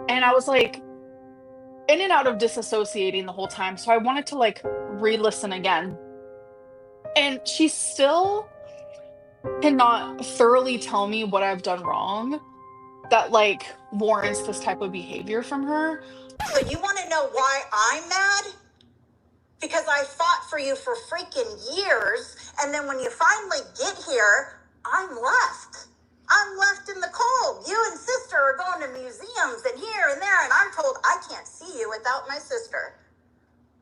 And I was like in and out of disassociating the whole time. So I wanted to like re-listen again. And she still cannot thoroughly tell me what I've done wrong that like warrants this type of behavior from her. So you want to know why I'm mad? Because I fought for you for freaking years, and then when you finally get here, I'm left. I'm left in the cold. You and sister are going to museums and here and there, and I'm told I can't see you without my sister.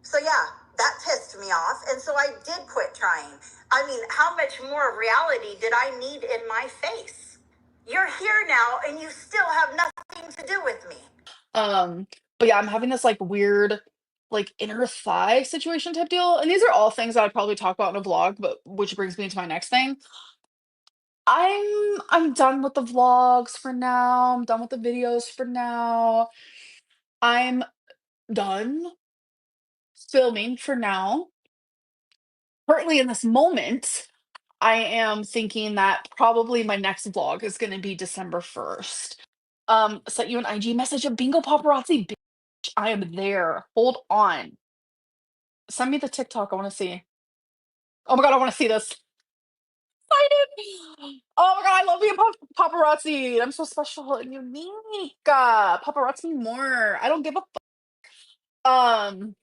So yeah, that pissed me off, and so I did quit trying. I mean, how much more reality did I need in my face? You're here now, and you still have nothing to do with me. But yeah, I'm having this like weird like inner thigh situation type deal. And these are all things that I'd probably talk about in a vlog, but which brings me to my next thing. I'm done with the vlogs for now. I'm done with the videos for now. I'm done filming for now. Currently in this moment, I am thinking that probably my next vlog is gonna be December 1st. Sent you an IG message of bingo paparazzi, bitch. I am there. Hold on. Send me the TikTok. I want to see. Oh my god, I want to see this. Excited. Oh my god, I love being paparazzi. I'm so special and unique. Paparazzi me more. I don't give a um.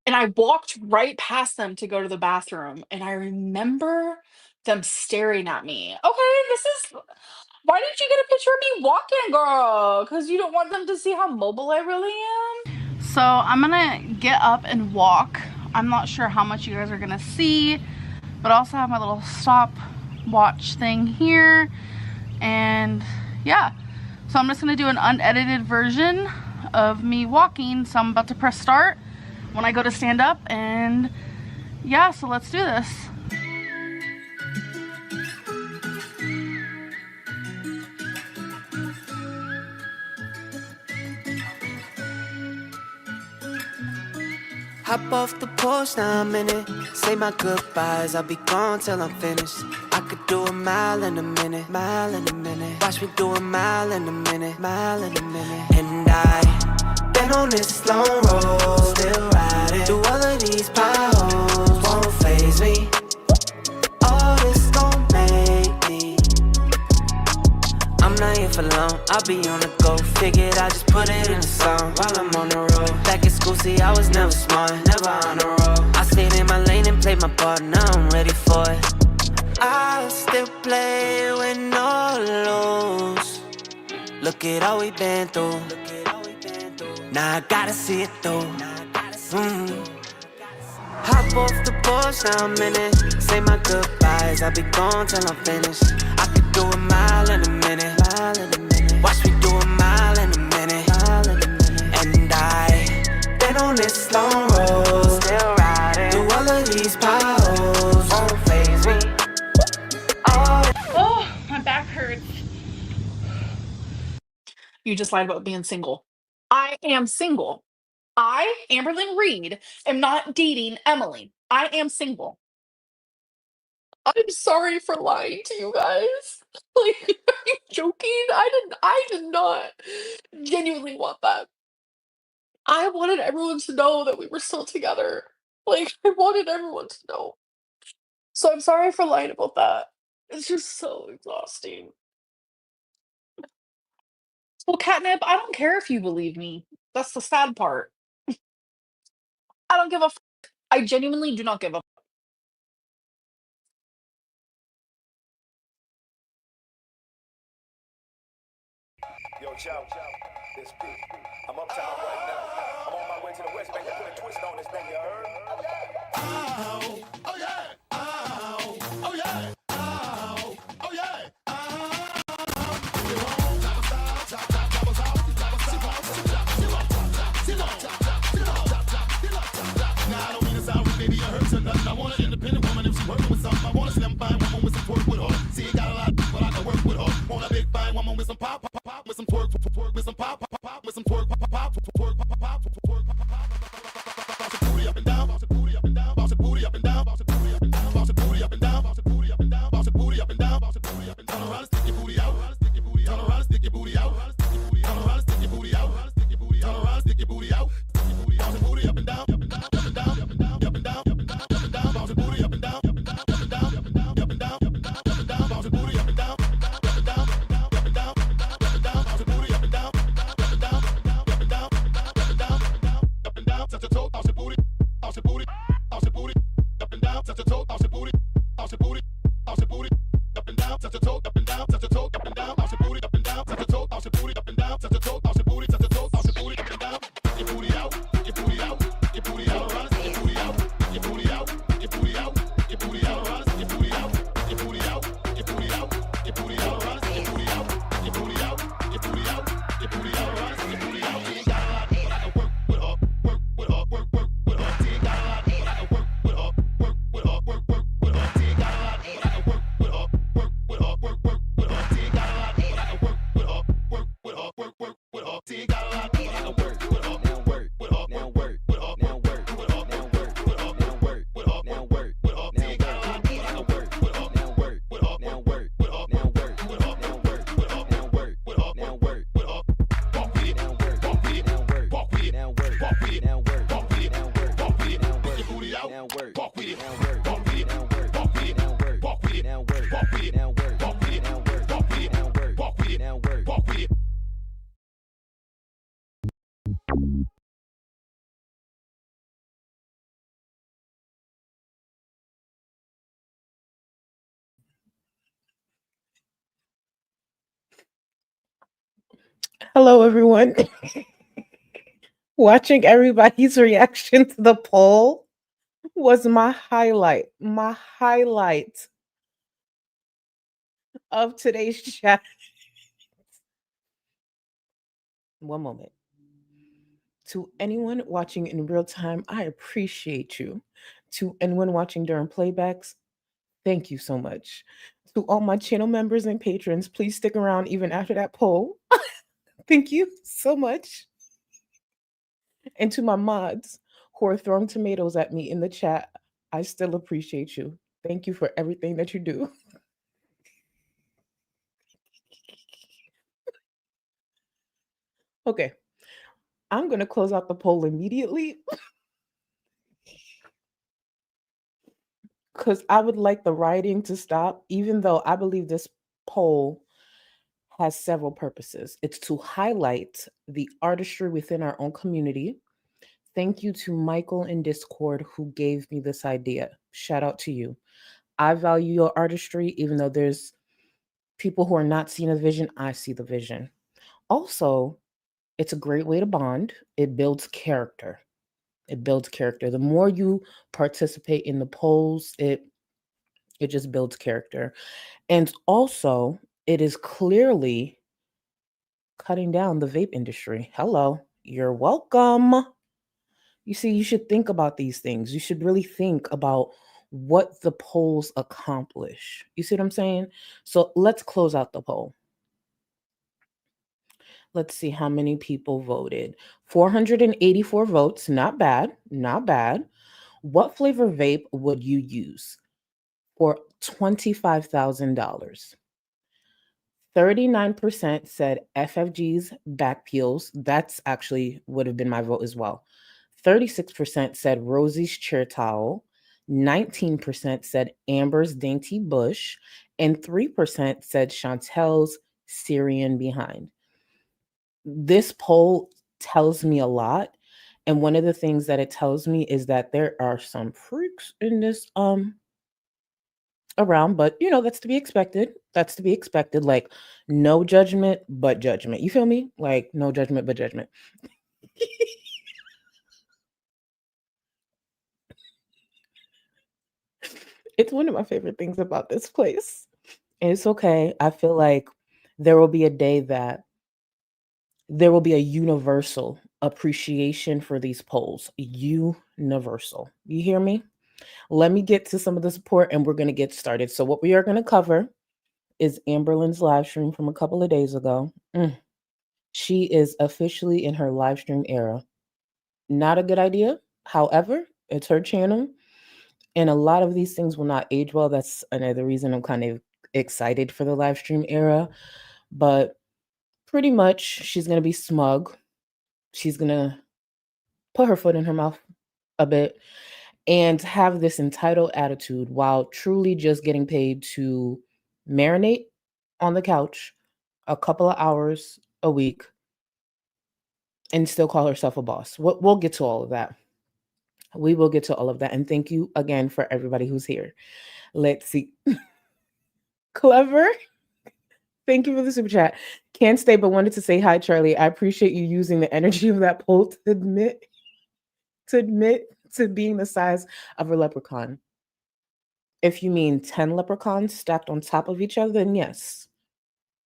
And I walked right past them to go to the bathroom, and I remember them staring at me. Okay, this is why didn't you get a picture of me walking, girl? Because you don't want them to see how mobile I really am? So I'm gonna get up and walk. I'm not sure how much you guys are gonna see, but I also have my little stopwatch thing here. And yeah, so I'm just gonna do an unedited version of me walking. So I'm about to press start when I go to stand up, and yeah, so let's do this. Hop off the porch, now I'm in it. Say my goodbyes, I'll be gone till I'm finished. I could do a mile in a minute, mile in a minute. Watch me do a mile in a minute, mile in a minute. And I been on this long road, still riding through all of these potholes, won't faze me. All this gon' make me. I'm not here for long, I'll be on the go. Figured I just put it in a song while I'm on the road. Back in school, see, I was never smart, never on the road. I stayed in my lane and played my part, now I'm ready for it. I still play with no lose. Look at all we been through. Now I gotta see it through. Hop off the porch, now I'm in it. Say my goodbyes, I'll be gone till I'm finished. I could do a mile in a minute, mile in a minute. Watch me do a mile in a minute, mile in a minute. And I been on this long road, still riding through all of these potholes, won't faze me. Oh, my back hurts. You just lied about being single. I am single. I, Amberlynn Reid, am not dating Emily. I am single. I'm sorry for lying to you guys. Like, are you joking? I did not genuinely want that. I wanted everyone to know that we were still together. Like, I wanted everyone to know. So I'm sorry for lying about that. It's just so exhausting. Well, catnip, I don't care if you believe me. That's the sad part. I don't give a I genuinely do not give a Yo, ciao. This beat. I'm uptown right now. I'm on my way to the West Bank to put a twist on this thing, you heard? Oh yeah. Oh yeah. Oh yeah. Now I don't mean to sound rude, baby, I hurt you nothing. I want an independent woman if she working with something. I want a slim fine woman with some twerk with her. See, you got a lot, but I can work with her. Want a big fine woman with some pop, pop, pop, with some twerk, twerk, with some pop, pop, pop, with some twerk, pop, pop, pop, twerk, pop, pop, pop, twerk, pop, pop, pop. Bounce your booty up and down, bounce your booty up and down, bounce your booty up and down, bounce your booty up and down, bounce your booty up and down, bounce your booty up and down, bounce your booty up and down, bounce your booty up and down. Turn around and stick your booty out, stick your booty out, turn around and stick your booty out, stick your booty out, turn around and stick your booty out, stick your booty out, turn around and stick your booty out, stick your booty out, bounce your booty up and down, up and down, up and down, up and down, up and down, up and down, up and down, bounce your booty up and down, up and down, up and down, up and down, up and down, up and down, up and down, bounce your booty up and down, up and down, up and down, up and down, up and down, up and down, bounce your booty up and down, up and down, up and down, up and down, up and down, up and down, touch your toe, bounce your booty, bounce your booty, bounce your booty, up and down, touch your toe, bounce your booty, bounce your booty, bounce your booty, up and down, touch your toe, up and down, touch your toe, up and down, bounce your booty, up and down, touch your toe, bounce your booty, up and down, touch your toe, bounce your booty, touch your toe, bounce your booty, up and down, your booty out, your booty out, your booty out, around, your booty out, your booty out, your booty out, your booty out, around, your booty out, your booty out, your booty out, your booty out, around, your booty out, your booty out, your booty out, your booty out, around, your booty out. You ain't got a lot, but I can work with her, work with her, work with her. You ain't got a lot, but I can work with her, work with her, work with her. You ain't got a lot, but I can work with her, work with her, work with her. You ain't got a lot, but I can work with her, work with her, work with her. You ain't got a lot, but I can work with her, now work with her, now work with her, now work with her, now work with her, now work with her, now work with her. You ain't got a lot, but I can work with her, now work with her, now work with her, now work with her, now work with her, now work with her, now work with her. Walk with it, now work, walk with it, now work, walk with it, now work, walk with it, now work, walk with it, now work, walk with it, now work. Your booty out, now work, walk with it, now work, walk with it, now work, walk with it, now work, walk with it, now work, walk with it, now work, walk with it, now work, walk with it, now work, walk with it, now work, walk with it. Hello, everyone. Watching everybody's reaction to the poll was my highlight. My highlight of today's chat. One moment. To anyone watching in real time, I appreciate you. To anyone watching during playbacks, thank you so much. To all my channel members and patrons, please stick around even after that poll. Thank you so much. And to my mods who are throwing tomatoes at me in the chat, I still appreciate you. Thank you for everything that you do. Okay, I'm going to close out the poll immediately because I would like the rioting to stop, even though I believe this poll has several purposes. It's to highlight the artistry within our own community. Thank you to Michael in Discord who gave me this idea. Shout out to you. I value your artistry, even though there's people who are not seeing a vision. I see the vision. Also, it's a great way to bond. It builds character. It builds character. The more you participate in the polls, it just builds character. And also, it is clearly cutting down the vape industry. Hello, you're welcome. You see, you should think about these things. You should really think about what the polls accomplish. You see what I'm saying? So let's close out the poll. Let's see how many people voted. 484 votes. Not bad. Not bad. What flavor vape would you use for $25,000? 39% said FFG's back peels. That's actually would have been my vote as well. 36% said Rosie's chair towel. 19% said Amber's dainty bush. And 3% said Chantel's Syrian behind. This poll tells me a lot. And one of the things that it tells me is that there are some freaks in this around, but that's to be expected. That's to be expected. Like, no judgment, but judgment. You feel me? Like, no judgment, but judgment. It's one of my favorite things about this place. It's okay. I feel like there will be a day that there will be a universal appreciation for these polls. Universal. You hear me? Let me get to some of the support and we're going to get started. So, what we are going to cover is Amberlynn's live stream from a couple of days ago. She is officially in her live stream era. Not a good idea. However, it's her channel. And a lot of these things will not age well. That's another reason I'm kind of excited for the live stream era. But pretty much, she's going to be smug. She's going to put her foot in her mouth a bit and have this entitled attitude while truly just getting paid to marinate on the couch a couple of hours a week and still call herself a boss. We'll get to all of that. We will get to all of that. And thank you again for everybody who's here. Let's see. Clever. Thank you for the super chat. Can't stay, but wanted to say hi, Charlie. I appreciate you using the energy of that poll to admit to being the size of a leprechaun. If you mean 10 leprechauns stacked on top of each other, then yes.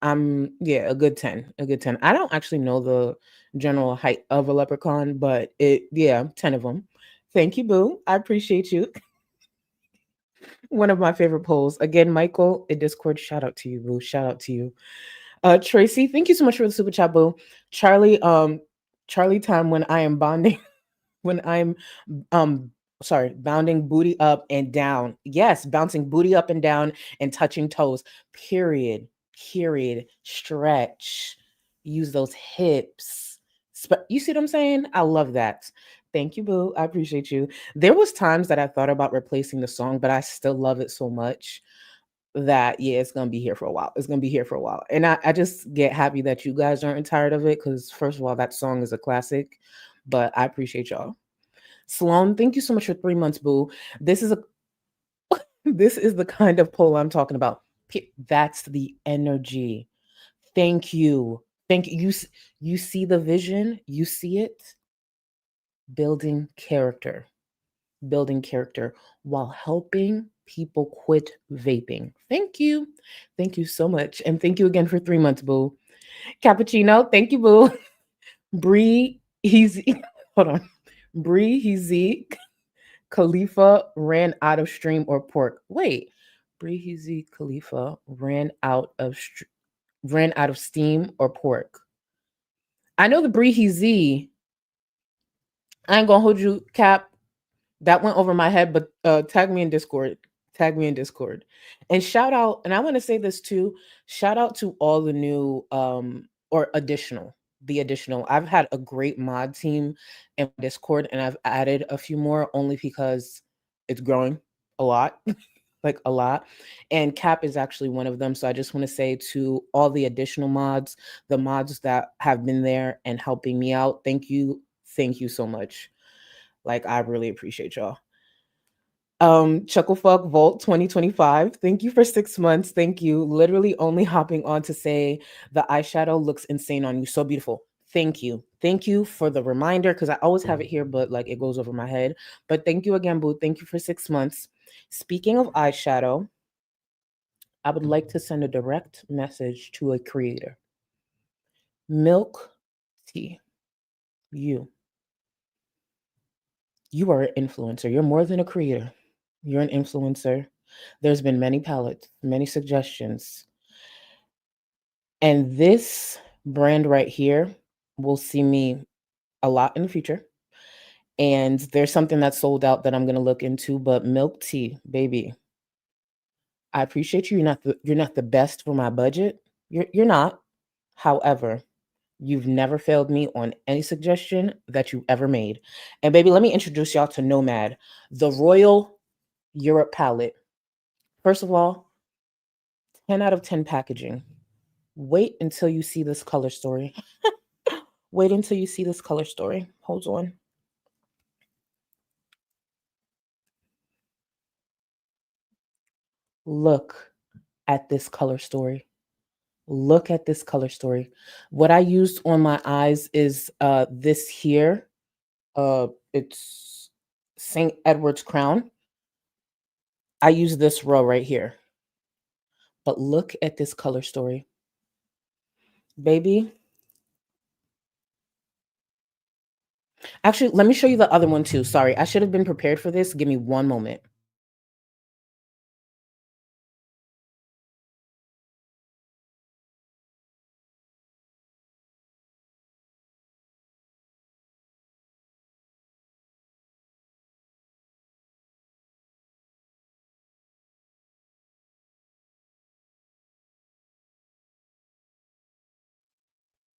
Yeah, a good 10. A good 10. I don't actually know the general height of a leprechaun, but 10 of them. Thank you, Boo. I appreciate you. One of my favorite polls. Again, Michael in Discord, shout out to you, Boo. Shout out to you. Tracy, thank you so much for the super chat, Boo. Charlie time when I am bonding, when I'm um bounding booty up and down. Yes, bouncing booty up and down and touching toes. Period. Period. Stretch. Use those hips. You see what I'm saying? I love that. Thank you, Boo. I appreciate you. There was times that I thought about replacing the song, but I still love it so much that it's gonna be here for a while. It's gonna be here for a while. And I just get happy that you guys aren't tired of it because first of all, that song is a classic. But I appreciate y'all. Sloan, thank you so much for 3 months, boo. This is a this is the kind of poll I'm talking about. That's the energy. Thank you. Thank you. You see the vision, you see it. Building character. Building character while helping people quit vaping. Thank you. Thank you so much. And thank you again for 3 months, boo. Cappuccino, thank you, boo. Bree, easy. Hold on. Bree, easy. Khalifa ran out of stream or pork. Wait, Brihizi Khalifa ran out of steam or pork. I know the Brihizi. I ain't gonna hold you, Cap. That went over my head, but tag me in Discord. Tag me in Discord. And shout out, and I want to say this too. Shout out to all the new or additional, the additional. I've had a great mod team in Discord, and I've added a few more only because it's growing a lot. Like a lot. And Cap is actually one of them. So I just want to say to all the additional mods, the mods that have been there and helping me out, thank you. Thank you so much. Like, I really appreciate y'all. Chucklefuck Vault 2025. Thank you for 6 months. Thank you. Literally only hopping on to say the eyeshadow looks insane on you. So beautiful. Thank you. Thank you for the reminder because I always have it here, but like it goes over my head. But thank you again, Boo. Thank you for 6 months. Speaking of eyeshadow, I would like to send a direct message to a creator. Milk Tea. You are an influencer. You're more than a creator. You're an influencer. There's been many palettes, many suggestions. And this brand right here will see me a lot in the future. And there's something that's sold out that I'm going to look into, but Milk Tea, baby. I appreciate you. You're not the best for my budget. You're not. However, you've never failed me on any suggestion that you ever made. And baby, let me introduce y'all to Nomad, the Royal Europe palette. First of all, 10 out of 10 packaging. Wait until you see this color story. Wait until you see this color story. Hold on. Look at this color story. Look at this color story. What I used on my eyes is this here. It's St. Edward's Crown. I use this row right here. But look at this color story. Baby. Actually, let me show you the other one too. Sorry, I should have been prepared for this. Give me one moment.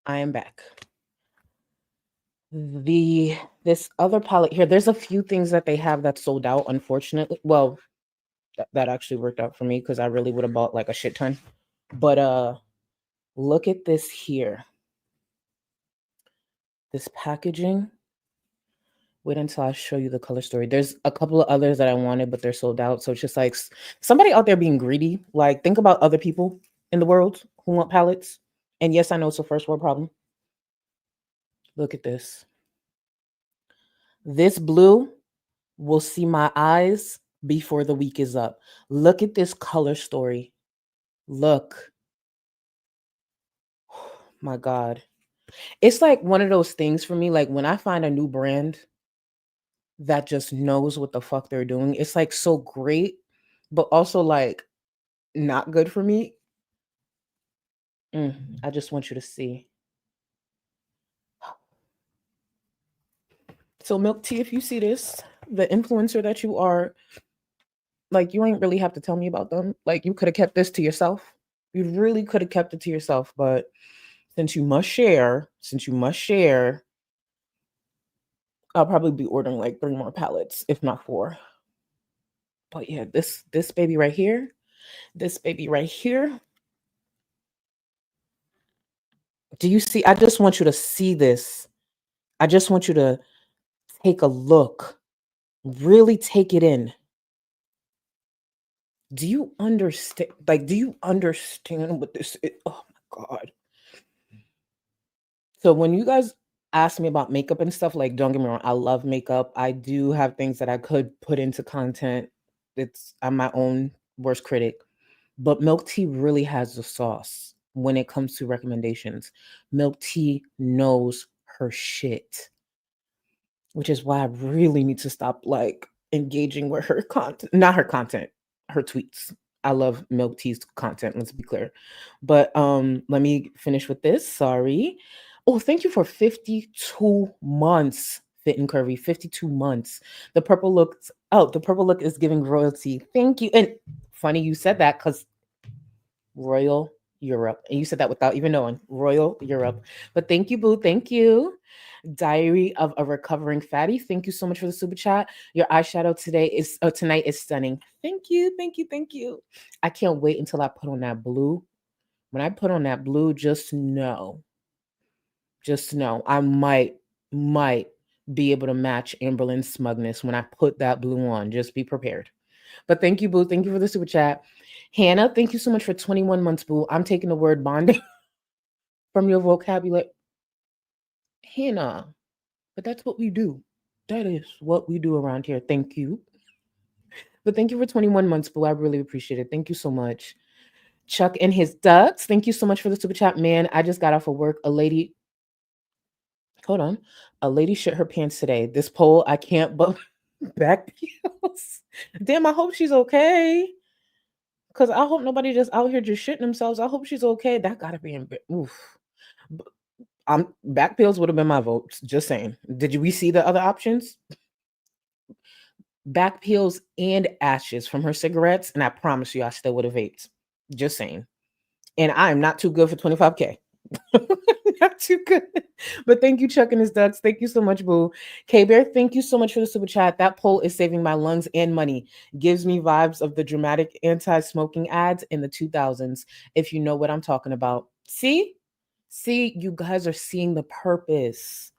I am back. The This other palette here, there's a few things that they have that sold out, unfortunately. Well, that actually worked out for me because I really would have bought like a shit ton. But look at this here. This packaging. Wait until I show you the color story. There's a couple of others that I wanted, but they're sold out. So it's just like somebody out there being greedy. Like, think about other people in the world who want palettes. And yes, I know it's a first world problem. Look at this. This blue will see my eyes before the week is up. Look at this color story. Look. My God. It's like one of those things for me. Like, when I find a new brand that just knows what the fuck they're doing, it's like so great, but also like not good for me. I just want you to see. So, Milk Tea, if you see this, the influencer that you are, like, you ain't really have to tell me about them. Like, you could have kept this to yourself. You really could have kept it to yourself. But since you must share, I'll probably be ordering like 3 more palettes, if not 4. But yeah, this baby right here, do you see? I just want you to see this. I just want you to take a look. Really take it in. Do you understand? Like, do you understand what this is? Oh my God. So when you guys ask me about makeup and stuff, like, don't get me wrong, I love makeup. I do have things that I could put into content. I'm my own worst critic. But Milk Tea really has the sauce when it comes to recommendations. Milk Tea knows her shit, which is why I really need to stop like engaging with her content, not her content, her tweets. I love Milk Tea's content, let's be clear. But let me finish with this. Sorry. Oh, thank you for 52 months. Fit and Curvy, 52 months. The purple look is giving royalty. Thank you. And funny you said that because Royal Europe. And you said that without even knowing. Royal Europe. But thank you, boo. Thank you. Diary of a Recovering Fatty. Thank you so much for the super chat. Your eyeshadow tonight is stunning. Thank you. Thank you. Thank you. I can't wait until I put on that blue. When I put on that blue, just know I might be able to match Amberlynn's smugness when I put that blue on. Just be prepared. But thank you, boo. Thank you for the super chat. Hannah, thank you so much for 21 months, boo. I'm taking the word bonding from your vocabulary. Hannah, but that's what we do. That is what we do around here. Thank you. But thank you for 21 months, boo. I really appreciate it. Thank you so much. Chuck and his ducks. Thank you so much for the super chat, man. I just got off of work. Hold on. A lady shit her pants today. This poll, I can't but back peels. Damn, I hope she's okay. Because I hope nobody just out here just shitting themselves. I hope she's okay. That gotta be in oof. Back peels would have been my vote. Just saying. We see the other options? Back peels and ashes from her cigarettes, and I promise you I still would have vaped. Just saying. And I'm not too good for 25K. Not too good. But thank you, Chuck and his ducks. Thank you so much, boo. K-Bear, thank you so much for the super chat. That poll is saving my lungs and money. Gives me vibes of the dramatic anti-smoking ads in the 2000s, if you know what I'm talking about. See, you guys are seeing the purpose.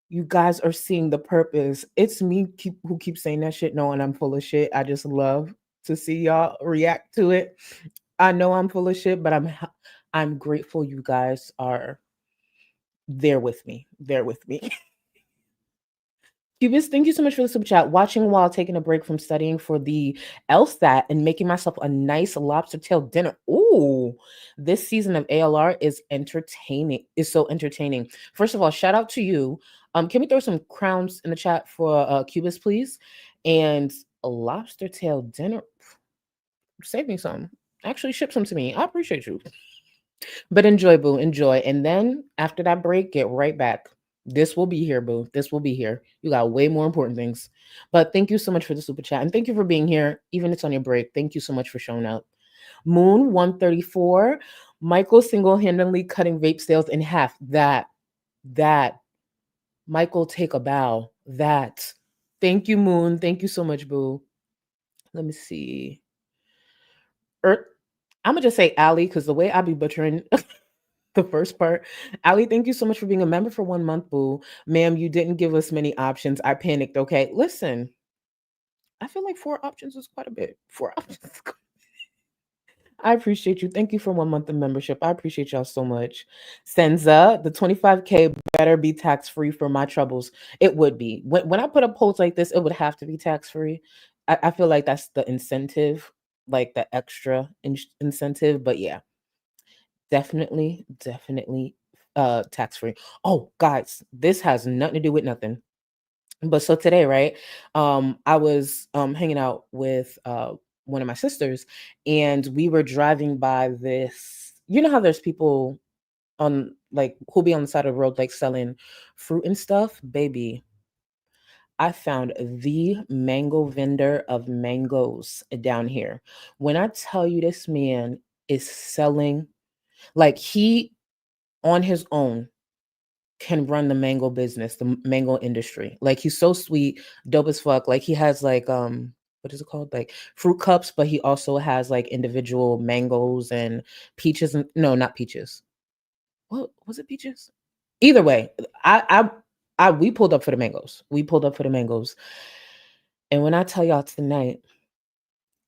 You guys are seeing the purpose. It's me who keeps saying that shit, knowing I'm full of shit. I just love to see y'all react to it. I know I'm full of shit, but I'm grateful you guys are there with me. There with me. Cubis, thank you so much for the super chat. Watching while taking a break from studying for the LSAT and making myself a nice lobster tail dinner. Ooh, this season of ALR is entertaining. Is so entertaining. First of all, shout out to you. Can we throw some crowns in the chat for Cubis, please? And a lobster tail dinner. Save me some. Actually, ship some to me. I appreciate you. But enjoy, boo. Enjoy. And then after that break, get right back. This will be here, boo. This will be here. You got way more important things. But thank you so much for the super chat. And thank you for being here, even if it's on your break. Thank you so much for showing up. Moon 134. Michael single-handedly cutting vape sales in half. That. Michael, take a bow. That. Thank you, Moon. Thank you so much, boo. Let me see. I'm gonna just say Allie, because the way I be butchering the first part. Ali, thank you so much for being a member for 1 month, boo. Ma'am, you didn't give us many options. I panicked, okay? Listen, I feel like 4 options is quite a bit. 4 options. I appreciate you. Thank you for 1 month of membership. I appreciate y'all so much. Senza, the 25K better be tax free for my troubles. It would be. When I put up polls like this, it would have to be tax free. I feel like that's the incentive, like the extra incentive. But yeah, definitely tax free. Oh, guys, this has nothing to do with nothing. But so today, right? I was hanging out with one of my sisters, and we were driving by this. You know how there's people on like who'll be on the side of the road like selling fruit and stuff, baby. I found the mango vendor of mangoes down here. When I tell you this man is selling, like he on his own can run the mango business, the mango industry. Like he's so sweet, dope as fuck. Like he has like what is it called? Like fruit cups, but he also has like individual mangoes and peaches and no, not peaches. What was it peaches? Either way, we pulled up for the mangoes. We pulled up for the mangoes. And when I tell y'all tonight,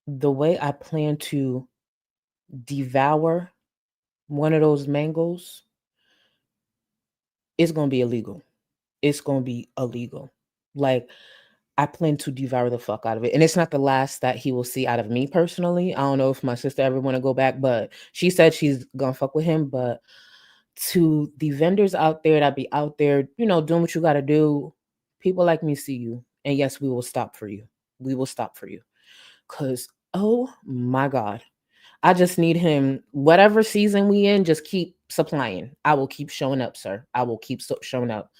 the way I plan to devour one of those mangoes is gonna be illegal. It's gonna be illegal. Like I plan to devour the fuck out of it. And it's not the last that he will see out of me personally. I don't know if my sister ever want to go back, but she said she's gonna fuck with him. But to the vendors out there that be out there, doing what you gotta do, people like me see you. And yes, we will stop for you. We will stop for you. Cause oh my God. I just need him, whatever season we in, just keep supplying. I will keep showing up, sir. I will keep showing up.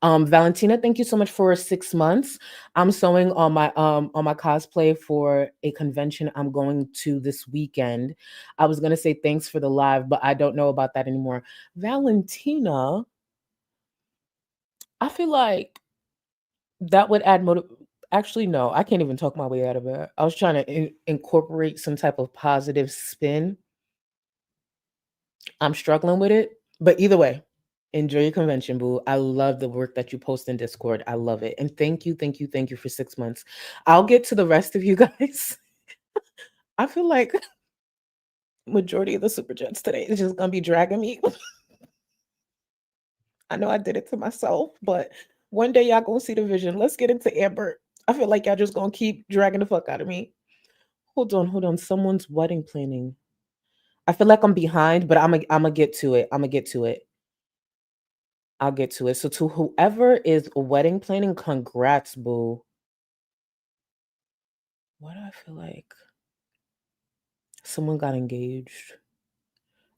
Valentina, thank you so much for 6 months. I'm sewing on my cosplay for a convention I'm going to this weekend. I was gonna say thanks for the live, but I don't know about that anymore. Valentina, I feel like that would add motive. Actually, no, I can't even talk my way out of it. I was trying to incorporate some type of positive spin. I'm struggling with it, but either way, enjoy your convention, boo. I love the work that you post in Discord. I love it. And thank you for 6 months. I'll get to the rest of you guys. I feel like majority of the super chats today is just gonna be dragging me. I know I did it to myself, but one day y'all gonna see the vision. Let's get into Amber. I feel like y'all just gonna keep dragging the fuck out of me. Hold on. Someone's wedding planning. I feel like I'm behind, but I'm gonna get to it. I'm gonna get to it. I'll get to it. So to whoever is wedding planning, congrats, boo. Why do I feel like someone got engaged?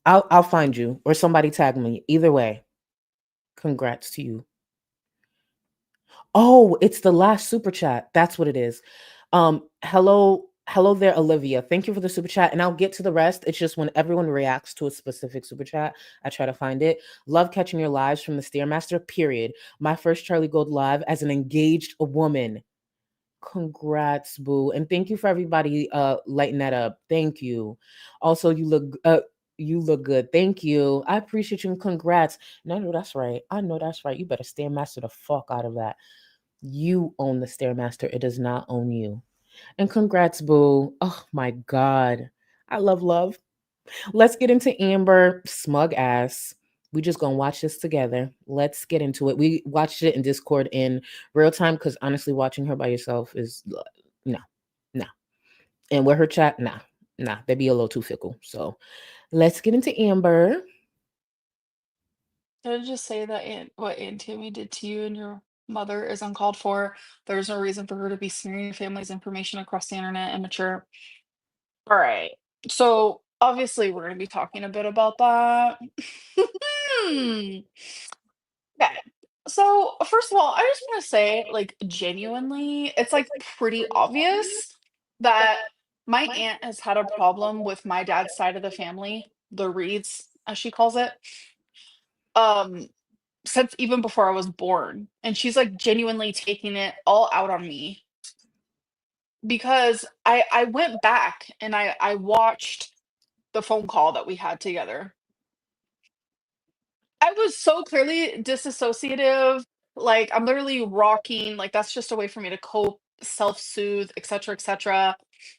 I'll find you or somebody tag me. Either way, congrats to you. Oh, it's the last super chat. That's what it is. Hello there, Olivia. Thank you for the super chat, and I'll get to the rest. It's just when everyone reacts to a specific super chat, I try to find it. Love catching your lives from the Stairmaster. Period. My first Charlie Gold live as an engaged woman. Congrats, boo. And thank you for everybody lighting that up. Thank you. Also, you look good. Thank you. I appreciate you and congrats. And I know that's right. You better Stairmaster the fuck out of that. You own the Stairmaster. It does not own you. And congrats, boo. Oh my God. I love love. Let's get into Amber, smug ass. We just gonna watch this together. Let's get into it. We watched it in Discord in real time because honestly, watching her by yourself is no, no. And with her chat, nah, they'd be a little too fickle. So let's get into Amber. Did I just say that what Aunt Tammy did to you and your mother is uncalled for? There's no reason for her to be smearing your family's information across the internet, immature. All right. So obviously we're gonna be talking a bit about that. Hmm. Okay. So first of all, I just want to say, like, genuinely, it's like pretty obvious that my aunt has had a problem with my dad's side of the family, the Reeds, as she calls it, um, since even before I was born. And she's like genuinely taking it all out on me because I went back and I watched the phone call that we had together. I was so clearly disassociative, like, I'm literally rocking, like, that's just a way for me to cope, self-soothe, et cetera.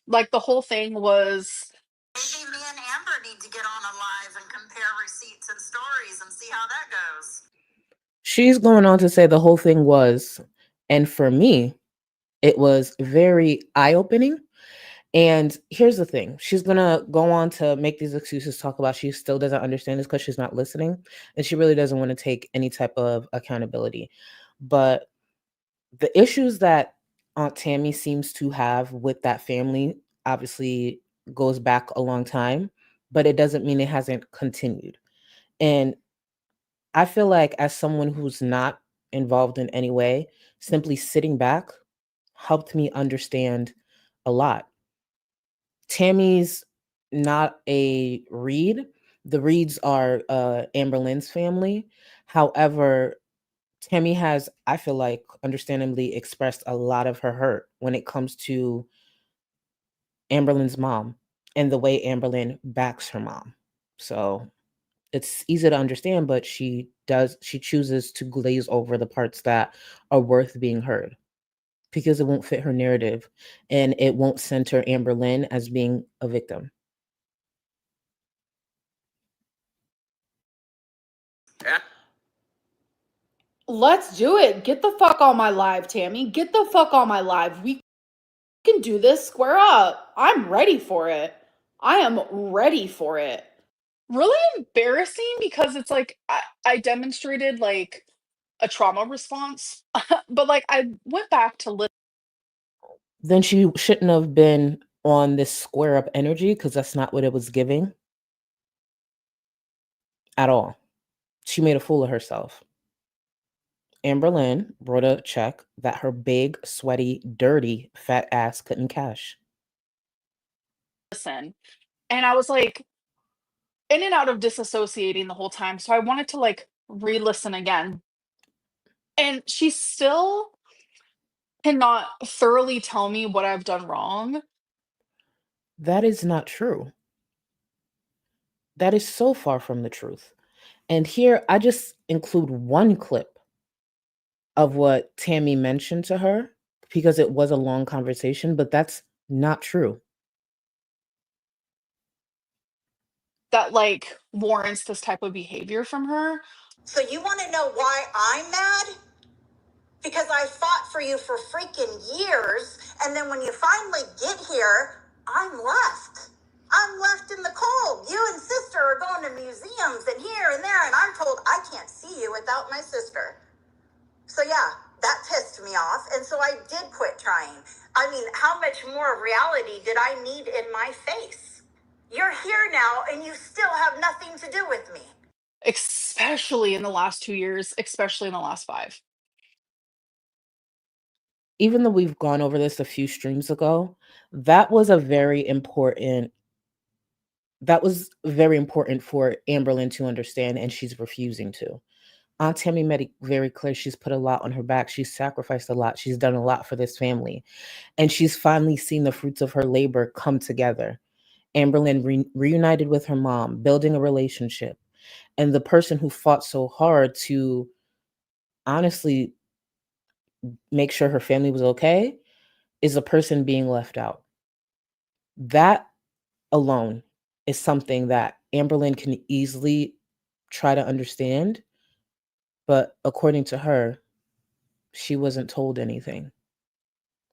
Like, the whole thing was Maybe me and Amber need to get on a live and compare receipts and stories and see how that goes. She's going on to say the whole thing was, and for me, it was very eye opening. And here's the thing, she's gonna go on to make these excuses, talk about she still doesn't understand this because she's not listening. And she really doesn't want to take any type of accountability. But the issues that Aunt Tammy seems to have with that family obviously goes back a long time, but it doesn't mean it hasn't continued. And I feel like, as someone who's not involved in any way, simply sitting back helped me understand a lot. Tammy's not a Reed. The Reeds are Amberlynn's family. However, Tammy has, I feel like, understandably expressed a lot of her hurt when it comes to Amberlynn's mom and the way Amberlynn backs her mom. So it's easy to understand, but she chooses to glaze over the parts that are worth being heard because it won't fit her narrative and it won't center Amberlynn as being a victim. Let's do it. Get the fuck on my live, Tammy. Get the fuck on my live. We can do this. Square up. I'm ready for it. I am ready for it. really embarrassing because it's like I demonstrated like a trauma response, but like I went back to listen. Then she shouldn't have been on this square up energy because that's not what it was giving at all. She made a fool of herself. Amberlynn wrote a check that her big, sweaty, dirty, fat ass couldn't cash. And I was like in and out of disassociating the whole time. So I wanted to like re-listen again. And she still cannot thoroughly tell me what I've done wrong. That is not true. That is so far from the truth. And here I just include one clip of what Tammy mentioned to her because it was a long conversation, but that's not true. That like warrants this type of behavior from her. So you want to know why I'm mad? Because I fought for you for freaking years, and then when you finally get here, I'm left. I'm left in the cold. You and sister are going to museums and here and there, and I'm told I can't see you without my sister. So yeah, that pissed me off, and so I did quit trying. I mean, how much more of reality did I need in my face? You're here now, and you still have nothing to do with me. Especially in the last 2 years, especially in the last 5. Even though we've gone over this a few streams ago, that was a very important that was very important for Amberlynn to understand, and she's refusing to. Aunt Tammy made it very clear she's put a lot on her back. She's sacrificed a lot. She's done a lot for this family. And she's finally seen the fruits of her labor come together. Amberlynn reunited with her mom, building a relationship. And the person who fought so hard to honestly make sure her family was okay is a person being left out. That alone is something that Amberlynn can easily try to understand, but according to her, she wasn't told anything.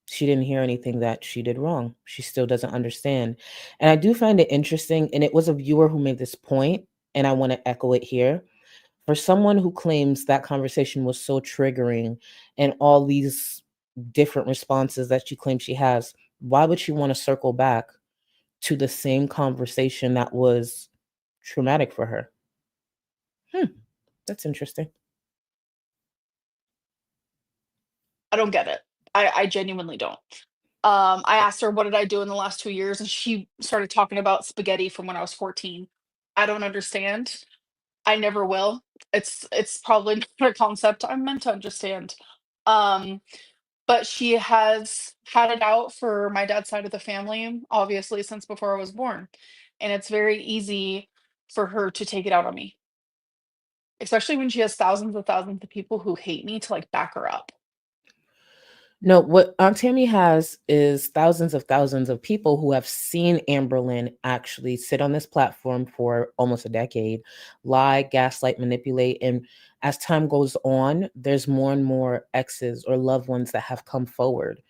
She didn't hear anything that she did wrong. She still doesn't understand. And I do find it interesting, and it was a viewer who made this point, and I want to echo it here. For someone who claims that conversation was so triggering and all these different responses that she claims she has, why would she want to circle back to the same conversation that was traumatic for her? That's interesting. I don't get it. I genuinely don't. I asked her, "What did I do in the last 2 years?" And she started talking about spaghetti from when I was 14. I don't understand. I never will. It's probably not a concept I'm meant to understand. Um, but she has had it out for my dad's side of the family, obviously, since before I was born, and it's very easy for her to take it out on me, especially when she has thousands of people who hate me to, like, back her up. No, what Aunt Tammy has is thousands of people who have seen Amberlynn actually sit on this platform for almost a decade, lie, gaslight, manipulate. And as time goes on, there's more and more exes or loved ones that have come forward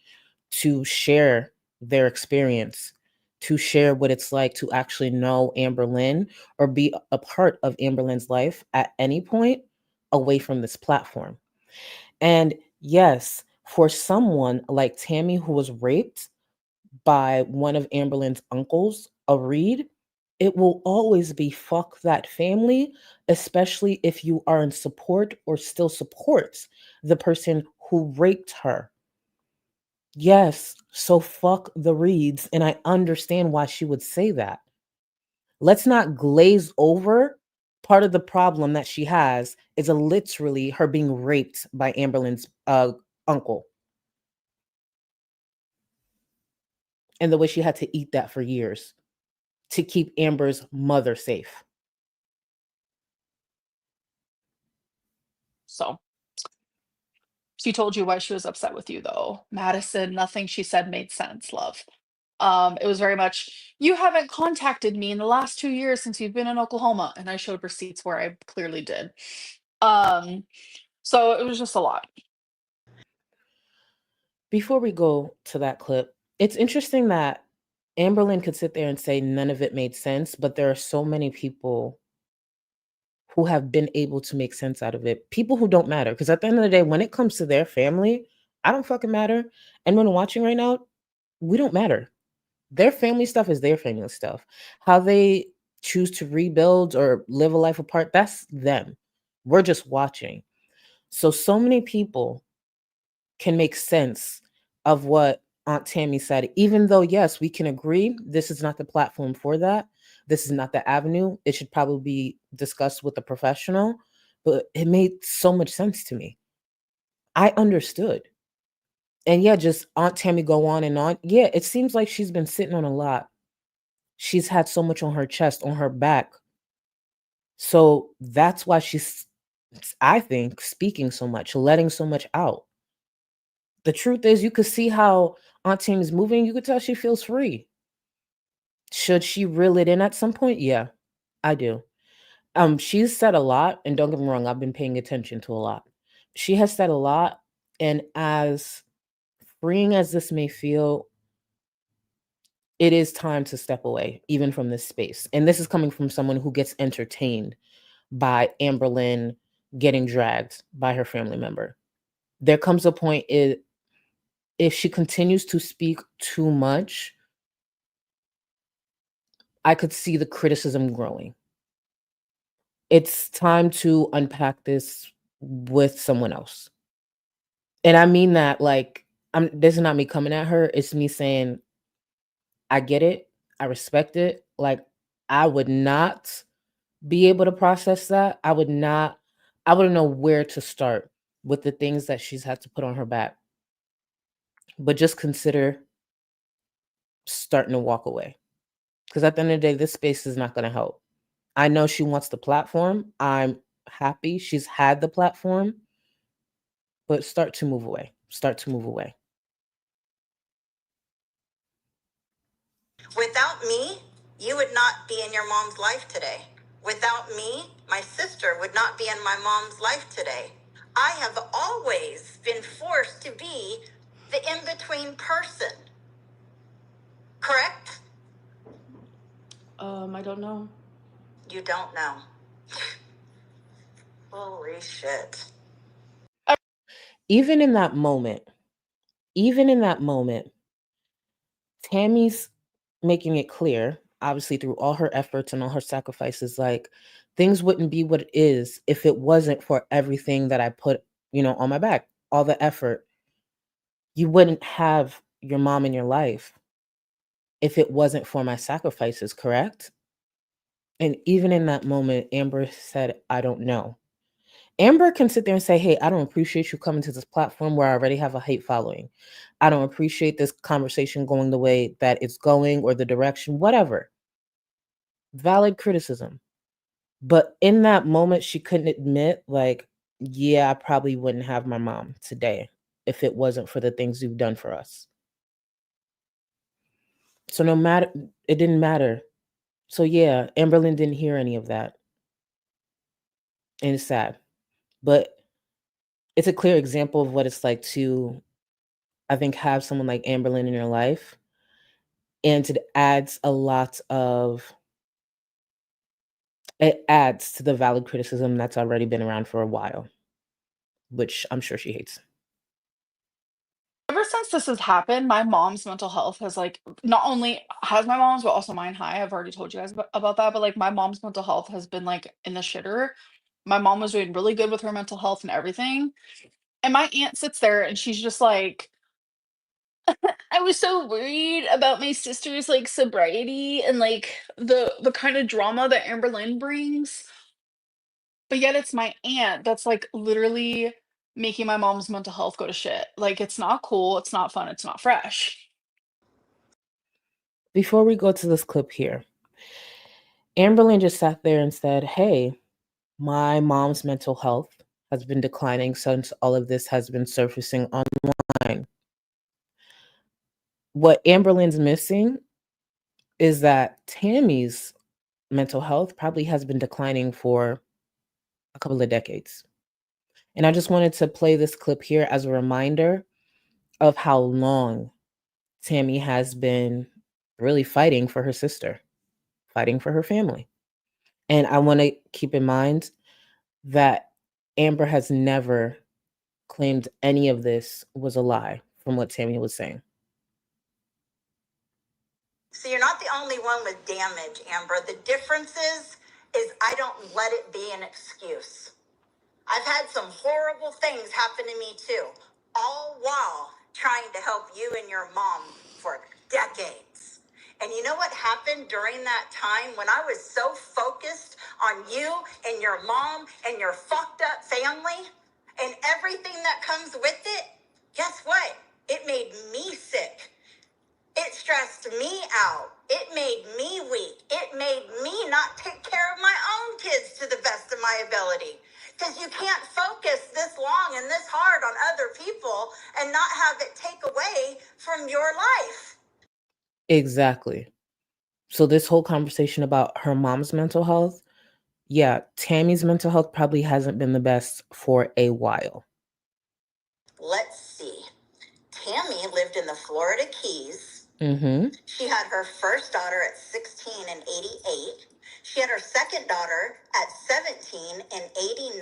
to share their experience, to share what it's like to actually know Amberlynn or be a part of Amberlynn's life at any point away from this platform. And yes, for someone like Tammy who was raped by one of Amberlynn's uncles, a Reed, it will always be fuck that family, especially if you are in support or still supports the person who raped her. Yes, so fuck the Reeds. And I understand why she would say that. Let's not glaze over part of the problem that she has is literally her being raped by Amberlynn's uncle and the way she had to eat that for years to keep Amber's mother safe. So, she told you why she was upset with you, though. Madison, nothing she said made sense, love. It was very much, "You haven't contacted me in the last 2 years since you've been in Oklahoma," and I showed receipts where I clearly did. Um, so it was just a lot. Before we go to that clip, it's interesting that Amberlynn could sit there and say none of it made sense, but there are so many people who have been able to make sense out of it. People who don't matter. Because at the end of the day, when it comes to their family, I don't fucking matter. Anyone watching right now, we don't matter. Their family stuff is their family stuff. How they choose to rebuild or live a life apart, that's them. We're just watching. So many people can make sense of what Aunt Tammy said, even though, yes, we can agree this is not the platform for that. This is not the avenue. It should probably be discussed with a professional, but it made so much sense to me. I understood. And yeah, just Aunt Tammy go on and on. Yeah, it seems like she's been sitting on a lot. She's had so much on her chest, on her back. So that's why she's, I think, speaking so much, letting so much out. The truth is, you could see how Aunt Tim is moving. You could tell she feels free. Should she reel it in at some point? Yeah, I do. She's said a lot, and don't get me wrong, I've been paying attention to a lot. She has said a lot, and as freeing as this may feel, it is time to step away, even from this space. And this is coming from someone who gets entertained by Amberlynn getting dragged by her family member. There comes a point if she continues to speak too much, I could see the criticism growing. It's time to unpack this with someone else. And I mean that like this is not me coming at her. It's me saying, I get it. I respect it. Like I would not be able to process that. I wouldn't know where to start with the things that she's had to put on her back. But just consider starting to walk away. Because at the end of the day, this space is not going to help. I know she wants the platform. I'm happy she's had the platform, but start to move away. Start to move away. Without me, you would not be in your mom's life today. Without me, my sister would not be in my mom's life today. I have always been forced to be the in-between person. Correct? I don't know. You don't know. Holy shit. Even in that moment, Tammy's making it clear, obviously through all her efforts and all her sacrifices, like things wouldn't be what it is if it wasn't for everything that I put, on my back, all the effort. You wouldn't have your mom in your life if it wasn't for my sacrifices, correct? And even in that moment, Amber said, I don't know. Amber can sit there and say, hey, I don't appreciate you coming to this platform where I already have a hate following. I don't appreciate this conversation going the way that it's going or the direction, whatever. Valid criticism. But in that moment, she couldn't admit, like, yeah, I probably wouldn't have my mom today if it wasn't for the things you've done for us. So no matter, it didn't matter. So yeah, Amberlynn didn't hear any of that. And it's sad. But it's a clear example of what it's like to, I think, have someone like Amberlynn in your life. And it adds to the valid criticism that's already been around for a while, which I'm sure she hates. Ever since this has happened, my mom's mental health has like not only has my mom's, but also mine high. I've already told you guys about that, but like my mom's mental health has been like in the shitter. My mom was doing really good with her mental health and everything. And my aunt sits there and she's just like, I was so worried about my sister's like sobriety and like the kind of drama that Amberlynn brings. But yet it's my aunt that's like literally making my mom's mental health go to shit. Like it's not cool, it's not fun, it's not fresh. Before we go to this clip here, Amberlynn just sat there and said, hey, my mom's mental health has been declining since all of this has been surfacing online. What Amberlynn's missing is that Tammy's mental health probably has been declining for a couple of decades. And I just wanted to play this clip here as a reminder of how long Tammy has been really fighting for her sister, fighting for her family. And I want to keep in mind that Amber has never claimed any of this was a lie from what Tammy was saying. So you're not the only one with damage, Amber. The difference is I don't let it be an excuse. I've had some horrible things happen to me too, all while trying to help you and your mom for decades. And you know what happened during that time when I was so focused on you and your mom and your fucked up family and everything that comes with it? Guess what? It made me sick. It stressed me out. It made me weak. It made me not take care of my own kids to the best of my ability. Because you can't focus this long and this hard on other people and not have it take away from your life. Exactly. So this whole conversation about her mom's mental health, yeah, Tammy's mental health probably hasn't been the best for a while. Let's see. Tammy lived in the Florida Keys. She had her first daughter at 16 in 88. She had her second daughter at 17 in 89.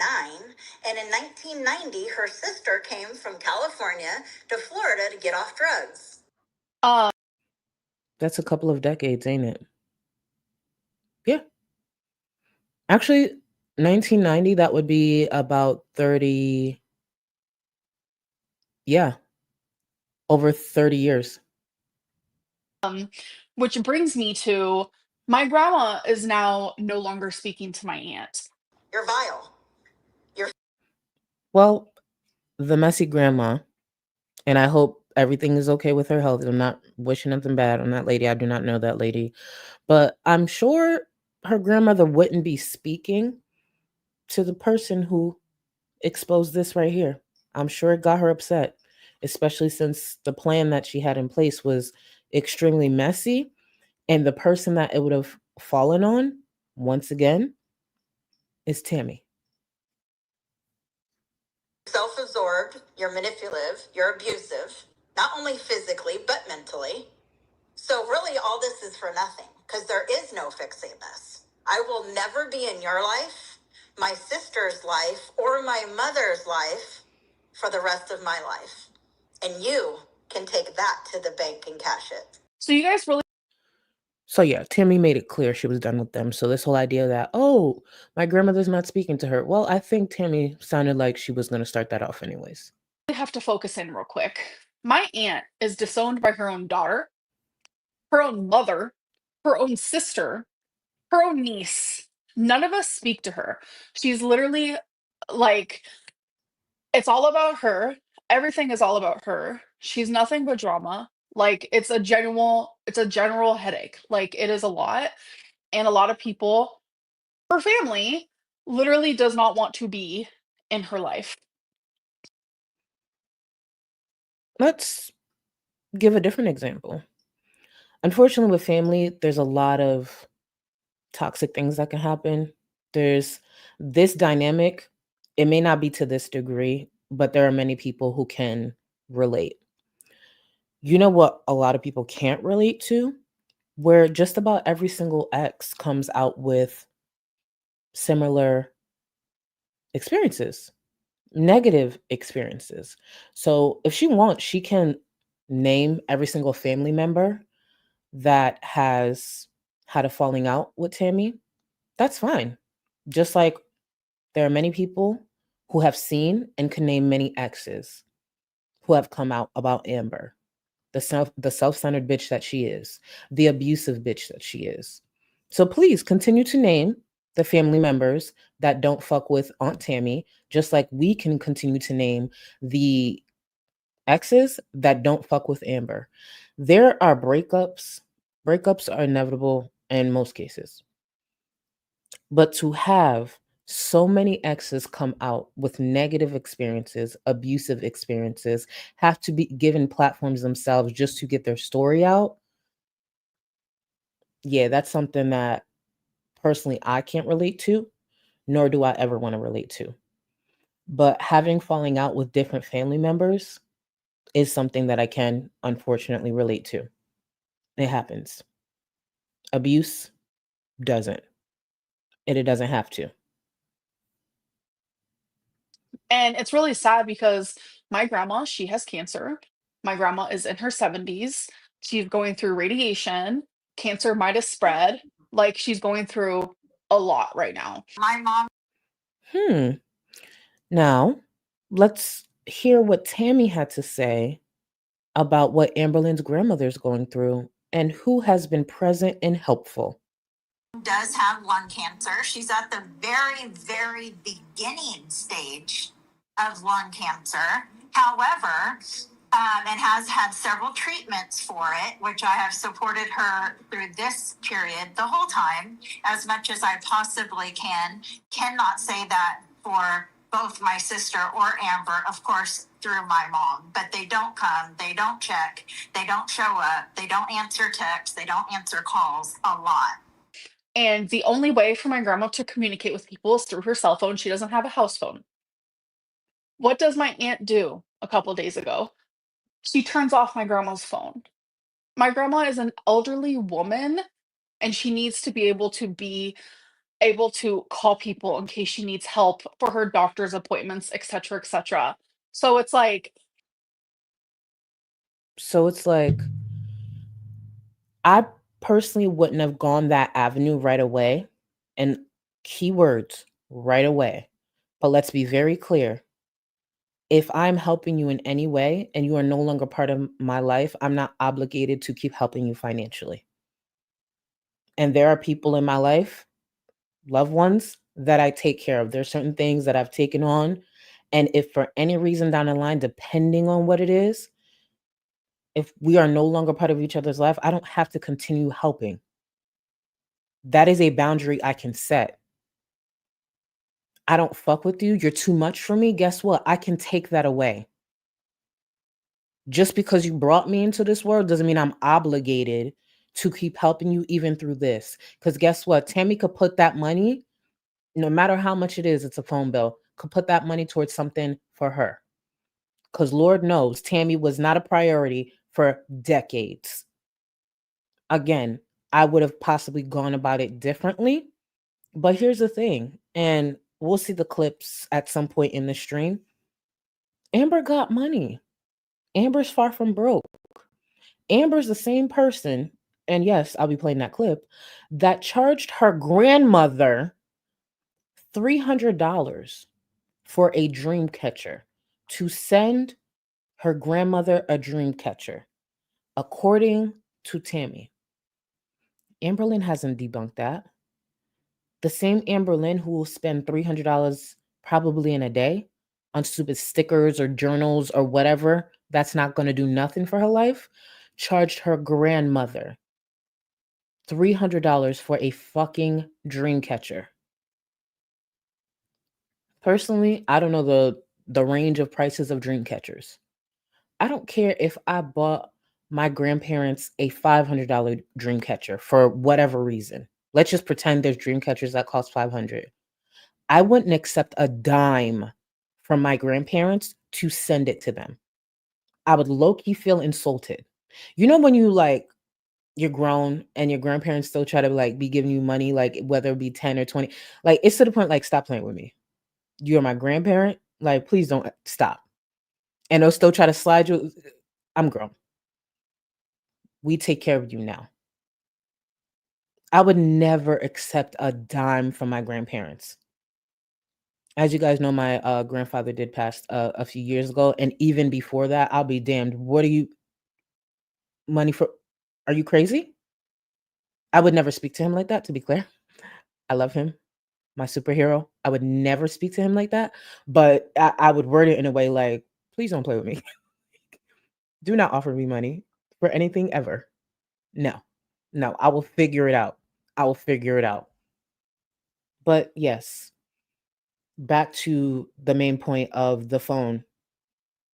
And in 1990, her sister came from California to Florida to get off drugs. That's a couple of decades, ain't it? Yeah. Actually, 1990, that would be about 30, yeah, over 30 years. Which brings me to my grandma is now no longer speaking to my aunt. You're vile. Well, the messy grandma, and I hope everything is okay with her health. I'm not wishing nothing bad on that lady. I do not know that lady. But I'm sure her grandmother wouldn't be speaking to the person who exposed this right here. I'm sure it got her upset, especially since the plan that she had in place was extremely messy And the person that it would have fallen on, once again, is Tammy. Self-absorbed, you're manipulative, you're abusive, not only physically, but mentally. So really all this is for nothing because there is no fixing this. I will never be in your life, my sister's life, or my mother's life for the rest of my life. And you can take that to the bank and cash it. So you guys really So yeah, Tammy made it clear she was done with them. So this whole idea that, oh, my grandmother's not speaking to her. Well, I think Tammy sounded like she was going to start that off anyways. have to focus in real quick. My aunt is disowned by her own daughter, her own mother, her own sister, her own niece. None of us speak to her. She's literally like, it's all about her. Everything is all about her. She's nothing but drama. Like it's a general headache. Like it is a lot. And a lot of people, her family, literally does not want to be in her life. Let's give a different example. Unfortunately, with family, there's a lot of toxic things that can happen. There's this dynamic. It may not be to this degree, but there are many people who can relate. You know what a lot of people can't relate to? Where just about every single ex comes out with similar experiences, negative experiences. So if she wants, she can name every single family member that has had a falling out with Tammy. That's fine. Just like there are many people who have seen and can name many exes who have come out about Amber, the self-centered bitch that she is, the abusive bitch that she is. So please continue to name the family members that don't fuck with Aunt Tammy, just like we can continue to name the exes that don't fuck with Amber. There are breakups. Breakups are inevitable in most cases. But to have so many exes come out with negative experiences, abusive experiences, have to be given platforms themselves just to get their story out. Yeah, that's something that personally I can't relate to, nor do I ever want to relate to. But having falling out with different family members is something that I can unfortunately relate to. It happens. Abuse doesn't. And it doesn't have to. And it's really sad because my grandma, she has cancer. My grandma is in her 70s. She's going through radiation. Cancer might have spread. Like she's going through a lot right now. My mom. Hmm. Now, let's hear what Tammy had to say about what Amberlynn's grandmother's going through and who has been present and helpful. Does have lung cancer. She's at the very, very beginning stage of lung cancer. However, and has had several treatments for it, which I have supported her through this period the whole time as much as I possibly can. Cannot say that for both my sister or Amber, of course, through my mom, but they don't come, they don't check, they don't show up, they don't answer texts, they don't answer calls a lot. And the only way for my grandma to communicate with people is through her cell phone. She doesn't have a house phone. What does my aunt do a couple days ago? She turns off my grandma's phone. My grandma is an elderly woman and she needs to be able to call people in case she needs help for her doctor's appointments, etc., etc. So it's like, So it's like, I personally wouldn't have gone that avenue right away. And keywords, right away. But let's be very clear. If I'm helping you in any way and you are no longer part of my life, I'm not obligated to keep helping you financially. And there are people in my life, loved ones, that I take care of. There's certain things that I've taken on. And if for any reason down the line, depending on what it is, if we are no longer part of each other's life, I don't have to continue helping. That is a boundary I can set. I don't fuck with you. You're too much for me. Guess what? I can take that away. Just because you brought me into this world doesn't mean I'm obligated to keep helping you even through this. Because guess what? Tammy could put that money, no matter how much it is, it's a phone bill, could put that money towards something for her. Because Lord knows Tammy was not a priority for decades. Again, I would have possibly gone about it differently. But here's the thing, and we'll see the clips at some point in the stream. Amber got money. Amber's far from broke. Amber's the same person, and yes, I'll be playing that clip, that charged her grandmother $300 for a dream catcher to send her grandmother a dream catcher, according to Tammy. Amberlynn hasn't debunked that. The same Amberlynn who will spend $300 probably in a day on stupid stickers or journals or whatever that's not going to do nothing for her life charged her grandmother $300 for a fucking dream catcher. Personally, I don't know the range of prices of dream catchers. I don't care if I bought my grandparents a $500 dream catcher for whatever reason. Let's just pretend there's dream catchers that cost $500. I wouldn't accept a dime from my grandparents to send it to them. I would low-key feel insulted. You know when you're grown and your grandparents still try to be giving you money, like whether it be 10 or 20, like it's to the point like stop playing with me. You're my grandparent, like please don't stop. And they'll still try to slide you. I'm grown. We take care of you now. I would never accept a dime from my grandparents. As you guys know, my grandfather did pass a few years ago, and even before that, I'll be damned. What are you money for? Are you crazy? I would never speak to him like that, to be clear. I love him, my superhero. I would never speak to him like that, but I would word it in a way like, please don't play with me. Do not offer me money for anything ever. No, no, I will figure it out. I will figure it out. But yes, back to the main point of the phone.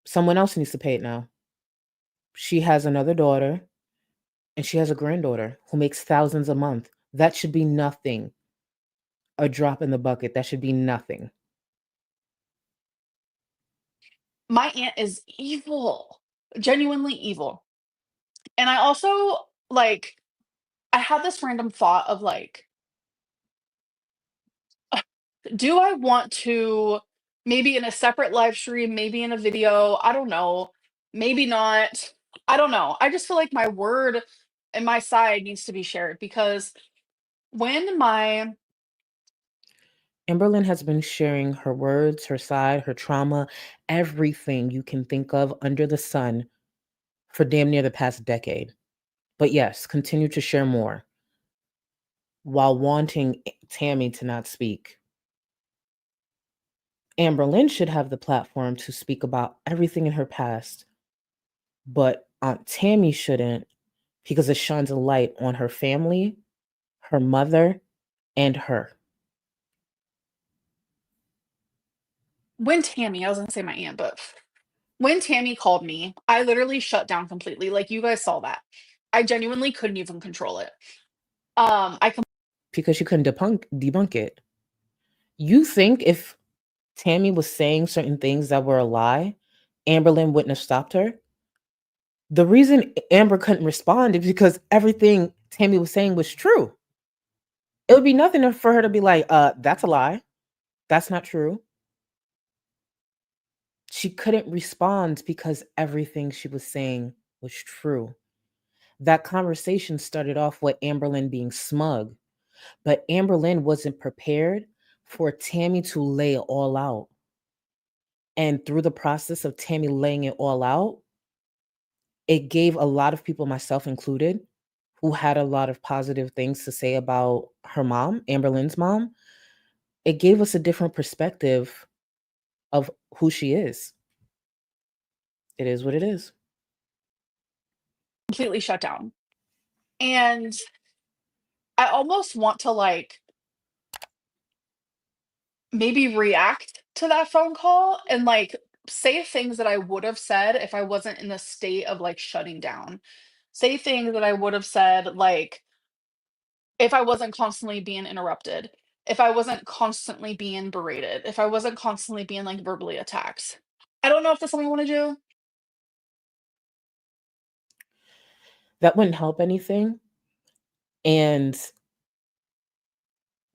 Someone else needs to pay it now. She has another daughter and she has a granddaughter who makes thousands a month. That should be nothing. A drop in the bucket. That should be nothing. My aunt is evil, genuinely evil. And I also like I had this random thought of like, do I want to maybe in a separate live stream, maybe in a video, I don't know, maybe not. I don't know. I just feel like my word and my side needs to be shared because when my Amberlynn has been sharing her words, her side, her trauma, everything you can think of under the sun for damn near the past decade. But yes, continue to share more while wanting Tammy to not speak. Amberlynn should have the platform to speak about everything in her past, but Aunt Tammy shouldn't because it shines a light on her family, her mother, and her. when Tammy, I was gonna say my aunt, but when Tammy called me, I literally shut down completely. Like you guys saw that. I genuinely couldn't even control it. I Because you couldn't debunk it. You think if Tammy was saying certain things that were a lie, Amberlynn wouldn't have stopped her? The reason Amber couldn't respond is because everything Tammy was saying was true. It would be nothing for her to be like, that's a lie. That's not true. She couldn't respond because everything she was saying was true. That conversation started off with Amberlynn being smug, but Amberlynn wasn't prepared for Tammy to lay it all out. And through the process of Tammy laying it all out, it gave a lot of people, myself included, who had a lot of positive things to say about her mom, Amberlynn's mom, it gave us a different perspective of who she is. It is what it is. completely shut down. And I almost want to like maybe react to that phone call and like say things that I would have said if I wasn't in a state of like shutting down. say things that I would have said, like, if I wasn't constantly being interrupted, if I wasn't constantly being berated, if I wasn't constantly being, like, verbally attacked. I don't know if that's something I wanna do. That wouldn't help anything. And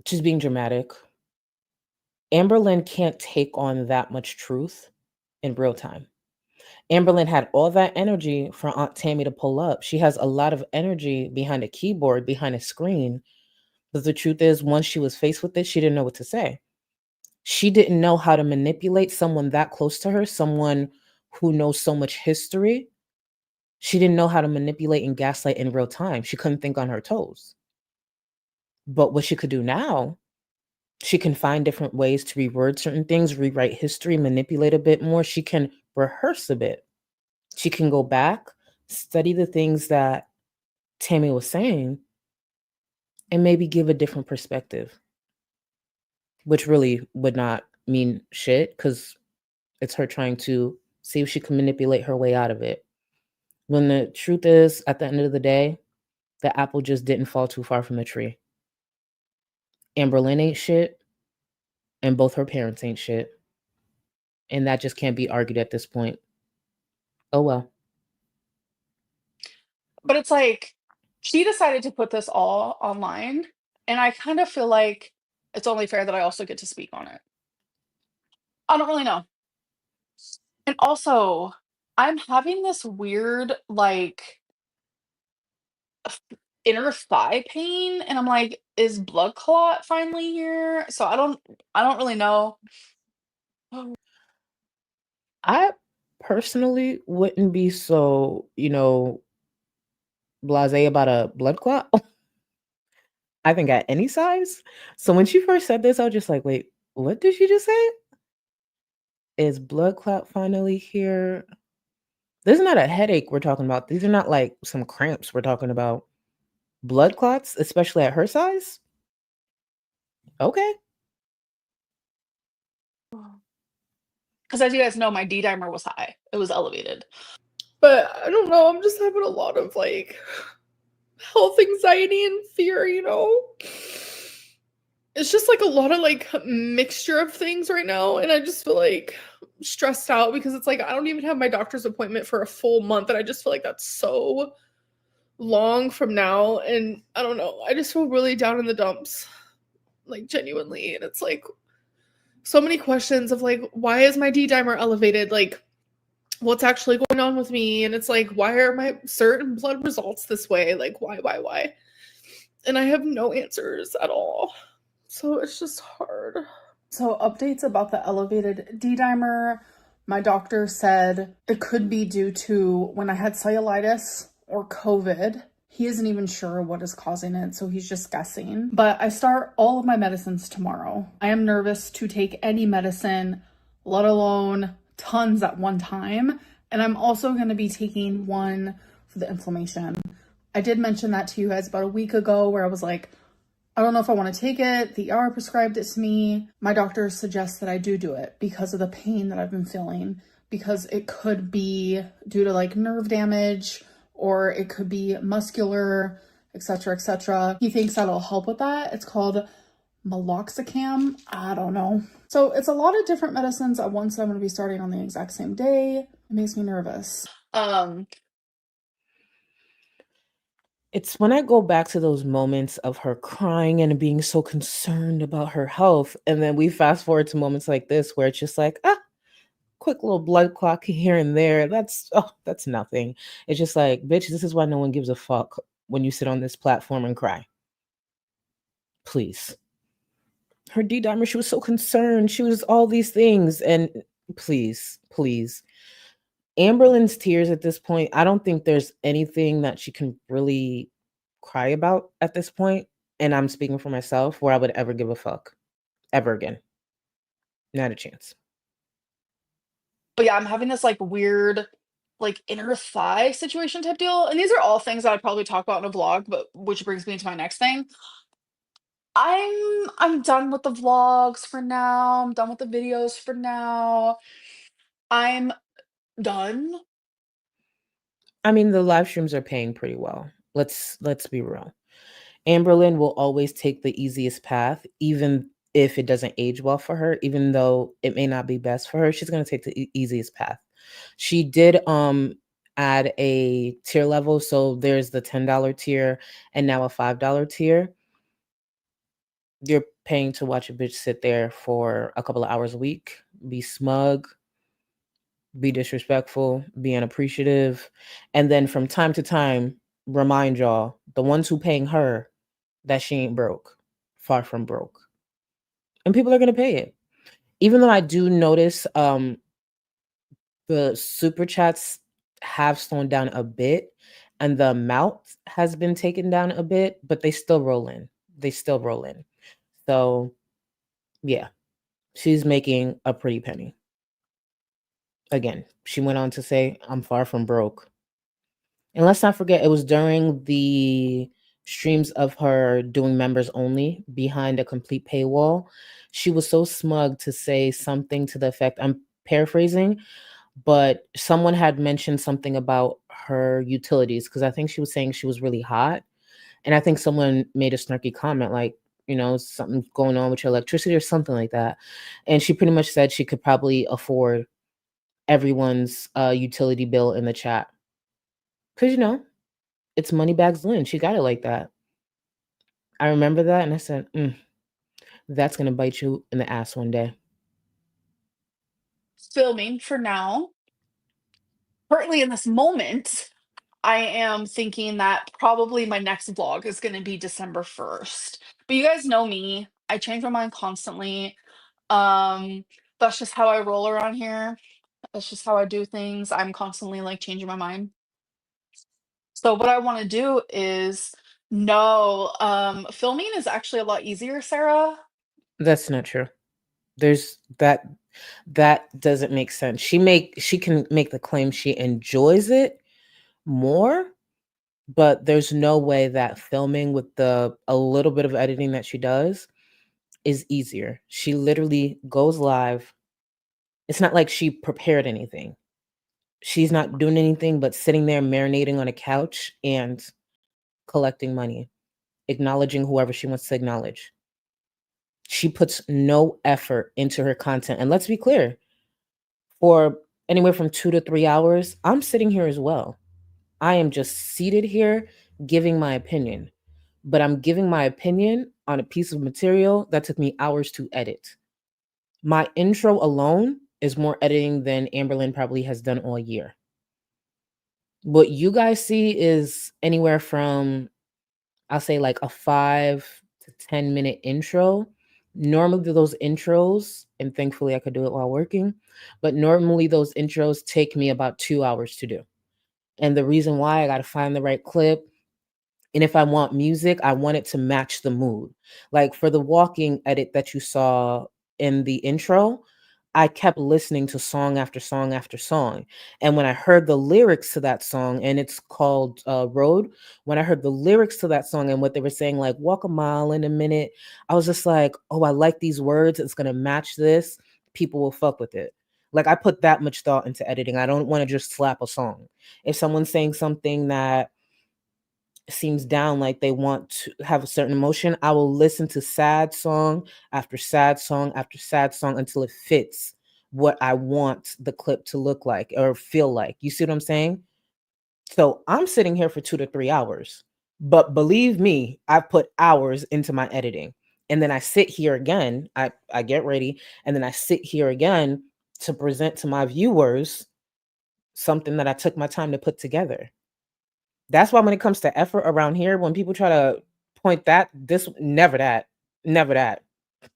just being dramatic, Amberlynn can't take on that much truth in real time. Amberlynn had all that energy for Aunt Tammy to pull up. She has a lot of energy behind a keyboard, behind a screen. But the truth is, once she was faced with it, she didn't know what to say. She didn't know how to manipulate someone that close to her, someone who knows so much history. She didn't know how to manipulate and gaslight in real time. She couldn't think on her toes. But what she could do now, she can find different ways to reword certain things, rewrite history, manipulate a bit more. She can rehearse a bit. She can go back, study the things that Tammy was saying, and maybe give a different perspective, which really would not mean shit because it's her trying to see if she can manipulate her way out of it. When the truth is, at the end of the day, the apple just didn't fall too far from the tree. Amberlynn ain't shit, and both her parents ain't shit. And that just can't be argued at this point. Oh well. But it's like, she decided to put this all online, and I kind of feel like it's only fair that I also get to speak on it. I don't really know. And also, I'm having this weird, like, inner thigh pain, and I'm like, "Is blood clot finally here?" So I don't really know. Oh. I personally wouldn't be so, blasé about a blood clot. I think at any size. So when she first said this, I was just like, wait, what did she just say? Is blood clot finally here? This is not a headache we're talking about. These are not like some cramps we're talking about. Blood clots, especially at her size? Okay. 'Cause as you guys know, my D dimer was high. It was elevated. But I don't know, I'm just having a lot of, like, health anxiety and fear, you know? It's just, like, a lot of, like, mixture of things right now, and I just feel, like, stressed out because it's, like, I don't even have my doctor's appointment for a full month, and I just feel like that's so long from now, and I don't know, I just feel really down in the dumps, like, genuinely, and it's, like, so many questions of, like, why is my D-dimer elevated? Like, what's actually going on with me? And it's, like, why are my certain blood results this way? Like, why? And I have no answers at all. So it's just hard. So updates about the elevated D-dimer. My doctor said it could be due to when I had cellulitis or COVID. He isn't even sure what is causing it, so he's just guessing. But I start all of my medicines tomorrow. I am nervous to take any medicine, let alone tons at one time. And I'm also going to be taking one for the inflammation. I did mention that to you guys about a week ago where I was like, I don't know if I want to take it. The ER prescribed it to me. My doctor suggests that I do it because of the pain that I've been feeling, because it could be due to like nerve damage or it could be muscular, etc., etc. He thinks that'll help with that. It's called meloxicam. I don't know. So it's a lot of different medicines at once that I'm going to be starting on the exact same day. It makes me nervous. It's when I go back to those moments of her crying and being so concerned about her health, and then we fast forward to moments like this where it's just like, quick little blood clot here and there. That's nothing. It's just like, bitch, this is why no one gives a fuck when you sit on this platform and cry. Please. Her D-dimer, she was so concerned. She was all these things. And please. Amberlynn's tears at this point, I don't think there's anything that she can really cry about at this point. And I'm speaking for myself, where I would ever give a fuck ever again. Not a chance. But yeah, I'm having this like weird, like inner thigh situation type deal. And these are all things that I'd probably talk about in a vlog, but which brings me to my next thing. I'm done with the vlogs for now. I'm done with the videos for now. I'm done. I mean, the live streams are paying pretty well. Let's be real. Amberlynn will always take the easiest path, even if it doesn't age well for her, even though it may not be best for her. She's gonna take the easiest path. She did add a tier level, so there's the $10 tier and now a $5 tier. You're paying to watch a bitch sit there for a couple of hours a week, be smug, be disrespectful, be unappreciative, and then from time to time remind y'all, the ones who paying her, that she ain't broke, far from broke, and people are gonna pay it. Even though I do notice the super chats have slowed down a bit, and the amount has been taken down a bit, but they still roll in. They still roll in. So yeah, she's making a pretty penny. Again, she went on to say, "I'm far from broke." And let's not forget, it was during the streams of her doing members only behind a complete paywall. She was so smug to say something to the effect, I'm paraphrasing, but someone had mentioned something about her utilities because I think she was saying she was really hot. And I think someone made a snarky comment like, something going on with your electricity or something like that. And she pretty much said she could probably afford everyone's utility bill in the chat. Because, it's Moneybags Lynn. She got it like that. I remember that and I said, that's going to bite you in the ass one day. Filming for now. Currently in this moment, I am thinking that probably my next vlog is going to be December 1st. But you guys know me. I change my mind constantly. Um, that's just how I roll around here. That's just how I do things. I'm constantly like changing my mind. So what I want to do is no, filming is actually a lot easier, Sarah. That's not true. There's that doesn't make sense. She can make the claim she enjoys it more, but there's no way that filming with the a little bit of editing that she does is easier. She literally goes live. It's not like she prepared anything. She's not doing anything but sitting there marinating on a couch and collecting money, acknowledging whoever she wants to acknowledge. She puts no effort into her content. And let's be clear, for anywhere from 2 to 3 hours, I'm sitting here as well. I am just seated here giving my opinion, but I'm giving my opinion on a piece of material that took me hours to edit. My intro alone is more editing than Amberlynn probably has done all year. What you guys see is anywhere from, I'll say, like a 5 to 10 minute intro. Normally, those intros, and thankfully I could do it while working, but normally those intros take me about 2 hours to do. And the reason why, I got to find the right clip. And if I want music, I want it to match the mood. Like for the walking edit that you saw in the intro, I kept listening to song after song after song. And when I heard the lyrics to that song, and it's called Road, when I heard the lyrics to that song and what they were saying, like walk a mile in a minute, I was just like, oh, I like these words. It's going to match this. People will fuck with it. Like I put that much thought into editing. I don't want to just slap a song. If someone's saying something that seems down, like they want to have a certain emotion, I will listen to sad song after sad song after sad song until it fits what I want the clip to look like or feel like. You see what I'm saying? So I'm sitting here for 2 to 3 hours, but believe me, I put hours into my editing. And then I sit here again, I get ready, and then I sit here again to present to my viewers something that I took my time to put together. That's why when it comes to effort around here, when people try to point that, this never that, never that.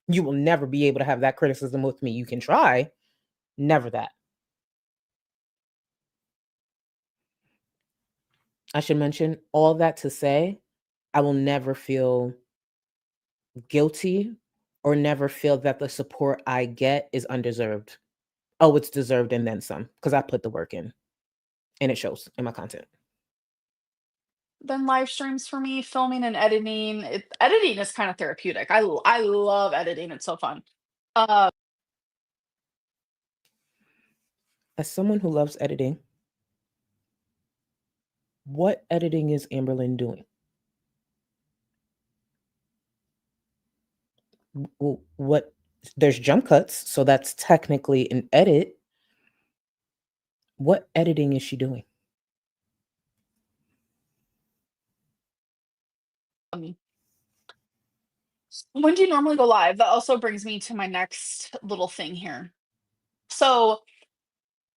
You will never be able to have that criticism with me. You can try, never that. I should mention all that to say, I will never feel guilty or never feel that the support I get is undeserved. Oh, it's deserved and then some because I put the work in and it shows in my content. Then live streams for me, filming and editing. Editing is kind of therapeutic. I love editing. It's so fun. Uh, As someone who loves editing, What editing is Amberlynn doing? What there's jump cuts, so that's technically an edit. What editing is she doing? When do you normally go live? That also brings me to my next little thing here. So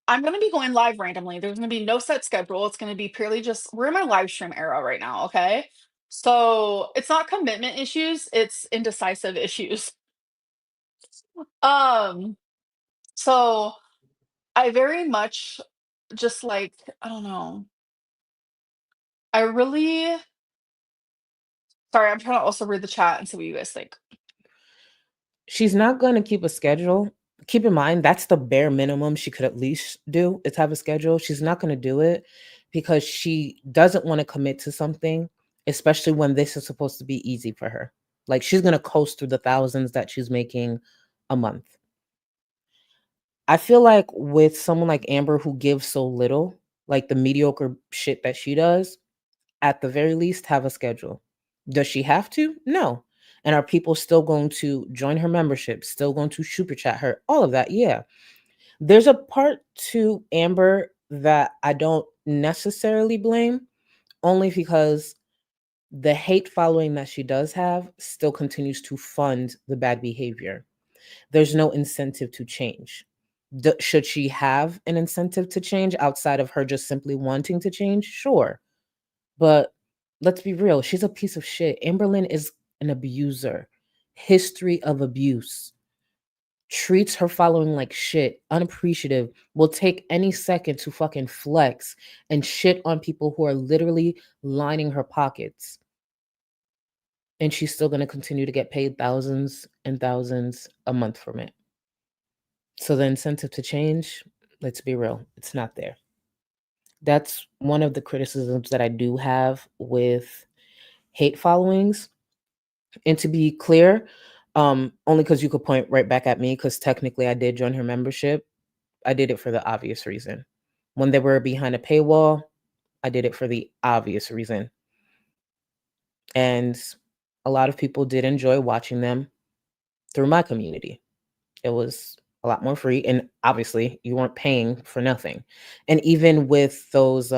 I'm going to be going live randomly. There's going to be no set schedule. It's going to be purely just, we're in my live stream era right now. Okay. So it's not commitment issues, it's indecisive issues. Um, so I very much just like, I don't know. I really, sorry, I'm trying to also read the chat and see what you guys think. She's not going to keep a schedule. Keep in mind, that's the bare minimum she could at least do is have a schedule. She's not going to do it because she doesn't want to commit to something, especially when this is supposed to be easy for her. Like she's going to coast through the thousands that she's making a month. I feel like with someone like Amber who gives so little, like the mediocre shit that she does, at the very least have a schedule. Does she have to? No. And are people still going to join her membership, still going to super chat her? All of that, yeah. There's a part to Amber that I don't necessarily blame, only because the hate following that she does have still continues to fund the bad behavior. There's no incentive to change. Should she have an incentive to change outside of her just simply wanting to change? Sure. But let's be real, she's a piece of shit. Amberlynn is an abuser. History of abuse. Treats her following like shit, unappreciative, will take any second to fucking flex and shit on people who are literally lining her pockets. And she's still going to continue to get paid thousands and thousands a month from it. So the incentive to change, let's be real, it's not there. That's one of the criticisms that I do have with hate followings. And to be clear, only because you could point right back at me, because technically I did join her membership. I did it for the obvious reason. When they were behind a paywall, I did it for the obvious reason. And a lot of people did enjoy watching them through my community. It was a lot more free. And obviously, you weren't paying for nothing. And even with those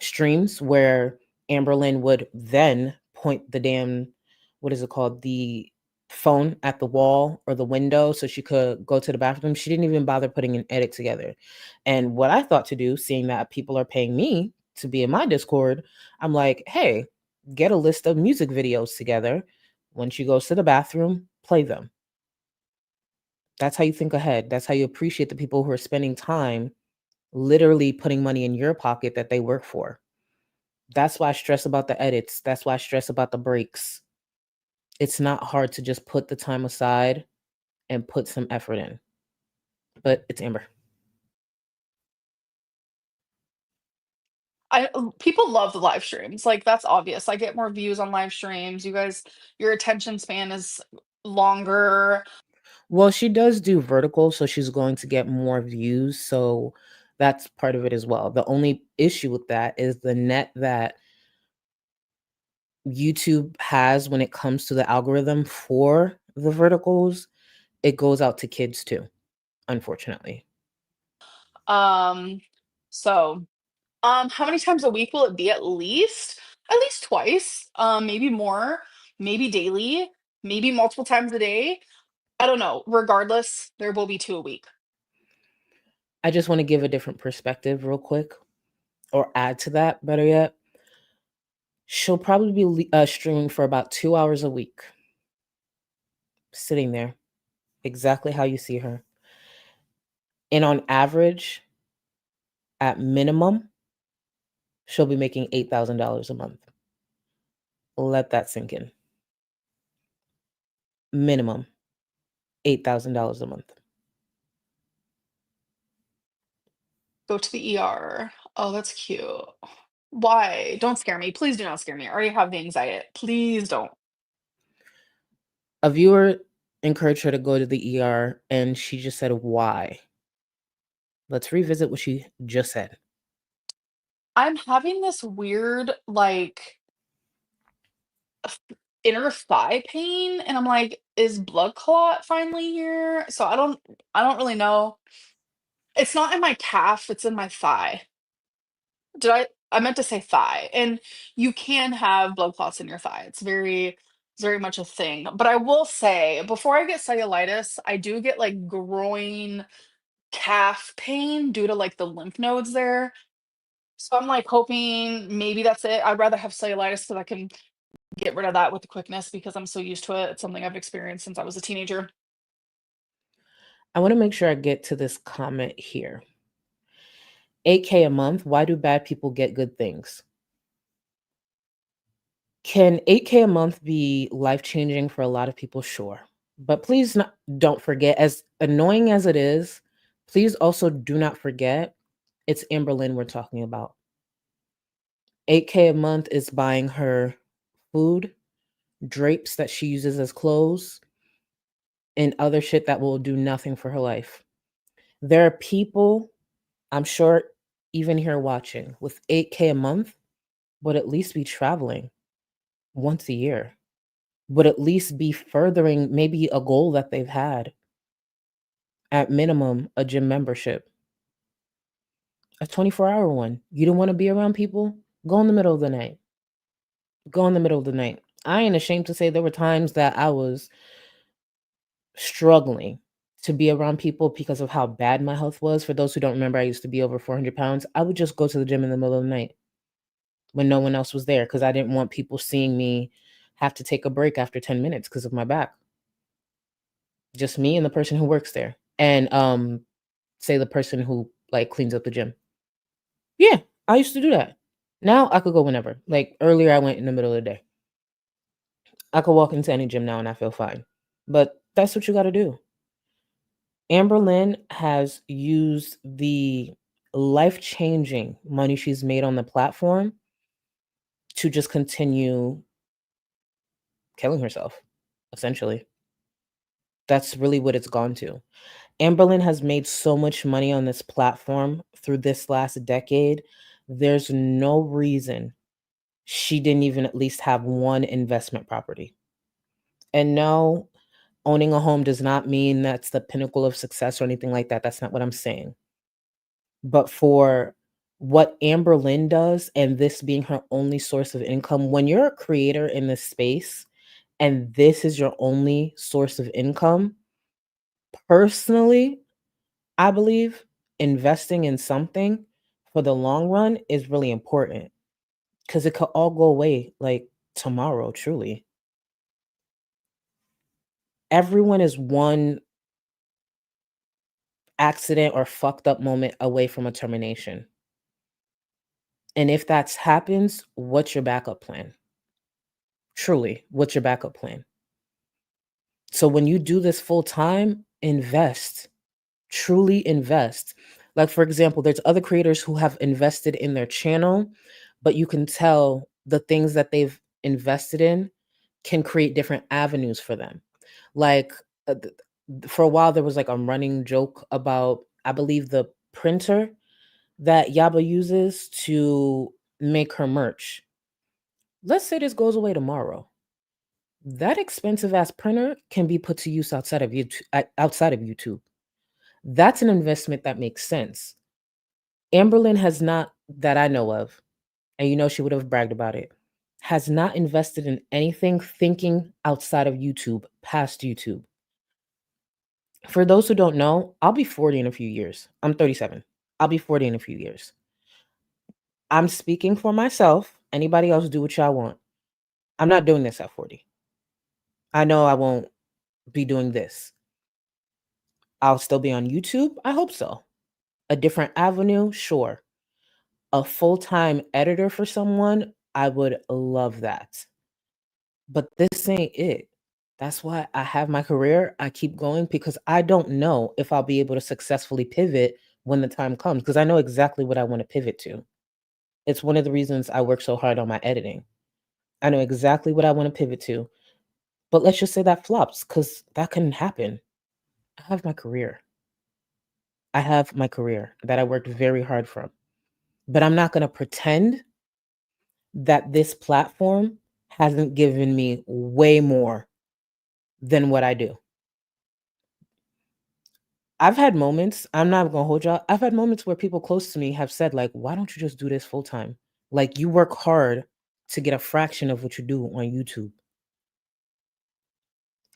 streams where Amberlynn would then point the damn, what is it called? The phone at the wall or the window so she could go to the bathroom. She didn't even bother putting an edit together. And what I thought to do, seeing that people are paying me to be in my Discord, I'm like, hey, get a list of music videos together. When she goes to the bathroom, play them. That's how you think ahead. That's how you appreciate the people who are spending time literally putting money in your pocket that they work for. That's why I stress about the edits. That's why I stress about the breaks. It's not hard to just put the time aside and put some effort in. But it's Amber. People love the live streams. Like that's obvious. I get more views on live streams. You guys, your attention span is longer. Well, she does do vertical, so she's going to get more views. So that's part of it as well. The only issue with that is the net that YouTube has when it comes to the algorithm for the verticals, it goes out to kids too, unfortunately. So how many times a week will it be at least? At least twice, maybe more, maybe daily, maybe multiple times a day. I don't know. Regardless, there will be 2 a week. I just want to give a different perspective real quick, or add to that, better yet. She'll probably be streaming for about 2 hours a week, sitting there, exactly how you see her. And on average, at minimum, she'll be making $8,000 a month. Let that sink in. Minimum, $8,000 a month. Go to the ER. Oh, that's cute. Why? Don't scare me. Please do not scare me. I already have the anxiety. Please don't. A viewer encouraged her to go to the ER, and she just said, why? Let's revisit what she just said. I'm having this weird, like, inner thigh pain, and I'm like, "Is blood clot finally here?" So I don't really know. It's not in my calf, it's in my thigh. Did I meant to say thigh, and you can have blood clots in your thigh. It's very much a thing. But I will say, before I get cellulitis, I do get, like, groin calf pain due to, like, the lymph nodes there. So I'm, like, hoping maybe that's it. I'd rather have cellulitis so I can get rid of that with the quickness because I'm so used to it. It's something I've experienced since I was a teenager. I want to make sure I get to this comment here. 8K a month. Why do bad people get good things? Can 8K a month be life changing for a lot of people? Sure. But please don't forget, as annoying as it is, please also do not forget it's Amberlynn we're talking about. 8K a month is buying her food, drapes that she uses as clothes, and other shit that will do nothing for her life. There are people, I'm sure, even here watching, with 8K a month would at least be traveling once a year, would at least be furthering maybe a goal that they've had, at minimum, a gym membership, a 24-hour one. You don't want to be around people? Go in the middle of the night. Go in the middle of the night. I ain't ashamed to say there were times that I was struggling to be around people because of how bad my health was. For those who don't remember, I used to be over 400 pounds. I would just go to the gym in the middle of the night when no one else was there because I didn't want people seeing me have to take a break after 10 minutes because of my back. Just me and the person who works there. And say the person who like cleans up the gym. Yeah, I used to do that. Now I could go whenever. Like earlier I went in the middle of the day. I could walk into any gym now and I feel fine. But that's what you got to do. Amberlynn has used the life-changing money she's made on the platform to just continue killing herself, essentially. That's really what it's gone to. Amberlynn has made so much money on this platform through this last decade. There's no reason she didn't even at least have one investment property. And no, owning a home does not mean that's the pinnacle of success or anything like that. That's not what I'm saying. But for what Amberlynn does, and this being her only source of income, when you're a creator in this space and this is your only source of income, personally, I believe investing in something for the long run is really important because it could all go away like tomorrow, truly. Everyone is one accident or fucked up moment away from a termination. And if that happens, what's your backup plan? Truly, what's your backup plan? So when you do this full time, invest, truly invest. Like, for example, there's other creators who have invested in their channel, but you can tell the things that they've invested in can create different avenues for them. Like, for a while, there was like a running joke about, I believe, the printer that Yaba uses to make her merch. Let's say this goes away tomorrow. That expensive ass printer can be put to use outside of YouTube. Outside of YouTube, that's an investment that makes sense. Amberlynn has not, that I know of, and you know she would have bragged about it, has not invested in anything thinking outside of YouTube, past YouTube. For those who don't know, I'll be 40 in a few years. I'm 37. I'll be 40 in a few years. I'm speaking for myself. Anybody else do what y'all want. I'm not doing this at 40. I know I won't be doing this. I'll still be on YouTube. I hope so. A different avenue, sure. A full-time editor for someone, I would love that. But this ain't it. That's why I have my career. I keep going because I don't know if I'll be able to successfully pivot when the time comes because I know exactly what I want to pivot to. It's one of the reasons I work so hard on my editing. I know exactly what I want to pivot to. But let's just say that flops because that can happen. I have my career. I have my career that I worked very hard from. But I'm not going to pretend that this platform hasn't given me way more than what I do. I've had moments, I'm not going to hold y'all. I've had moments where people close to me have said, like, why don't you just do this full time? Like, you work hard to get a fraction of what you do on YouTube.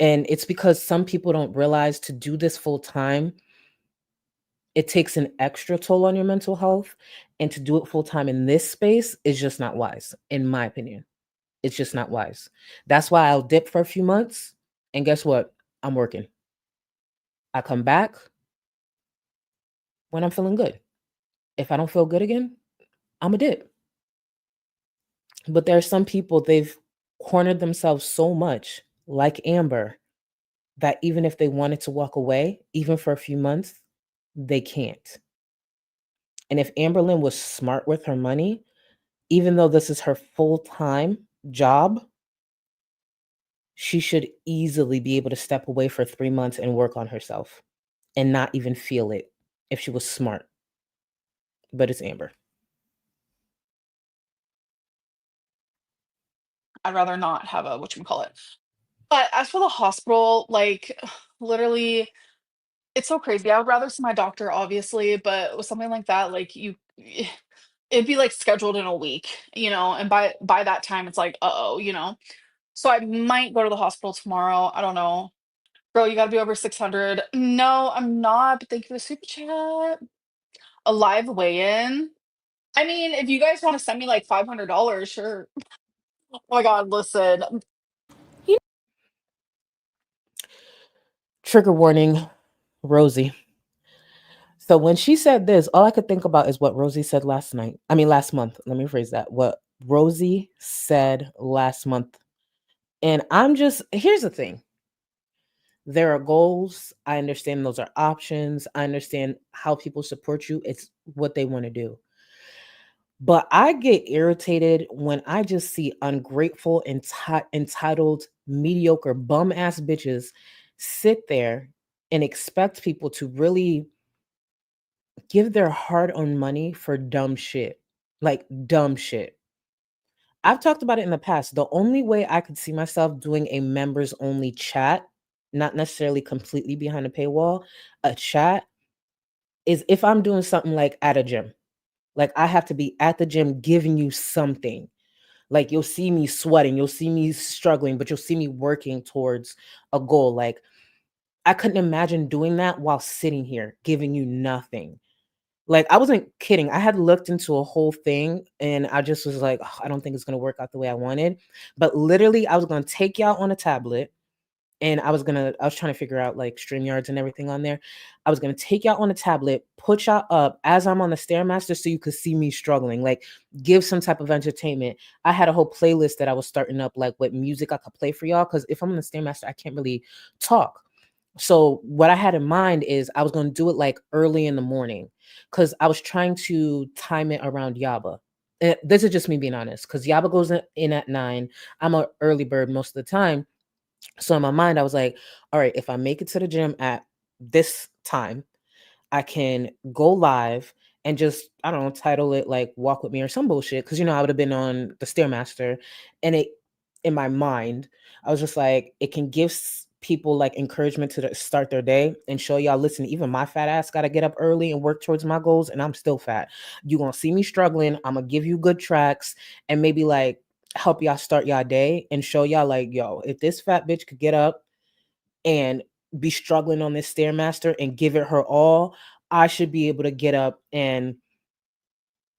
And it's because some people don't realize to do this full time, it takes an extra toll on your mental health. And to do it full time in this space is just not wise, in my opinion. It's just not wise. That's why I'll dip for a few months. And guess what? I'm working. I come back when I'm feeling good. If I don't feel good again, I'm a dip. But there are some people, they've cornered themselves so much, like Amber, that even if they wanted to walk away, even for a few months, they can't. And if Amberlynn was smart with her money, even though this is her full-time job, she should easily be able to step away for 3 months and work on herself and not even feel it if she was smart. But it's Amber. I'd rather not have a whatchamacallit. But as for the hospital, like, literally, it's so crazy. I would rather see my doctor, obviously, but with something like that, like, it'd be, like, scheduled in a week, and by that time, it's like, "Uh-oh," you know? So I might go to the hospital tomorrow, I don't know. "Girl, you gotta be over 600." No, I'm not, but thank you for the super chat. A live weigh-in? I mean, if you guys wanna send me, like, $500, sure. Oh my god, listen. You- Trigger warning, Rosie. So when she said this, all I could think about is what Rosie said last night. I mean, last month. Let me rephrase that. What Rosie said last month. And here's the thing. There are goals. I understand those are options. I understand how people support you. It's what they want to do. But I get irritated when I just see ungrateful, entitled, mediocre, bum ass bitches sit there and expect people to really give their hard earned money for dumb shit. Like dumb shit. I've talked about it in the past. The only way I could see myself doing a members only chat, not necessarily completely behind a paywall, a chat, is if I'm doing something like at a gym. Like I have to be at the gym giving you something. Like you'll see me sweating, you'll see me struggling, but you'll see me working towards a goal. Like I couldn't imagine doing that while sitting here giving you nothing. Like I wasn't kidding. I had looked into a whole thing and I just was like, "Ugh, I don't think it's going to work out the way I wanted." But literally I was going to take you out on a tablet and I was trying to figure out like StreamYards and everything on there. I was going to take you out on a tablet, put y'all up as I'm on the Stairmaster so you could see me struggling, like give some type of entertainment. I had a whole playlist that I was starting up, like what music I could play for y'all. Cause if I'm on the Stairmaster, I can't really talk. So what I had in mind is I was going to do it like early in the morning because I was trying to time it around Yaba. This is just me being honest because Yaba goes in at 9. I'm an early bird most of the time. So in my mind, I was like, all right, if I make it to the gym at this time, I can go live and just, I don't know, title it like Walk With Me or some bullshit. Cause I would have been on the Stairmaster and in my mind, I was just like, it can give people like encouragement to start their day and show y'all, listen, even my fat ass got to get up early and work towards my goals. And I'm still fat. You're going to see me struggling. I'm going to give you good tracks and maybe like help y'all start y'all day and show y'all like, yo, if this fat bitch could get up and be struggling on this Stairmaster and give it her all, I should be able to get up and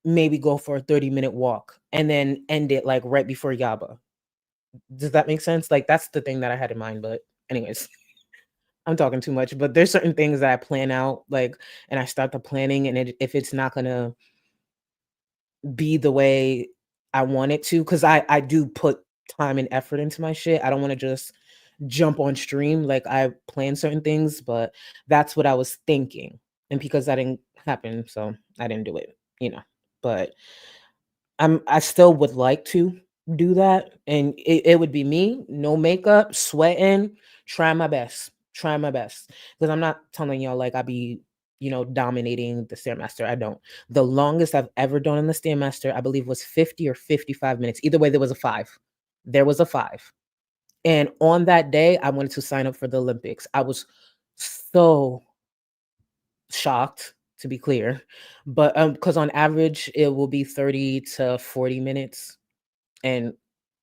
maybe go for a 30-minute walk and then end it like right before Yaba. Does that make sense? Like that's the thing that I had in mind. But anyways, I'm talking too much. But there's certain things that I plan out, like, and I start the planning, and if it's not gonna be the way I want it to, because I do put time and effort into my shit. I don't want to just jump on stream. Like I plan certain things, but that's what I was thinking. And because that didn't happen, so I didn't do it. But I still would like to do that. And it would be me, no makeup, sweating, try my best. Try my best. Because I'm not telling y'all like I be dominating the Stairmaster. I don't. The longest I've ever done in the Stairmaster, I believe, was 50 or 55 minutes. Either way, there was a 5. There was a 5. And on that day, I wanted to sign up for the Olympics. I was so shocked, to be clear. But because on average it will be 30 to 40 minutes, and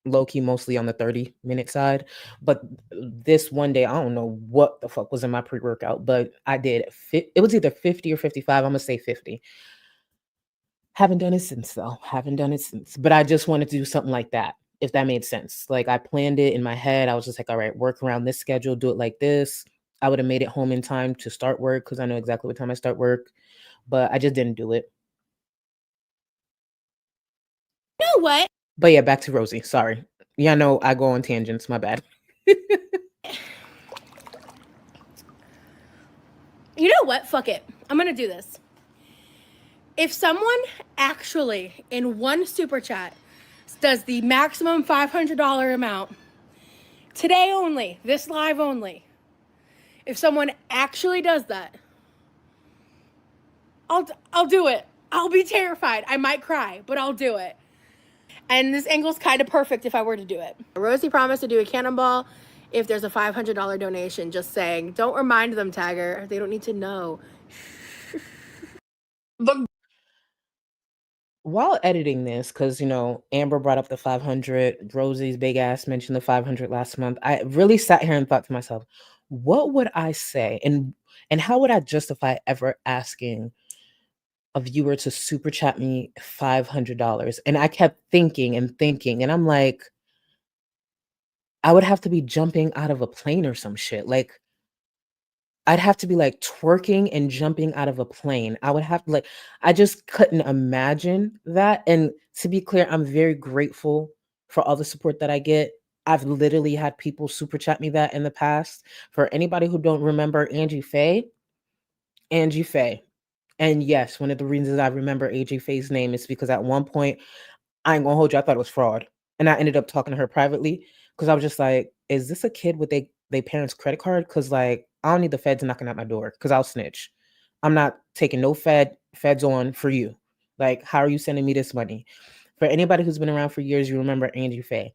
low key mostly on the 30-minute side. But this one day, I don't know what the fuck was in my pre-workout, but I did it was either 50 or 55. I'm gonna say 50. Haven't done it since though. Haven't done it since. But I just wanted to do something like that, if that made sense. Like I planned it in my head. I was just like, all right, work around this schedule, do it like this. I would have made it home in time to start work because I know exactly what time I start work. But I just didn't do it. You know what? But yeah, back to Rosie. Sorry. Yeah, I know I go on tangents. My bad. You know what? Fuck it. I'm gonna do this. If someone actually in one super chat does the maximum $500 amount today only, this live only, if someone actually does that, I'll do it. I'll be terrified. I might cry, but I'll do it. And this angle's kind of perfect if I were to do it. Rosie promised to do a cannonball if there's a $500 donation. Just saying. Don't remind them, Tagger. They don't need to know. While editing this, because Amber brought up the 500, Rosie's big ass mentioned the 500 last month. I really sat here and thought to myself, what would I say, and how would I justify ever asking a viewer to super chat me $500? And I kept thinking and thinking, and I'm like, I would have to be jumping out of a plane or some shit. Like, I'd have to be like twerking and jumping out of a plane. I would have to I just couldn't imagine that. And to be clear, I'm very grateful for all the support that I get. I've literally had people super chat me that in the past. For anybody who don't remember Angie Faye. And yes, one of the reasons I remember AJ Faye's name is because at one point, I ain't gonna hold you, I thought it was fraud. And I ended up talking to her privately because I was just like, is this a kid with they parents' credit card? Because I don't need the feds knocking at my door because I'll snitch. I'm not taking no feds on for you. Like, how are you sending me this money? For anybody who's been around for years, you remember Angie Faye.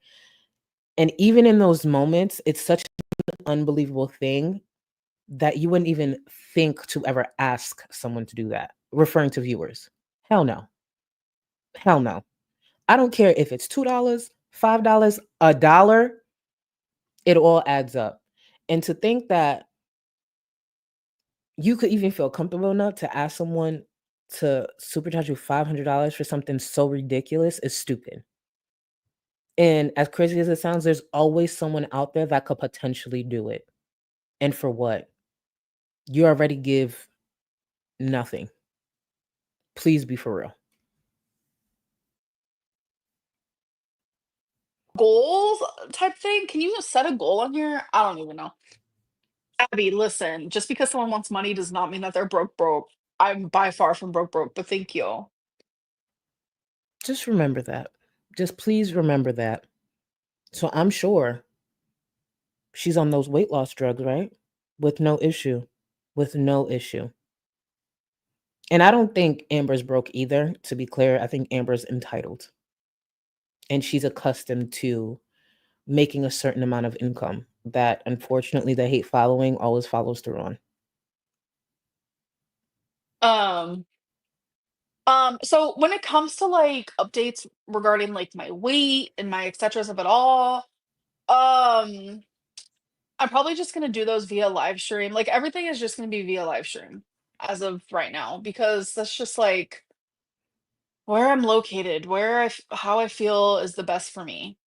And even in those moments, it's such an unbelievable thing that you wouldn't even think to ever ask someone to do that, referring to viewers. Hell no. Hell no. I don't care if it's $2, $5, $1, it all adds up. And to think that you could even feel comfortable enough to ask someone to supercharge you $500 for something so ridiculous is stupid. And as crazy as it sounds, there's always someone out there that could potentially do it. And for what? You already give nothing. Please be for real. Goals type thing? Can you just set a goal on here? I don't even know. Abby, listen, just because someone wants money does not mean that they're broke. I'm by far from broke, but thank you. Just remember that. Just please remember that. So I'm sure she's on those weight loss drugs, right? With no issue. With no issue. And I don't think Amber's broke either, to be clear. I think Amber's entitled. And she's accustomed to making a certain amount of income that unfortunately the hate following always follows through on. Um, so when it comes to like updates regarding like my weight and my et ceteras of it all, um, I'm probably just gonna do those via live stream. Like everything is just gonna be via live stream as of right now because that's just like where I'm located, how I feel is the best for me.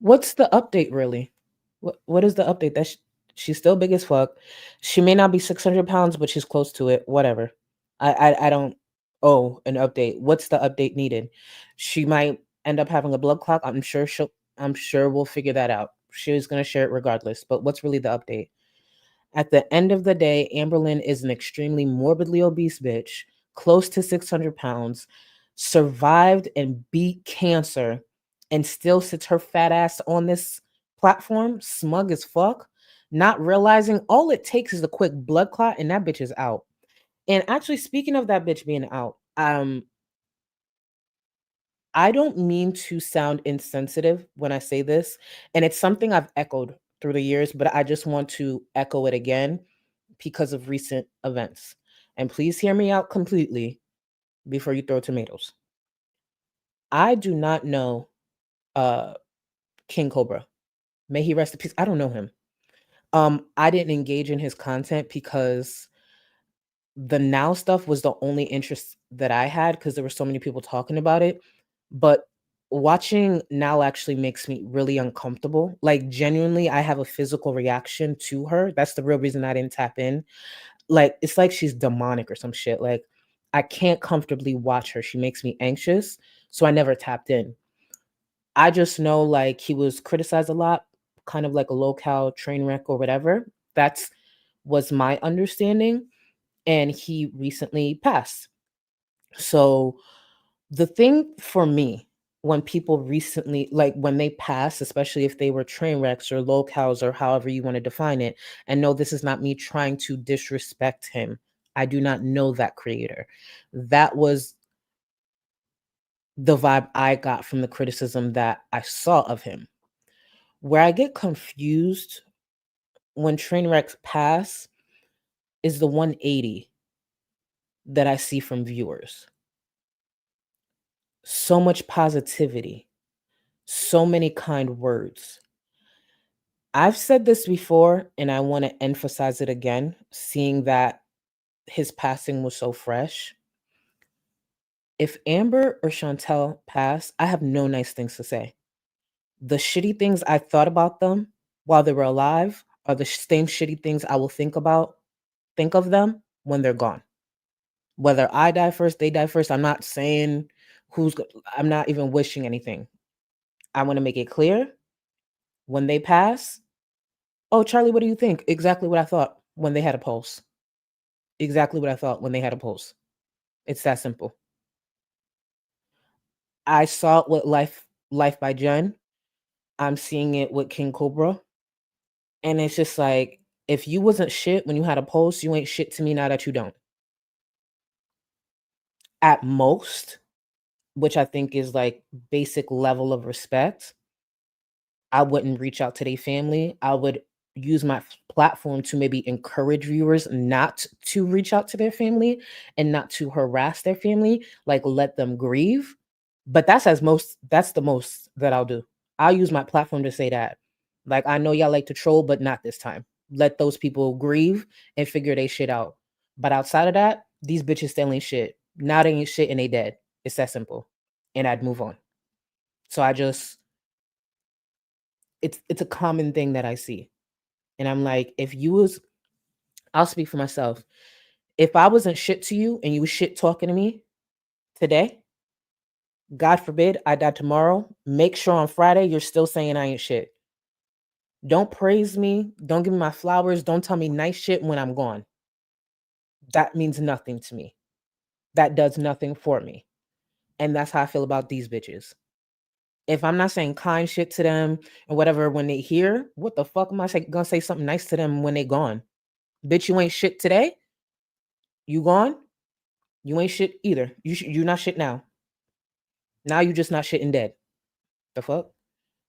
What's the update really? What is the update? She's still big as fuck. She may not be 600 pounds, but she's close to it. Whatever. I don't owe an update. What's the update needed? She might end up having a blood clot. I'm sure we'll figure that out. She's gonna share it regardless. But what's really the update? At the end of the day, Amberlynn is an extremely morbidly obese bitch, close to 600 pounds, survived and beat cancer, and still sits her fat ass on this platform, smug as fuck, not realizing all it takes is a quick blood clot and that bitch is out. And actually, speaking of that bitch being out, I don't mean to sound insensitive when I say this, and it's something I've echoed through the years, but I just want to echo it again because of recent events. And please hear me out completely before you throw tomatoes. I do not know uh King Cobra. May he rest in peace. I don't know him. I didn't engage in his content because the now stuff was the only interest that I had because there were so many people talking about it. But watching now actually makes me really uncomfortable. Like, genuinely, I have a physical reaction to her. That's the real reason I didn't tap in. Like, it's like she's demonic or some shit. Like, I can't comfortably watch her. She makes me anxious. So I never tapped in. I just know, like, he was criticized a lot, kind of like a low-cal train wreck or whatever. That's was my understanding. And he recently passed. So the thing for me, when people recently, like when they pass, especially if they were train wrecks or locales or however you want to define it, and no, this is not me trying to disrespect him. I do not know that creator. That was the vibe I got from the criticism that I saw of him. Where I get confused when train wrecks pass is the 180 that I see from viewers. So much positivity, so many kind words. I've said this before and I want to emphasize it again, seeing that his passing was so fresh. If Amber or Chantel pass, I have no nice things to say. The shitty things I thought about them while they were alive are the same shitty things I will think of them when they're gone. Whether I die first, they die first, I'm not saying I'm not even wishing anything. I want to make it clear when they pass, oh, Charlie, what do you think? Exactly what I thought when they had a pulse. Exactly what I thought when they had a pulse. It's that simple. I saw it with Life by Jen. I'm seeing it with King Cobra. And it's just like, if you wasn't shit when you had a pulse, you ain't shit to me now that you don't. At most, which I think is like basic level of respect, I wouldn't reach out to their family. I would use my platform to maybe encourage viewers not to reach out to their family and not to harass their family, like let them grieve. But that's the most that I'll do. I'll use my platform to say that. Like, I know y'all like to troll, but not this time. Let those people grieve and figure they shit out. But outside of that, these bitches still ain't shit. Now they ain't shit and they dead. It's that simple. And I'd move on. So it's a common thing that I see. And I'm like, I'll speak for myself. If I wasn't shit to you and you was shit talking to me today, God forbid I die tomorrow, make sure on Friday you're still saying I ain't shit. Don't praise me. Don't give me my flowers. Don't tell me nice shit when I'm gone. That means nothing to me. That does nothing for me. And that's how I feel about these bitches. If I'm not saying kind shit to them and whatever when they hear, what the fuck am I gonna say something nice to them when they gone? Bitch, you ain't shit today. You gone? You ain't shit either. You're not shit now. Now you just not shit and dead. The fuck?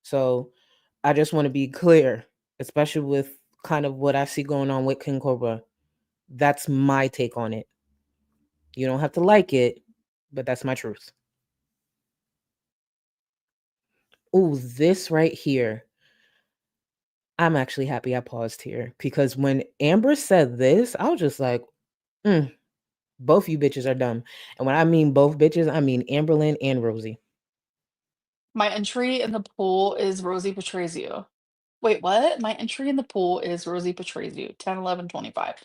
So I just want to be clear, especially with kind of what I see going on with King Cobra. That's my take on it. You don't have to like it, but that's my truth. Oh, this right here. I'm actually happy I paused here because when Amber said this, I was just like, both you bitches are dumb. And when I mean both bitches, I mean Amberlynn and Rosie. My entry in the pool is Rosie betrays you. Wait, what? My entry in the pool is Rosie betrays you. 10, 11, 25.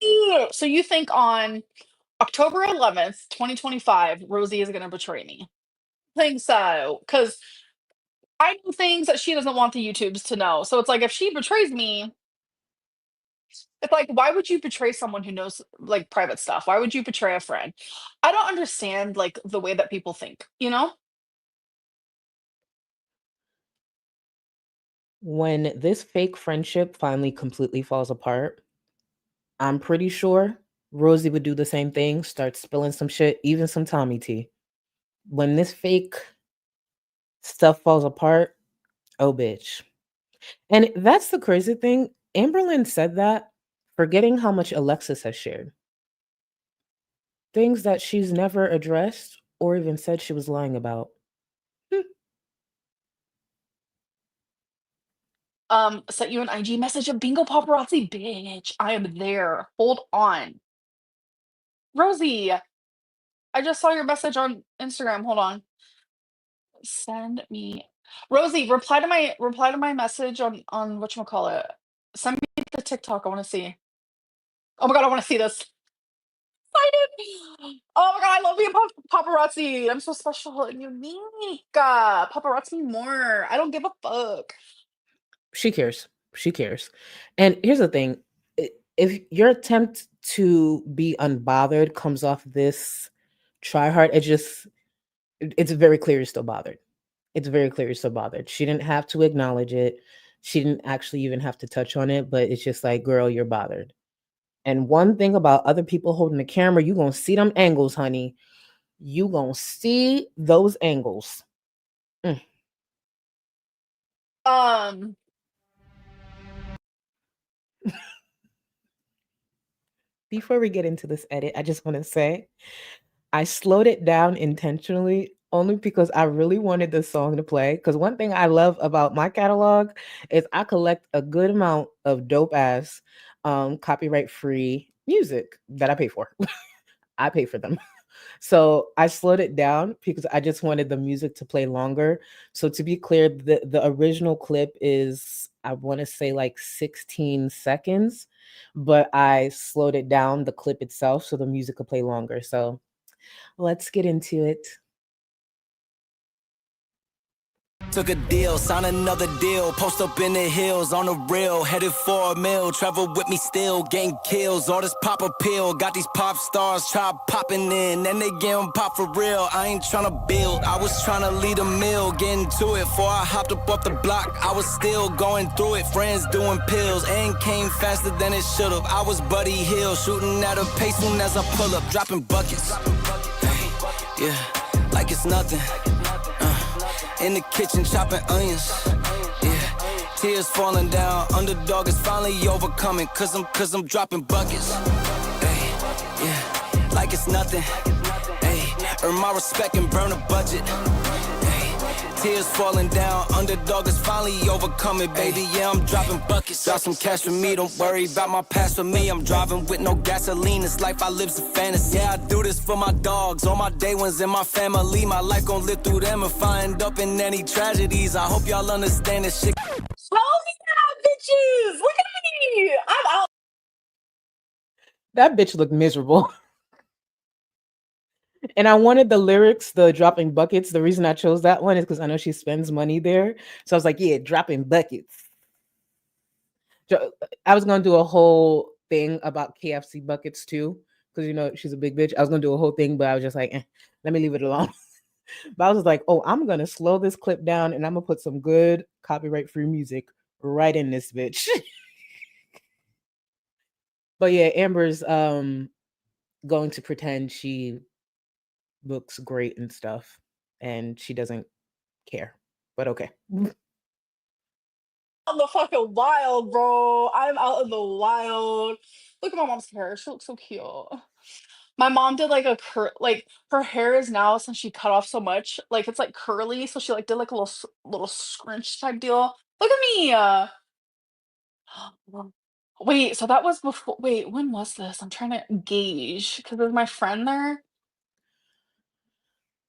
Ew. So you think on October 11th, 2025, Rosie is gonna betray me? Think so, because I know things that she doesn't want the YouTubes to know. So it's like if she betrays me, it's like why would you betray someone who knows like private stuff? Why would you betray a friend? I don't understand like the way that people think, you know? When this fake friendship finally completely falls apart, I'm pretty sure Rosie would do the same thing, start spilling some shit, even some Tommy tea. When this fake stuff falls apart, oh bitch. And that's the crazy thing. Amberlynn said that, forgetting how much Alexis has shared. Things that she's never addressed or even said she was lying about. Sent you an IG message of bingo paparazzi, bitch. I am there. Hold on. Rosie, I just saw your message on Instagram. Hold on. Send me Rosie, reply to my message on whatchamacallit. Send me the TikTok. I want to see. Oh my god, I want to see this. Excited. Oh my god, I love being paparazzi. I'm so special and unique. Paparazzi me more. I don't give a fuck. She cares. She cares. And here's the thing, if your attempt to be unbothered comes off this try hard, it's very clear you're still bothered. It's very clear you're still bothered. She didn't have to acknowledge it. She didn't actually even have to touch on it, but it's just like, girl, you're bothered. And one thing about other people holding the camera, you gonna see them angles, honey. You gonna see those angles. Mm. Um, Before we get into this edit, I just want to say I slowed it down intentionally only because I really wanted the song to play. Because one thing I love about my catalog is I collect a good amount of dope ass copyright free music that I pay for. I pay for them. So I slowed it down because I just wanted the music to play longer. So to be clear, the original clip is, I want to say, like 16 seconds, but I slowed it down, the clip itself, so the music could play longer. So let's get into it. Took a deal, sign another deal, post up in the hills on the real, headed for a mill, travel with me still, getting kills, all this pop appeal, got these pop stars try popping in, and they getting pop for real, I ain't tryna build, I was tryna lead a mill, getting to it, before I hopped up off the block, I was still going through it, friends doing pills, and came faster than it should've, I was Buddy Hill, shooting at a pace soon as I pull up, dropping buckets, hey, yeah, like it's nothing. In the kitchen chopping onions, yeah. Tears falling down, underdog is finally overcoming. Cause I'm dropping buckets, ay, yeah. Like it's nothing, ay. Earn my respect and burn a budget, ay. Tears falling down, underdog is finally overcoming. Baby, yeah, I'm dropping buckets. Got some cash for me, don't worry about my past for me. I'm driving with no gasoline, this life I live's a fantasy. Yeah, I do this for my dogs, all my day ones and my family. My life gon' live through them if I end up in any tragedies. I hope y'all understand this shit. hell yeah, bitches! Look at me! I'm out. That bitch looked miserable. And I wanted the lyrics, the dropping buckets. The reason I chose that one is because I know she spends money there. So I was like, yeah, dropping buckets. I was gonna do a whole thing about KFC buckets too, because you know she's a big bitch. I was gonna do a whole thing, but I was just like, let me leave it alone. But I was just like, oh, I'm gonna slow this clip down and I'm gonna put some good copyright-free music right in this bitch. But yeah, Amber's going to pretend she looks great and stuff, and she doesn't care. But okay. In the fucking wild, bro. I'm out in the wild. Look at my mom's hair. She looks so cute. My mom did like a like her hair is now since she cut off so much, like it's like curly, so she like did like a little scrunch type deal. Look at me. Wait, so that was before. Wait, when was this? I'm trying to gauge because there's my friend there.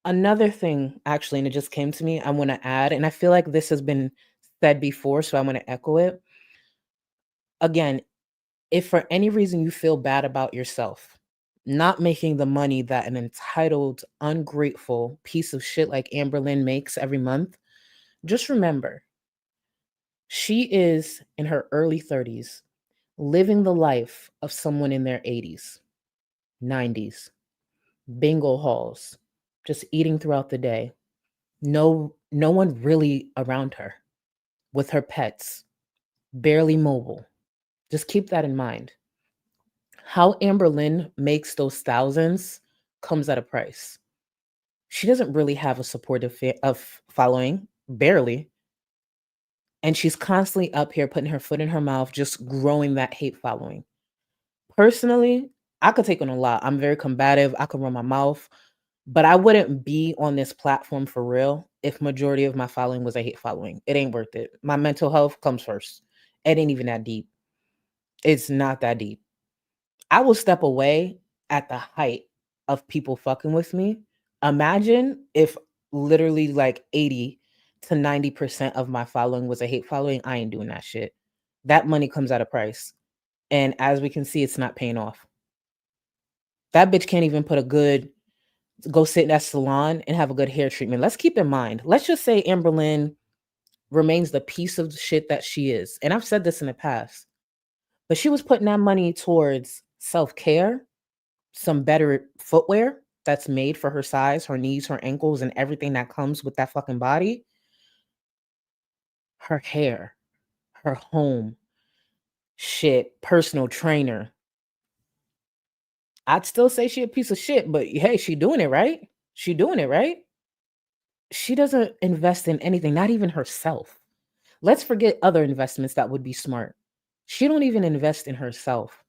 Another thing, actually, and it just came to me, I want to add, and I feel like this has been said before, so I want to echo it. Again, if for any reason you feel bad about yourself, not making the money that an entitled, ungrateful piece of shit like Amberlynn makes every month, just remember, she is in her early 30s, living the life of someone in their 80s, 90s, bingo halls, just eating throughout the day. No one really around her, with her pets, barely mobile. Just keep that in mind. How Amberlynn makes those thousands comes at a price. She doesn't really have a supportive of following, barely. And she's constantly up here putting her foot in her mouth, just growing that hate following. Personally, I could take on a lot. I'm very combative. I could run my mouth, but I wouldn't be on this platform for real if majority of my following was a hate following. It ain't worth it. My mental health comes first. It ain't even that deep. It's not that deep. I will step away at the height of people fucking with me. Imagine if literally like 80 to 90% of my following was a hate following. I ain't doing that shit. That money comes at a price. And as we can see, it's not paying off. That bitch can't even put a good go sit in that salon and have a good hair treatment. Let's keep in mind. Let's just say Amberlynn remains the piece of shit that she is. And I've said this in the past, but she was putting that money towards self-care, some better footwear that's made for her size, her knees, her ankles, and everything that comes with that fucking body, her hair, her home, shit, personal trainer. I'd still say she a piece of shit, but hey, she doing it right. She doing it right. She doesn't invest in anything, not even herself. Let's forget other investments that would be smart. She don't even invest in herself.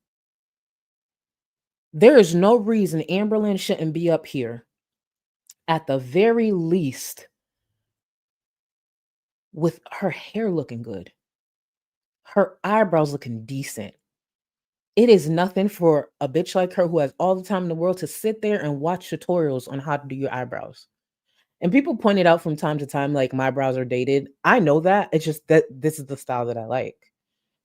There is no reason Amberlynn shouldn't be up here at the very least with her hair looking good, her eyebrows looking decent. It is nothing for a bitch like her who has all the time in the world to sit there and watch tutorials on how to do your eyebrows. And people point it out from time to time, like my brows are dated. I know that. It's just that this is the style that I like.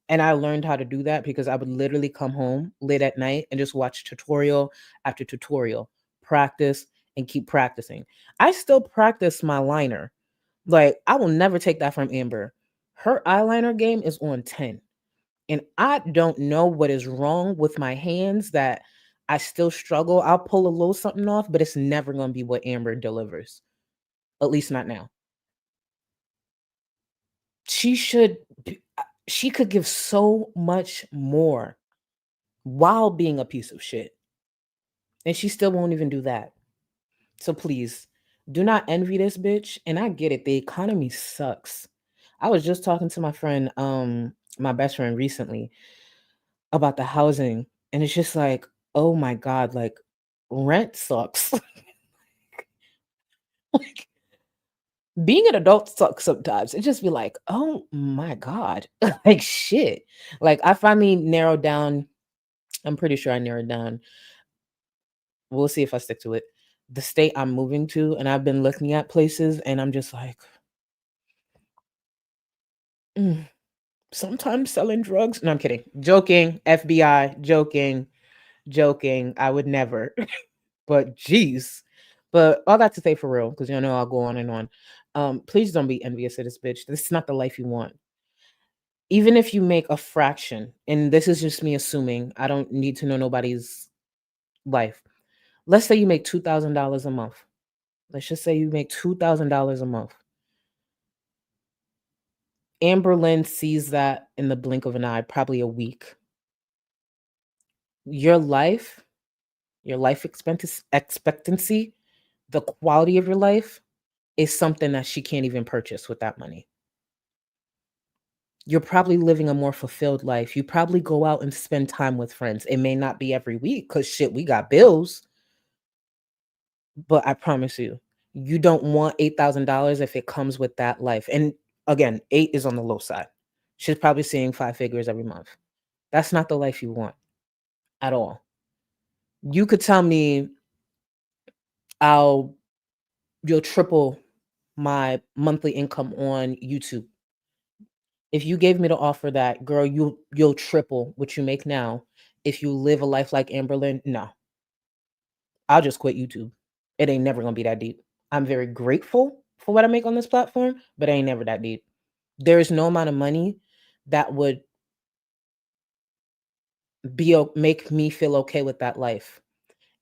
And I learned how to do that because I would literally come home late at night and just watch tutorial after tutorial, practice and keep practicing. I still practice my liner. Like, I will never take that from Amber. Her eyeliner game is on 10. And I don't know what is wrong with my hands that I still struggle. I'll pull a little something off, but it's never going to be what Amber delivers. At least not now. She could give so much more while being a piece of shit. And she still won't even do that. So please, do not envy this bitch. And I get it. The economy sucks. I was just talking to my friend, my best friend recently about the housing. And it's just like, oh my God, like rent sucks. Like being an adult sucks sometimes. It just be like, oh my God. Like shit. Like I finally narrowed down. I'm pretty sure I narrowed down. We'll see if I stick to it. The state I'm moving to, and I've been looking at places, and I'm just like, mm, sometimes selling drugs. No, I'm kidding. Joking. FBI. Joking. Joking. I would never. But geez. But all that to say for real, because you know I'll go on and on. Please don't be envious of this bitch. This is not the life you want. Even if you make a fraction, and this is just me assuming, I don't need to know nobody's life. Let's say you make $2,000 a month. Let's just say you make $2,000 a month. Amberlynn sees that in the blink of an eye, probably a week. Your life expectancy, the quality of your life is something that she can't even purchase with that money. You're probably living a more fulfilled life. You probably go out and spend time with friends. It may not be every week because shit, we got bills. But I promise you, you don't want $8,000 if it comes with that life. And again, 8 is on the low side. She's probably seeing 5 figures every month. That's not the life you want at all. You could tell me you'll triple my monthly income on YouTube. If you gave me the offer that, girl, you'll triple what you make now if you live a life like Amberlynn, no. I'll just quit YouTube. It ain't never gonna be that deep. I'm very grateful for what I make on this platform, but it ain't never that deep. There is no amount of money that would make me feel okay with that life.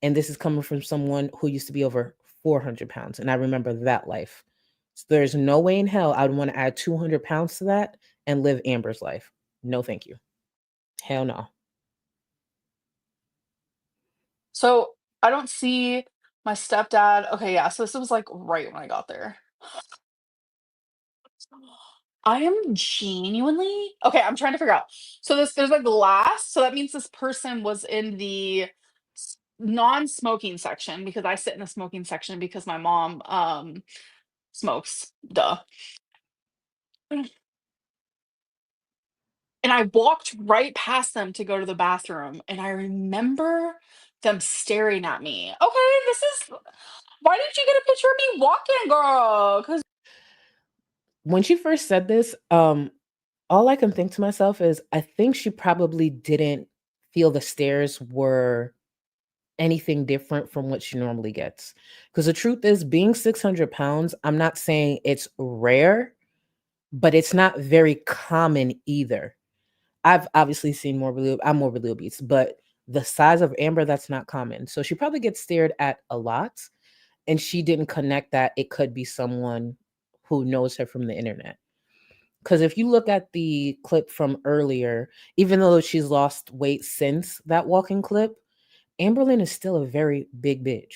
And this is coming from someone who used to be over 400 pounds. And I remember that life. So there's no way in hell I would want to add 200 pounds to that and live Amber's life. No, thank you. Hell no. So I don't see my stepdad. Okay, yeah. So this was like right when I got there. I am genuinely okay. I'm trying to figure out. So there's a glass. So that means this person was in the non-smoking section because I sit in the smoking section because my mom smokes. Duh. And I walked right past them to go to the bathroom, and I remember them staring at me. Okay, this is why didn't you get a picture of me walking, girl? Because When she first said this, all I can think to myself is I think she probably didn't feel the stares were anything different from what she normally gets. Because the truth is, being 600 pounds, I'm not saying it's rare, but it's not very common either. I've obviously seen I'm morbidly obese, but the size of Amber, that's not common. So she probably gets stared at a lot, and she didn't connect that it could be someone who knows her from the internet. Because if you look at the clip from earlier, even though she's lost weight since that walking clip, Amberlynn is still a very big bitch.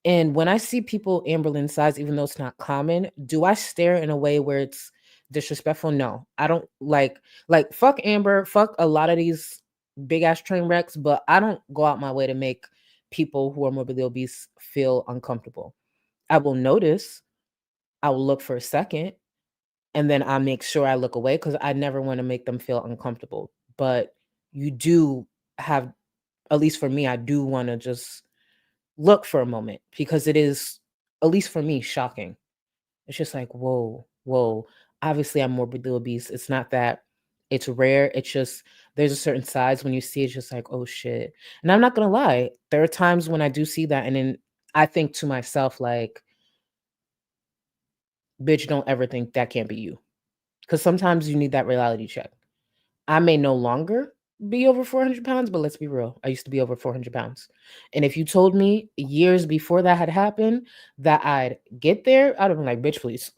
And when I see people Amberlynn size, even though it's not common, do I stare in a way where it's disrespectful? No, I don't like fuck Amber, fuck a lot of these big ass train wrecks, but I don't go out my way to make people who are morbidly obese feel uncomfortable. I will notice, I will look for a second, and then I make sure I look away because I never want to make them feel uncomfortable. But you do have, at least for me, I do want to just look for a moment because it is, at least for me, shocking. It's just like, whoa, whoa. Obviously, I'm morbidly obese. It's not that it's rare. It's just there's a certain size when you see it's just like, oh shit. And I'm not gonna lie, there are times when I do see that, and then I think to myself, like, bitch, don't ever think that can't be you. Because sometimes you need that reality check. I may no longer be over 400 pounds, but let's be real. I used to be over 400 pounds. And if you told me years before that had happened that I'd get there, I'd have been like, bitch, please.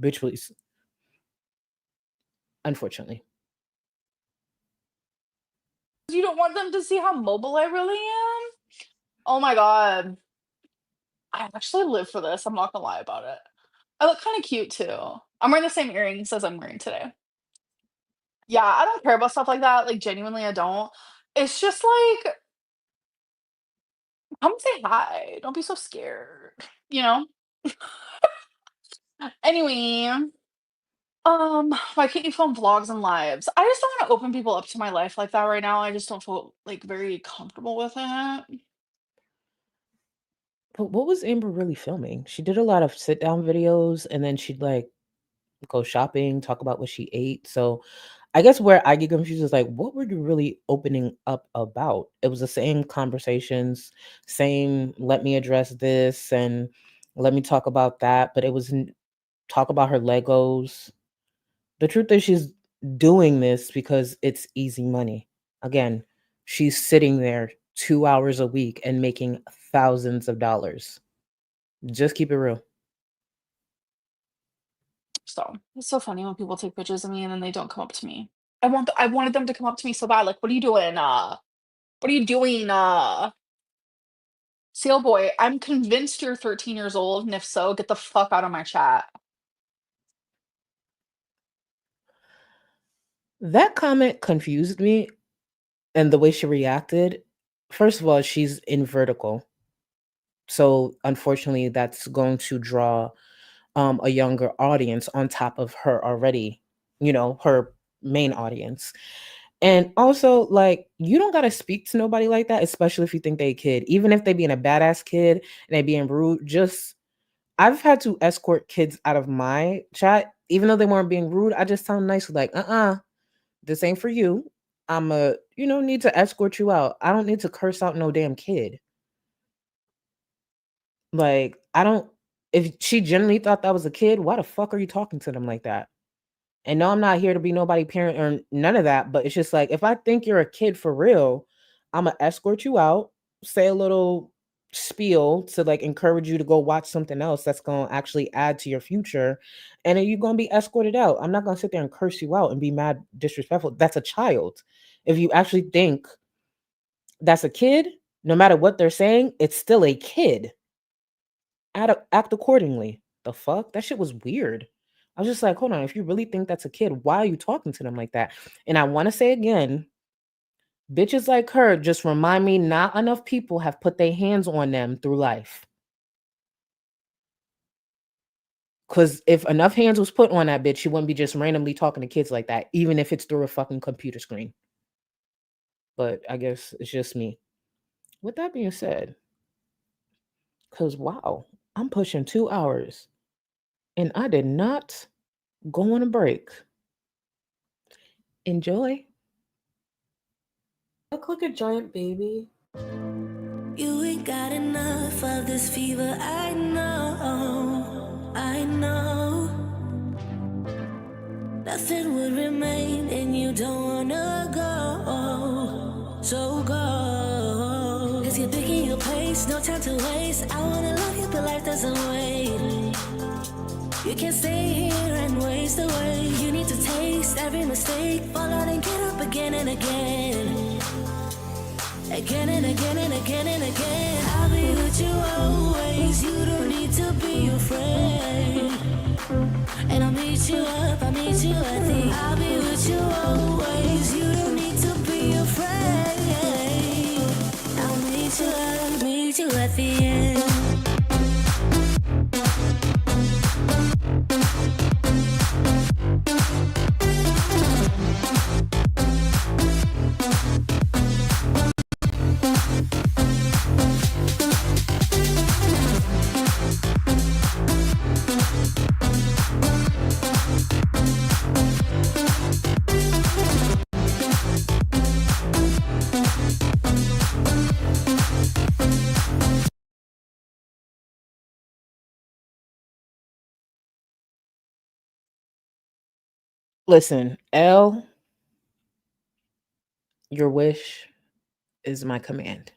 Bitch, please. Unfortunately. you don't want them to see how mobile I really am. Oh my god, I actually live for this. I'm not gonna lie about it. I look kind of cute too. I'm wearing the same earrings as I'm wearing today. Yeah, I don't care about stuff like that. Like genuinely, I don't. It's just like come say hi. Don't be so scared. You know. Anyway, why can't you film vlogs and lives? I just don't want to open people up to my life like that right now. I just don't feel like very comfortable with it. But what was Amber really filming? She did a lot of sit down videos and then she'd like go shopping, talk about what she ate. So I guess where I get confused is like, what were you really opening up about? It was the same conversations, same, let me address this and let me talk about that. But it was talk about her Legos. The truth is, she's doing this because it's easy money. Again, she's sitting there 2 hours a week and making thousands of dollars. Just keep it real. So it's so funny when people take pictures of me and then they don't come up to me. I wanted them to come up to me so bad. Like, what are you doing? What are you doing? Seal boy, I'm convinced you're 13 years old, and if so, get the fuck out of my chat. That comment confused me and the way she reacted. First of all, she's in vertical. So unfortunately, that's going to draw a younger audience on top of her already, her main audience. And also, like, you don't gotta speak to nobody like that, especially if you think they a kid. Even if they being a badass kid and they being rude, just I've had to escort kids out of my chat, even though they weren't being rude. I just sound nice, like, this ain't for you. I'm a, need to escort you out. I don't need to curse out no damn kid. Like, I don't if she genuinely thought that was a kid, why the fuck are you talking to them like that? And no, I'm not here to be nobody parent or none of that, but it's just like if I think you're a kid for real, I'm gonna escort you out, say a little spiel to like encourage you to go watch something else that's gonna actually add to your future, and then you're gonna be escorted out. I'm not gonna sit there and curse you out and be mad disrespectful. That's a child. If you actually think that's a kid, No matter what they're saying, it's still a kid. Act accordingly. The fuck? That shit was weird. I was just like, hold on, if you really think that's a kid, why are you talking to them like that? And I want to say again, bitches like her just remind me not enough people have put their hands on them through life. Because if enough hands was put on that bitch, she wouldn't be just randomly talking to kids like that, even if it's through a fucking computer screen. But I guess it's just me. With that being said, because wow, I'm pushing 2 hours and I did not go on a break. Enjoy. Look like a giant baby. You ain't got enough of this fever, I know, I know. Nothing would remain and you don't wanna go, so go. Cause you're picking your pace, no time to waste. I wanna love you but life doesn't wait. You can't stay here and waste away. You need to taste every mistake, fall out and get up again and again. Again and again and again and again. I'll be with you always. You don't need to be afraid. And I'll meet you up, I'll meet you at the. I'll be with you always. You don't need to be afraid. I'll meet you at the end. Listen, L, your wish is my command.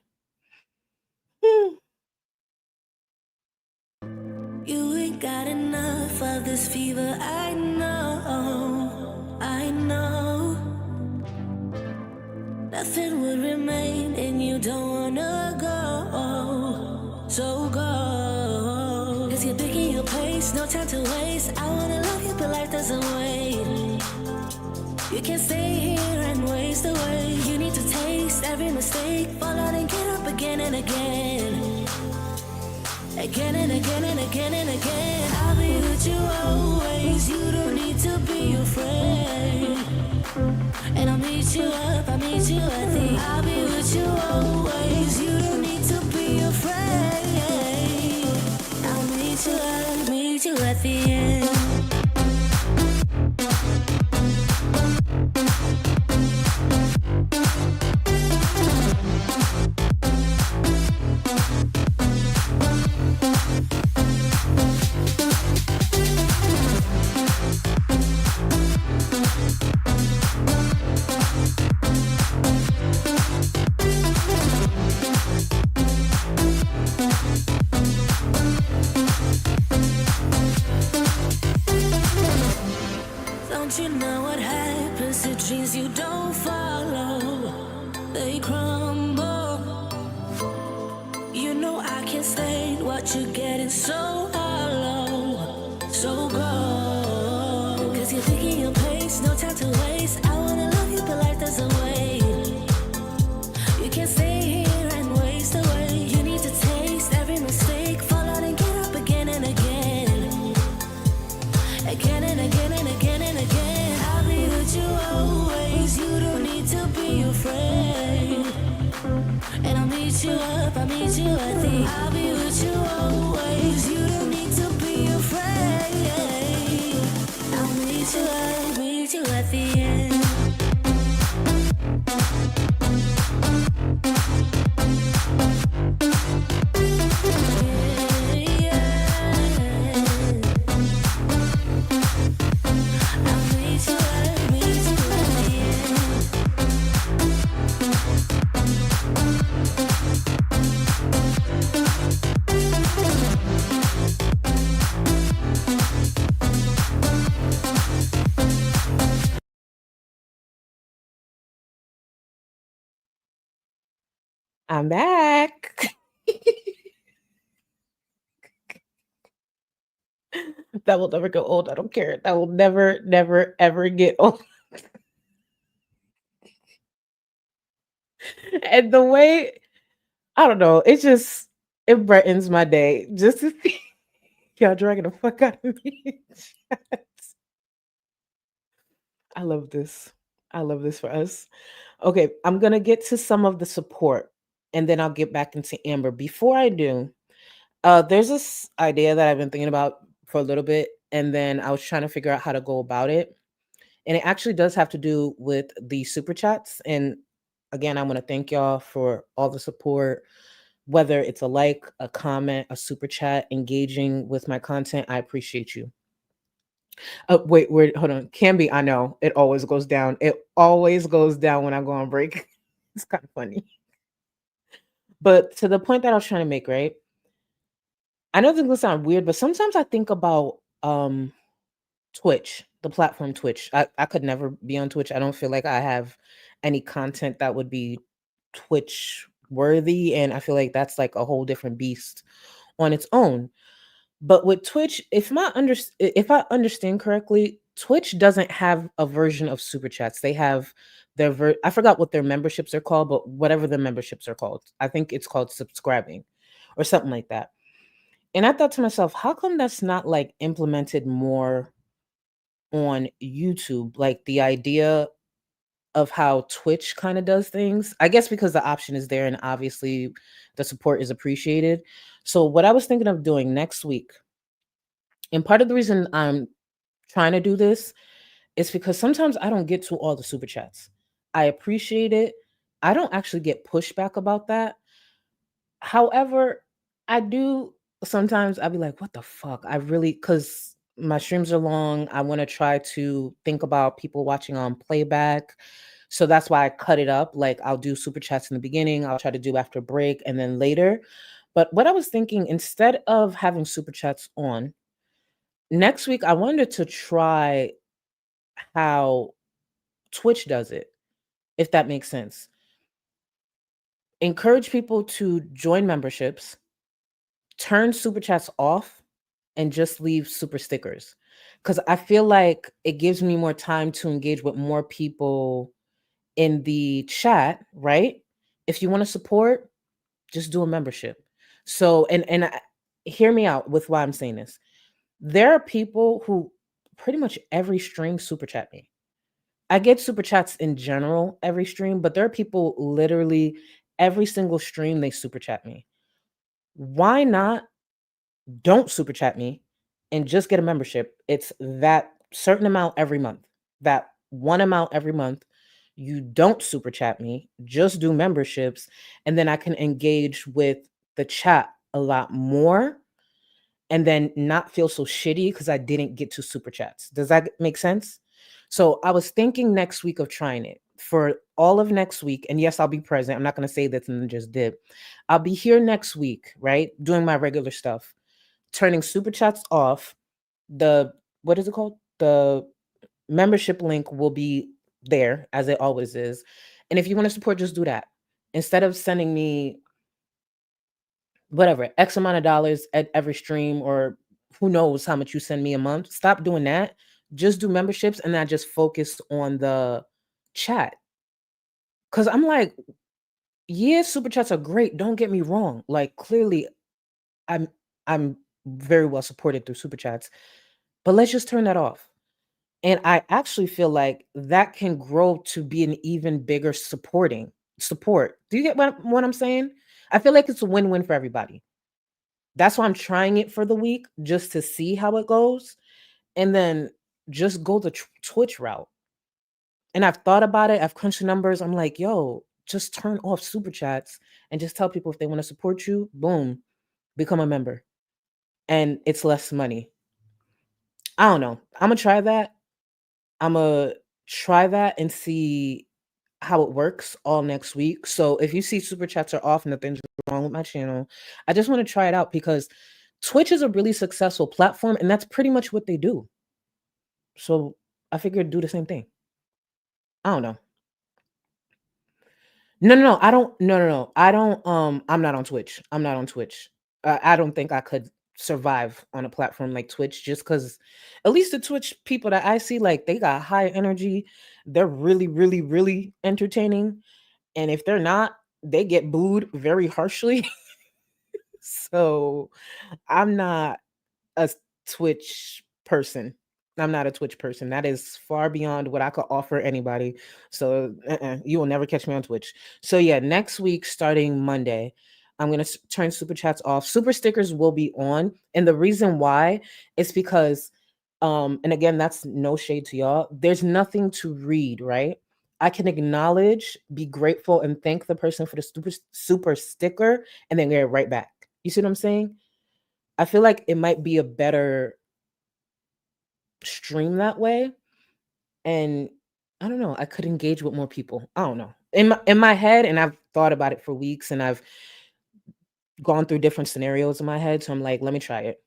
You ain't got enough of this fever, I know, I know. Nothing would remain and you don't wanna go, so go. Cause you're picking your pace, no time to waste. I wanna love you but life doesn't wait. You can't stay here and waste away. You need to taste every mistake, fall out and get up again and again. Again and again and again and again. I'll be with you always. You don't need to be afraid. And I'll meet you up, I'll meet you at the. I'll be with you always. You don't need to be afraid. I'll meet you up, meet you at the end. Don't you know what happens to dreams you don't follow? They crumble. You know I can't stand what you're getting so hollow. So go. Cause you're picking your pace, no time to waste. I wanna love you but life doesn't wait. You can't stay here and waste away. You need to taste every mistake, fall out and get up again and again. Again and again and again and again. I'll be with you always. You don't need to be afraid. And I'll meet you up, I'll meet you at the. I'll be with you always. You don't need to be afraid. I'm back. That will never go old. I don't care. That will never, never, ever get old. And the way, I don't know, it brightens my day just to see y'all dragging the fuck out of me. I love this. I love this for us. Okay, I'm going to get to some of the support and then I'll get back into Amber. Before I do, there's this idea that I've been thinking about for a little bit, and then I was trying to figure out how to go about it. And it actually does have to do with the super chats. And again, I want to thank y'all for all the support, whether it's a like, a comment, a super chat, engaging with my content. I appreciate you. Wait, hold on. Can be, I know it always goes down. It always goes down when I go on break. It's kind of funny. But to the point that I was trying to make, right? I know this will sound weird, but sometimes I think about Twitch, the platform Twitch. I could never be on Twitch. I don't feel like I have any content that would be Twitch worthy. And I feel like that's like a whole different beast on its own. But with Twitch, if I understand correctly, Twitch doesn't have a version of super chats. They have I forgot what their memberships are called, but whatever the memberships are called. I think it's called subscribing or something like that. And I thought to myself, how come that's not like implemented more on YouTube? Like the idea of how Twitch kind of does things. I guess because the option is there and obviously the support is appreciated. So what I was thinking of doing next week, and part of the reason I'm trying to do this is because sometimes I don't get to all the super chats. I appreciate it. I don't actually get pushback about that. However, I do sometimes I'll be like, what the fuck? I really, because my streams are long. I want to try to think about people watching on playback. So that's why I cut it up. Like I'll do super chats in the beginning, I'll try to do after break and then later. But what I was thinking, instead of having super chats on, next week I wanted to try how Twitch does it, if that makes sense. Encourage people to join memberships, turn super chats off, and just leave super stickers. Because I feel like it gives me more time to engage with more people in the chat, right? If you want to support, just do a membership. So, hear me out with why I'm saying this. There are people who pretty much every stream super chat me. I get super chats in general every stream, but there are people literally every single stream they super chat me. Why not don't super chat me and just get a membership? It's that certain amount every month. That one amount every month. You don't super chat me, just do memberships, and then I can engage with the chat a lot more and then not feel so shitty because I didn't get to super chats. Does that make sense? So I was thinking next week of trying it for all of next week. And yes, I'll be present. I'm not going to say this and then just dip. I'll be here next week, right? Doing my regular stuff, turning super chats off. What is it called? The membership link will be there as it always is. And if you want to support, just do that. Instead of sending me whatever, X amount of dollars at every stream, or who knows how much you send me a month. Stop doing that. Just do memberships and I just focus on the chat. Cause I'm like, yeah, super chats are great. Don't get me wrong. Like clearly I'm I'm very well supported through super chats, but let's just turn that off. And I actually feel like that can grow to be an even bigger support. Do you get what I'm saying? I feel like it's a win-win for everybody. That's why I'm trying it for the week just to see how it goes and then just go the Twitch route. And I've thought about it. I've crunched the numbers. I'm like, yo, just turn off super chats and just tell people if they want to support you, boom, become a member. And it's less money. I don't know. I'm going to try that. I'm going to try that and see how it works all next week. So if you see super chats are off, nothing's wrong with my channel. I just want to try it out because Twitch is a really successful platform and that's pretty much what they do. So I figured do the same thing. I don't know. No, no, no. I don't. No, no, no. I don't. I'm not on Twitch. I'm not on Twitch. I don't think I could survive on a platform like Twitch, just because, at least the Twitch people that I see, like they got high energy. They're really, really, really entertaining. And if they're not, they get booed very harshly. So I'm not a Twitch person. I'm not a Twitch person. That is far beyond what I could offer anybody. So you will never catch me on Twitch. So yeah, next week starting Monday, I'm gonna turn super chats off. Super stickers will be on, and the reason why is because, and again, that's no shade to y'all. There's nothing to read, right? I can acknowledge, be grateful, and thank the person for the super sticker, and then get it right back. You see what I'm saying? I feel like it might be a better stream that way. And I don't know, I could engage with more people. I don't know. In my head, and I've thought about it for weeks, and I've gone through different scenarios in my head. So I'm like, let me try it.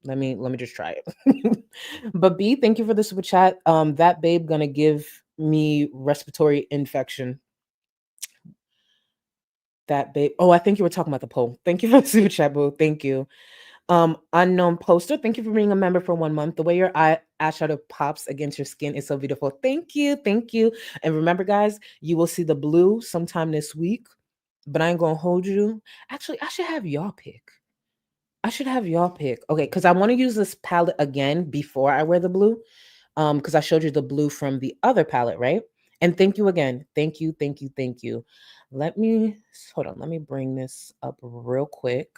Let me just try it. But B, thank you for the super chat. That babe gonna give me respiratory infection. That babe. Oh, I think you were talking about the poll. Thank you for the super chat, boo. Thank you. Unknown poster, thank you for being a member for 1 month. The way your eyeshadow pops against your skin is so beautiful. Thank you, thank you. And remember, guys, you will see the blue sometime this week, but I ain't gonna hold you. Actually, I should have y'all pick. Okay, because I want to use this palette again before I wear the blue. Because I showed you the blue from the other palette, right? And thank you again. Thank you, thank you, thank you. Let me hold on. Let me bring this up real quick.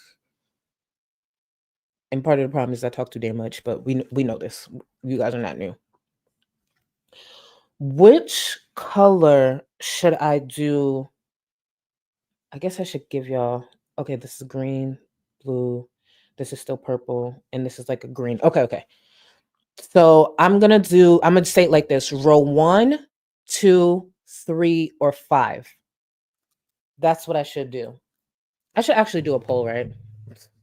And part of the problem is I talk too damn much, but we know this. You guys are not new. Which color should I do? I guess I should give y'all. Okay, this is green, blue. This is still purple, and this is like a green. Okay, okay. So I'm gonna say it like this: row 1, 2, 3, or 5. That's what I should do. I should actually do a poll, right?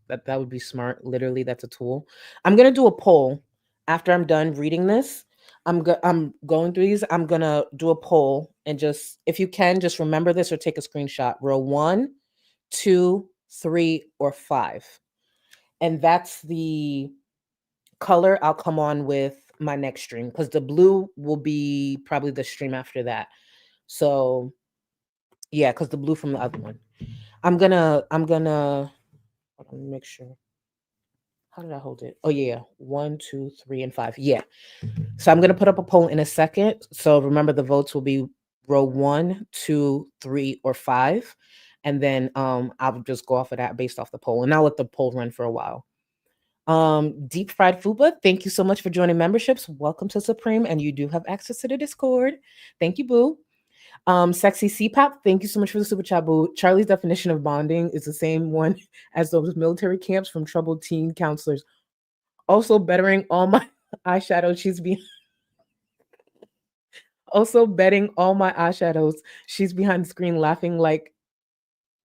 That would be smart. Literally, that's a tool. I'm gonna do a poll after I'm done reading this. I'm going through these. I'm gonna do a poll, and just, if you can, just remember this or take a screenshot. Row 1, 2, 3, or 5, and that's the color I'll come on with my next stream, because the blue will be probably the stream after that. So yeah, because the blue from the other one. I'm gonna hold on, make sure. How did I hold it? Oh yeah, 1, 2, 3, and 5. Yeah. So I'm gonna put up a poll in a second. So remember, the votes will be row 1, 2, 3, or 5, and then I'll just go off of that based off the poll, and I'll let the poll run for a while. Deep Fried Fuba, thank you so much for joining memberships. Welcome to Supreme, and you do have access to the Discord. Thank you, boo. Sexy CPAP, thank you so much for the super chat, boo. Charlie's definition of bonding is the same one as those military camps from troubled teen counselors. Also bettering all my eyeshadow. Also betting all my eyeshadows. She's behind the screen laughing like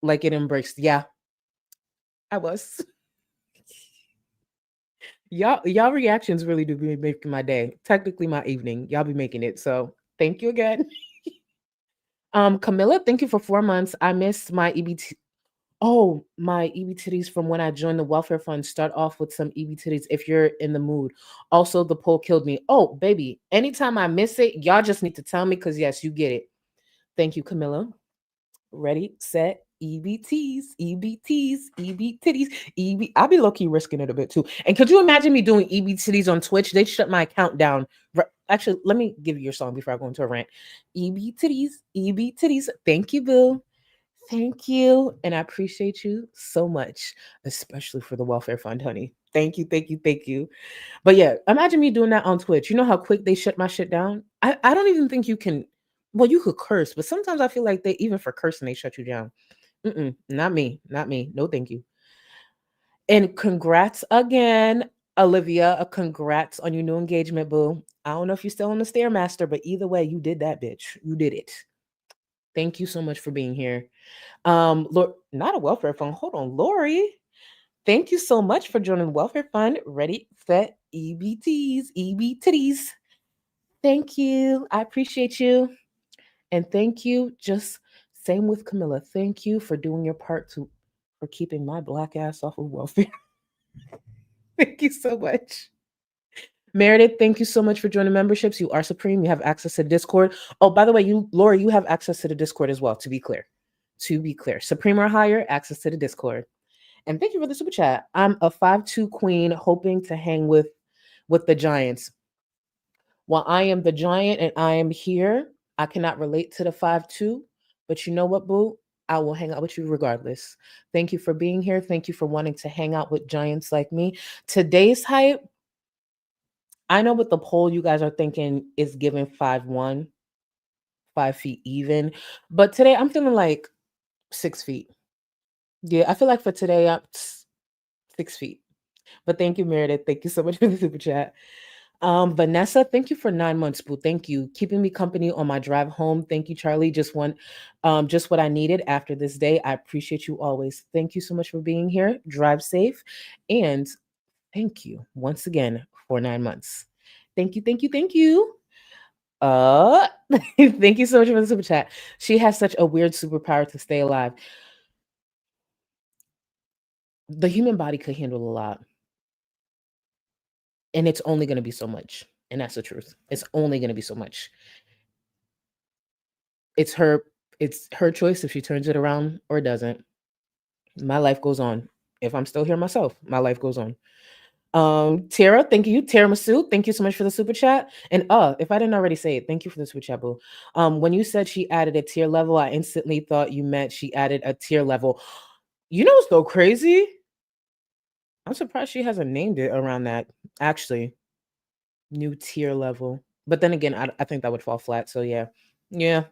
it embraced. Yeah, I was. Y'all reactions really do be making my day. Technically my evening. Y'all be making it. So thank you again. Camilla, thank you for 4 months. I missed my EBT. Oh, my EB titties from when I joined the welfare fund. Start off with some EB titties if you're in the mood. Also, the poll killed me. Oh, baby, anytime I miss it, y'all just need to tell me, because yes, you get it. Thank you, Camilla. Ready, set, EBTs, EBTs, EB titties, EB. I'll be low key risking it a bit too. And could you imagine me doing EB titties on Twitch? They shut my account down. Actually, let me give you your song before I go into a rant. EB titties, EB titties. Thank you, Bill. Thank you. And I appreciate you so much, especially for the welfare fund, honey. Thank you, thank you, thank you. But yeah, imagine me doing that on Twitch. You know how quick they shut my shit down? I don't even think you can. Well, you could curse, but sometimes I feel like they, even for cursing, they shut you down. Not me. Not me. No, thank you. And congrats again, Olivia. A congrats on your new engagement, boo. I don't know if you're still on the Stairmaster, but either way, you did that, bitch. You did it. Thank you so much for being here. Not a welfare fund. Hold on, Lori. Thank you so much for joining the welfare fund. Ready, set, EBTs, EB titties. Thank you. I appreciate you. And thank you. Just Same with Camilla. Thank you for doing your part to for keeping my black ass off of welfare. Thank you so much. Meredith, thank you so much for joining memberships. You are supreme. You have access to Discord. Oh, by the way, you Laura, you have access to the Discord as well, to be clear. To be clear. Supreme or higher, access to the Discord. And thank you for the super chat. I'm a 5'2" queen hoping to hang with the giants. While I am the giant and I am here, I cannot relate to the 5'2", but you know what, boo? I will hang out with you regardless. Thank you for being here. Thank you for wanting to hang out with giants like me. Today's hype, I know what the poll you guys are thinking is giving 5'1", 5 feet even, but today I'm feeling like 6 feet. Yeah, I feel like for today I'm 6 feet. But thank you, Meredith. Thank you so much for the super chat. Vanessa, thank you for 9 months, boo. Thank you. Keeping me company on my drive home. Thank you, Charlie. Just what I needed after this day. I appreciate you always. Thank you so much for being here. Drive safe. And thank you once again for 9 months. Thank you, thank you, thank you. Uh thank you so much for the super chat. She has such a weird superpower to stay alive. The human body could handle a lot. And it's only going to be so much. And that's the truth. It's only going to be so much. It's her it's her choice if she turns it around or doesn't. My life goes on. If I'm still here myself, my life goes on. Tara, thank you. Tara Masu, thank you so much for the super chat. And if I didn't already say it, thank you for the super chat, boo. When you said she added a tier level, I instantly thought you meant she added a tier level. You know what's so crazy? I'm surprised she hasn't named it around that. Actually, new tier level. But then again, I think that would fall flat. So yeah. Yeah.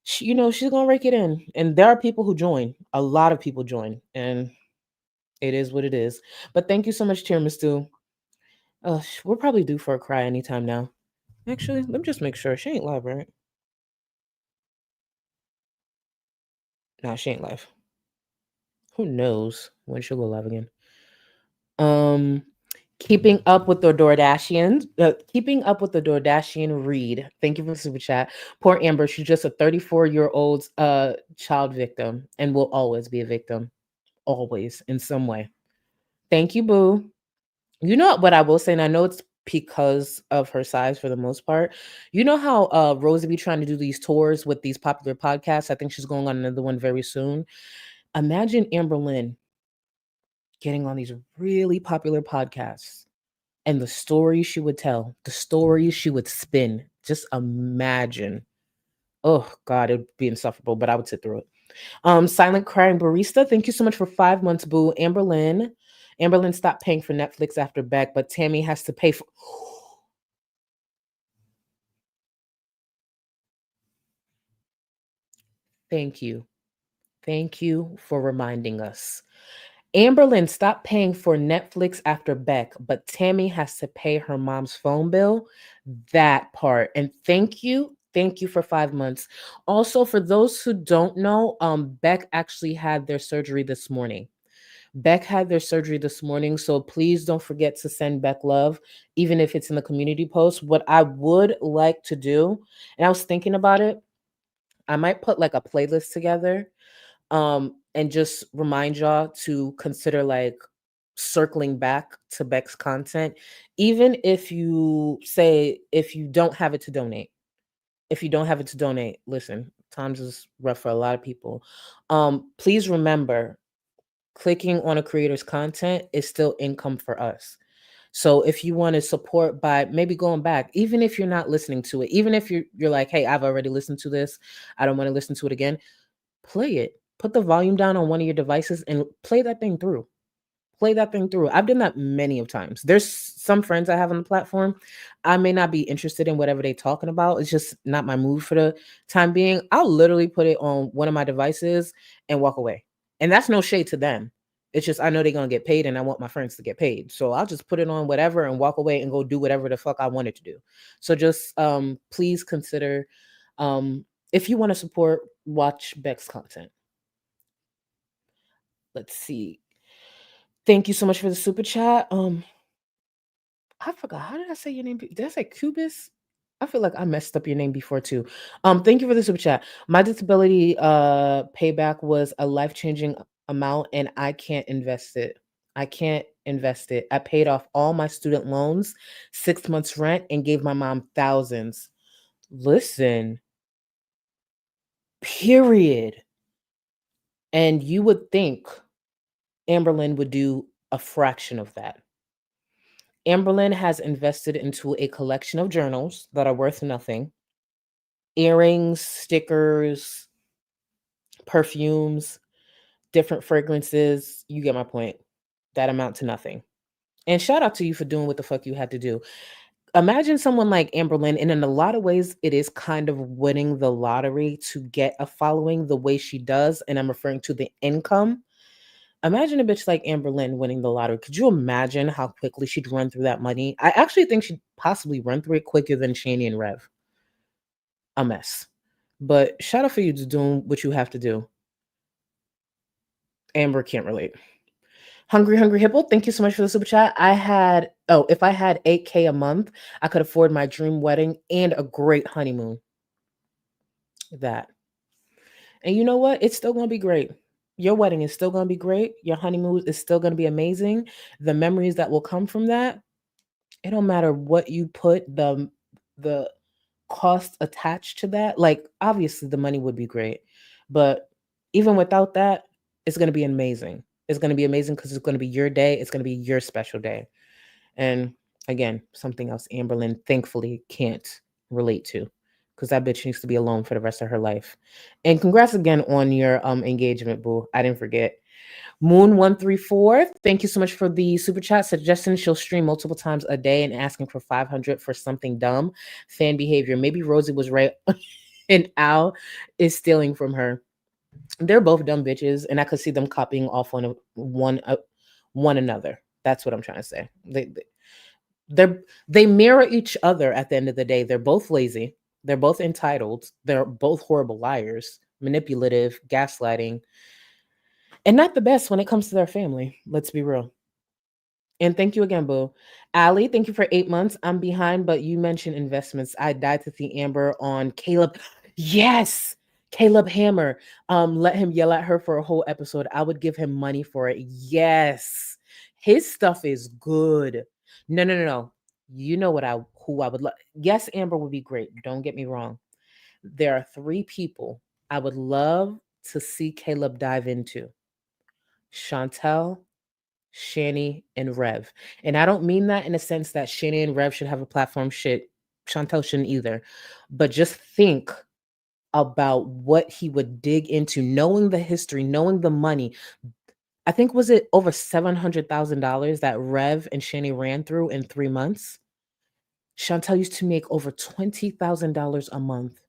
She's gonna rake it in. And there are people who join. A lot of people join. And it is what it is. But thank you so much, Tiramisu. We're probably due for a cry anytime now. Actually, let me just make sure. She ain't live, right? Nah, she ain't live. Who knows when she'll go live again? Um, keeping up with the Doordashians. Keeping up with the Doordashian Reid. Thank you for the super chat. Poor Amber. She's just a 34-year-old child victim and will always be a victim. Always in some way. Thank you, boo. You know what I will say, and I know it's because of her size for the most part. You know how Rosie be trying to do these tours with these popular podcasts? I think she's going on another one very soon. Imagine Amberlynn getting on these really popular podcasts and the stories she would tell, the stories she would spin. Just imagine. Oh God, it would be insufferable, but I would sit through it. Silent Crying Barista, thank you so much for 5 months, boo. Amberlynn. Amberlynn stopped paying for Netflix after Beck, but Tammy has to pay for. Thank you. Thank you for reminding us. Amberlynn stopped paying for Netflix after Beck, but Tammy has to pay her mom's phone bill. That part. And thank you. Thank you for 5 months. Also, for those who don't know, Beck actually had their surgery this morning. Beck had their surgery this morning, so please don't forget to send Beck love, even if it's in the community post. What I would like to do, and I was thinking about it, I might put like a playlist together, and just remind y'all to consider like circling back to Beck's content, even if you don't have it to donate. If you don't have it to donate, listen, times is rough for a lot of people. Please remember, clicking on a creator's content is still income for us. So if you want to support by maybe going back, even if you're not listening to it, even if you're like, hey, I've already listened to this, I don't want to listen to it again, play it. Put the volume down on one of your devices and play that thing through. Play that thing through. I've done that many of times. There's some friends I have on the platform. I may not be interested in whatever they're talking about. It's just not my mood for the time being. I'll literally put it on one of my devices and walk away. And that's no shade to them. It's just I know they're gonna get paid and I want my friends to get paid. So I'll just put it on whatever and walk away and go do whatever the fuck I wanted to do. So just please consider, if you want to support, watch Beck's content. Let's see. Thank you so much for the super chat. I forgot. How did I say your name? Did I say Cubis? I feel like I messed up your name before too. Thank you for the super chat. My disability payback was a life-changing amount and I can't invest it. I can't invest it. I paid off all my student loans, 6 months rent, and gave my mom thousands. Listen, period. And you would think Amberlynn would do a fraction of that. Amberlynn has invested into a collection of journals that are worth nothing, earrings, stickers, perfumes, different fragrances. You get my point. That amount to nothing. And shout out to you for doing what the fuck you had to do. Imagine someone like Amberlynn, and in a lot of ways, it is kind of winning the lottery to get a following the way she does. And I'm referring to the income. Imagine a bitch like Amberlynn winning the lottery. Could you imagine how quickly she'd run through that money? I actually think she'd possibly run through it quicker than Shani and Rev. A mess. But shout out for you to doing what you have to do. Amber can't relate. Hungry Hungry Hippo, thank you so much for the super chat. If I had 8K a month, I could afford my dream wedding and a great honeymoon. That. And you know what? It's still going to be great. Your wedding is still going to be great. Your honeymoon is still going to be amazing. The memories that will come from that, it don't matter what you put the cost attached to that. Like obviously the money would be great, but even without that, it's going to be amazing. It's going to be amazing because it's going to be your day. It's going to be your special day. And again, something else Amberlynn thankfully can't relate to because that bitch needs to be alone for the rest of her life. And congrats again on your engagement, boo. I didn't forget. Moon134, thank you so much for the super chat. Suggesting she'll stream multiple times a day and asking for 500 for something dumb. Fan behavior. Maybe Rosie was right and Al is stealing from her. They're both dumb bitches, and I could see them copying off one another. That's what I'm trying to say. They mirror each other at the end of the day. They're both lazy. They're both entitled. They're both horrible liars, manipulative, gaslighting, and not the best when it comes to their family. Let's be real. And thank you again, Boo. Ali, thank you for 8 months. I'm behind, but you mentioned investments. I died to see Amber on Caleb. Yes, Caleb Hammer. Let him yell at her for a whole episode. I would give him money for it. Yes, his stuff is good. No, no, no, no. You know who I would love. Yes, Amber would be great. Don't get me wrong. There are 3 people I would love to see Caleb dive into: Chantel, Shani, and Rev. And I don't mean that in a sense that Shani and Rev should have a platform. Shit, Chantel shouldn't either. But just think about what he would dig into, knowing the history, knowing the money. I think was it over $700,000 that Rev and Shani ran through in 3 months. Chantel used to make over $20,000 a month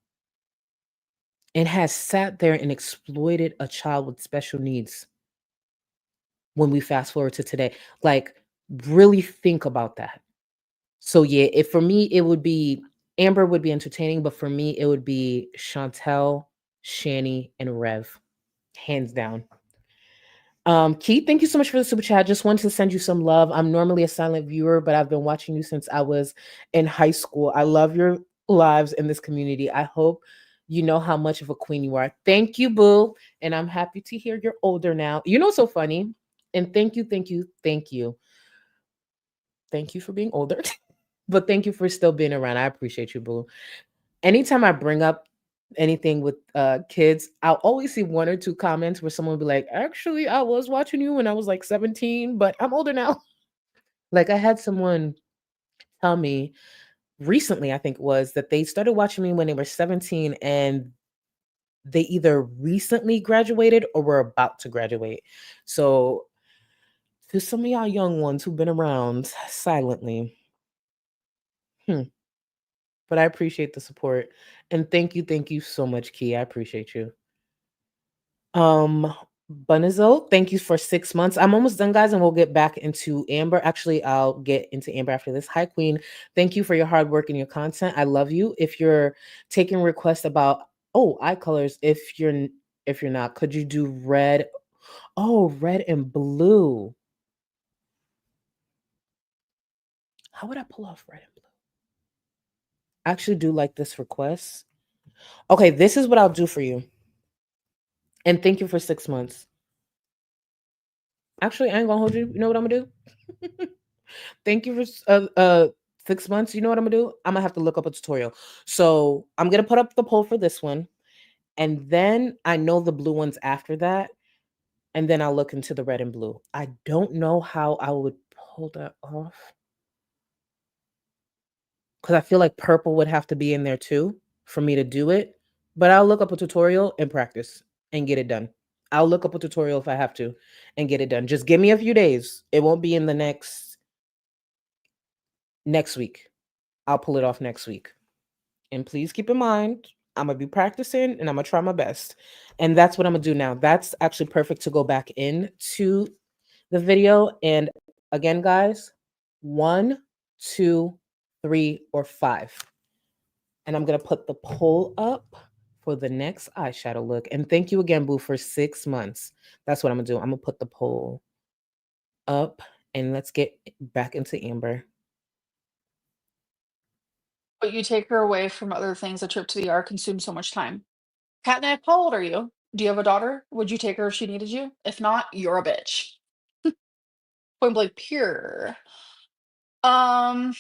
and has sat there and exploited a child with special needs. When we fast forward to today, like really think about that. So yeah, if for me it would be Amber would be entertaining, but for me it would be Chantel, Shani, and Rev, hands down. Keith, thank you so much for the super chat. Just wanted to send you some love. I'm normally a silent viewer, but I've been watching you since I was in high school. I love your lives in this community. I hope you know how much of a queen you are. Thank you, boo. And I'm happy to hear you're older now. You know, so funny. And thank you, thank you, thank you. Thank you for being older. But thank you for still being around. I appreciate you, boo. Anytime I bring up anything with kids, I'll always see 1 or 2 comments where someone will be like, actually, I was watching you when I was like 17, but I'm older now. Like I had someone tell me recently, I think it was, that they started watching me when they were 17 and they either recently graduated or were about to graduate. So to some of y'all young ones who've been around silently, but I appreciate the support. And thank you so much, Key. I appreciate you. Bunizo, thank you for 6 months. I'm almost done, guys, and we'll get back into Amber. Actually, I'll get into Amber after this. Hi, Queen. Thank you for your hard work and your content. I love you. If you're taking requests about eye colors, if you're not, could you do red? Oh, red and blue. How would I pull off red and blue? actually do like this request. Okay, this is what I'll do for you. And thank you for 6 months. Actually, I ain't gonna hold you. You know what I'm gonna do? Thank you for 6 months. You know what I'm gonna do? I'm gonna have to look up a tutorial. So I'm gonna put up the poll for this one, and then I know the blue ones after that, and then I'll look into the red and blue. I don't know how I would pull that off because I feel like purple would have to be in there too for me to do it. But I'll look up a tutorial and practice and get it done. I'll look up a tutorial if I have to and get it done. Just give me a few days. It won't be in the next week. I'll pull it off next week. And please keep in mind, I'm gonna be practicing and I'm gonna try my best. And that's what I'm gonna do now. That's actually perfect to go back into the video. And again, guys, 1, 2, 3, or 5. And I'm gonna put the poll up for the next eyeshadow look. And thank you again, Boo, for 6 months. That's what I'm gonna do. I'm gonna put the poll up and let's get back into Amber. But you take her away from other things. A trip to the ER consumes so much time. Catnip, how old are you? Do you have a daughter? Would you take her if she needed you? If not, you're a bitch. Point blank pure. Um,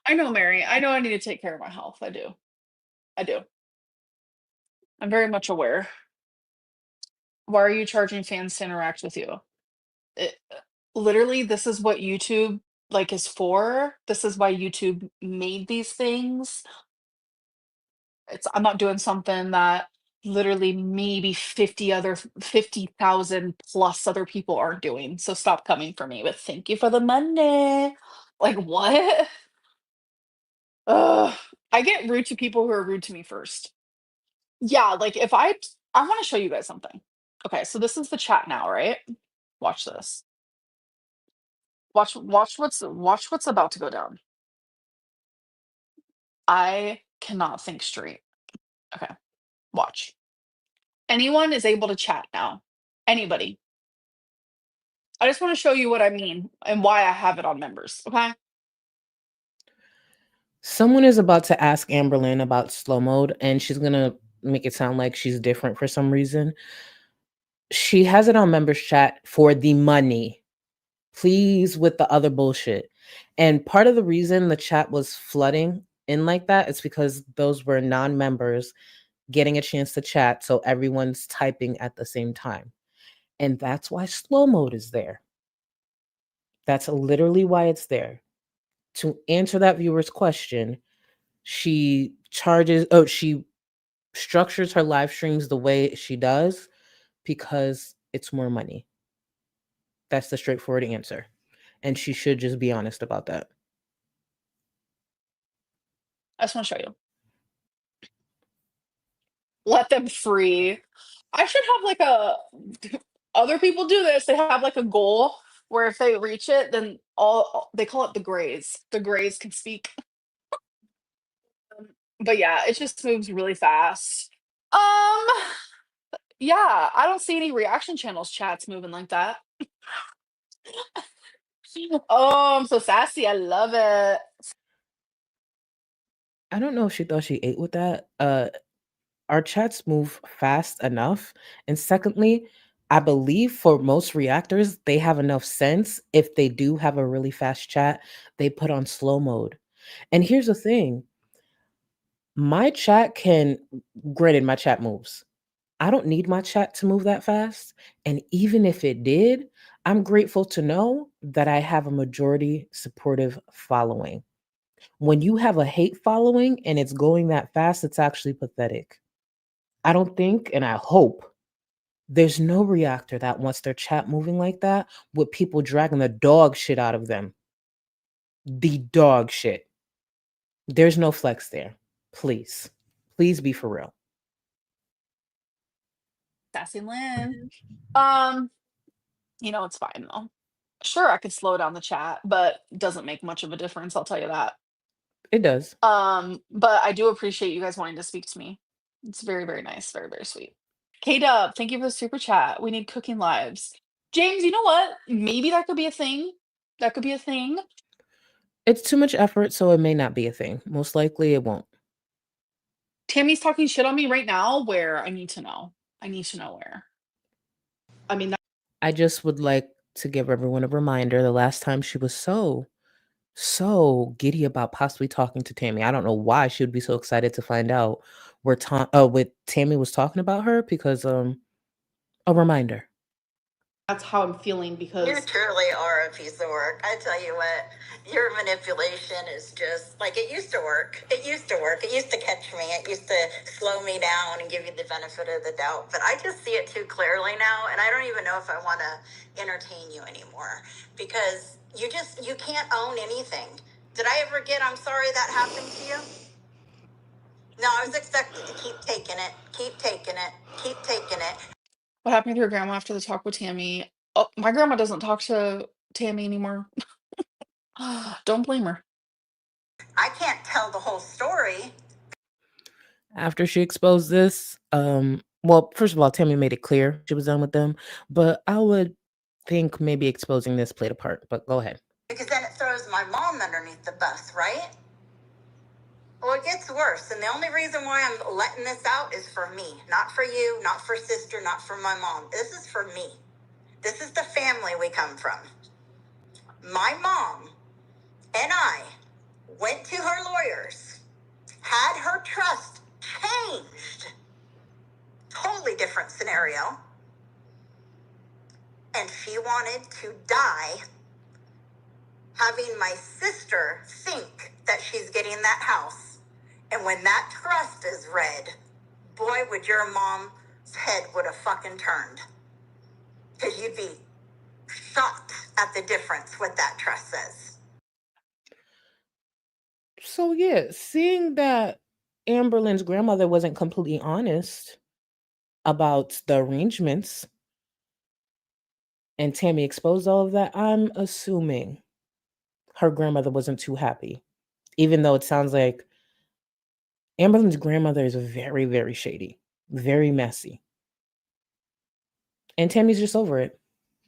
I know, Mary. I know I need to take care of my health. I do. I do. I'm very much aware. Why are you charging fans to interact with you? It, literally, this is what YouTube like is for. This is why YouTube made these things. I'm not doing something that literally maybe 50,000 plus other people aren't doing. So stop coming for me with thank you for the money. Like what? Ugh. I get rude to people who are rude to me first. Yeah, like if I want to show you guys something. Okay, so this is the chat now, right? Watch this. Watch what's about to go down. I cannot think straight. Okay, watch. Anyone is able to chat now. Anybody. I just want to show you what I mean and why I have it on members. Okay. Someone is about to ask Amberlynn about slow mode, and she's gonna make it sound like she's different for some reason. She has it on members chat for the money. Please with the other bullshit. And part of the reason the chat was flooding in like that is because those were non-members getting a chance to chat, so everyone's typing at the same time. And that's why slow mode is there. That's literally why it's there. To answer that viewer's question, she structures her live streams the way she does because it's more money. That's the straightforward answer. And she should just be honest about that. I just want to show you. Let them free. I should have like a other people do this. They have like a goal where if they reach it, then all they call it the grays. The grays can speak. But yeah, it just moves really fast. Um, yeah, I don't see any reaction channels chats moving like that. Oh, I'm so sassy. I love it. I don't know if she thought she ate with that. Our chats move fast enough. And secondly, I believe for most reactors, they have enough sense. If they do have a really fast chat, they put on slow mode. And here's the thing, my chat can, granted, my chat moves. I don't need my chat to move that fast. And even if it did, I'm grateful to know that I have a majority supportive following. When you have a hate following and it's going that fast, it's actually pathetic. I don't think, and I hope, there's no reactor that wants their chat moving like that with people dragging the dog shit out of them. The dog shit. There's no flex there. Please. Please be for real. Sassy Lynn. It's fine though. Sure, I could slow down the chat, but it doesn't make much of a difference, I'll tell you that. It does. But I do appreciate you guys wanting to speak to me. It's very, very nice, very, very sweet. K-Dub, thank you for the super chat. We need cooking lives. James, you know what? Maybe that could be a thing. That could be a thing. It's too much effort, so it may not be a thing. Most likely it won't. Tammy's talking shit on me right now. Where? I need to know. I need to know where. I mean, I just would like to give everyone a reminder the last time she was so giddy about possibly talking to Tammy. I don't know why she would be so excited to find out what Tammy was talking about her because a reminder. that's how I'm feeling You because truly are a piece of work. I tell you what, your manipulation is just like it used to work. It used to work. It used to catch me. It used to slow me down and give you the benefit of the doubt. But I just see it too clearly now, and I don't even know if I want to entertain you anymore because you can't own anything. Did I ever get I'm sorry that happened to you? No, I was expected to keep taking it, keep taking it, keep taking it. what happened to your grandma after the talk with Tammy? Oh, my grandma doesn't talk to Tammy anymore. Don't blame her. I can't tell the whole story. After she exposed this, well, first of all, Tammy made it clear she was done with them, but I would think maybe exposing this played a part. But go ahead. Because then it throws my mom underneath the bus, right? Well, it gets worse. And the only reason why I'm letting this out is for me. Not for you, not for sister, not for my mom. This is for me. This is the family we come from. My mom and I went to her lawyers, had her trust changed. Totally different scenario. And she wanted to die having my sister think that she's getting that house. And when that trust is read, boy, would your mom's head would have fucking turned. Because you'd be shocked at the difference what that trust says. So yeah, seeing that Amberlynn's grandmother wasn't completely honest about the arrangements and Tammy exposed all of that, I'm assuming her grandmother wasn't too happy. Even though it sounds like Amberlynn's grandmother is very, very shady, very messy. And Tammy's just over it.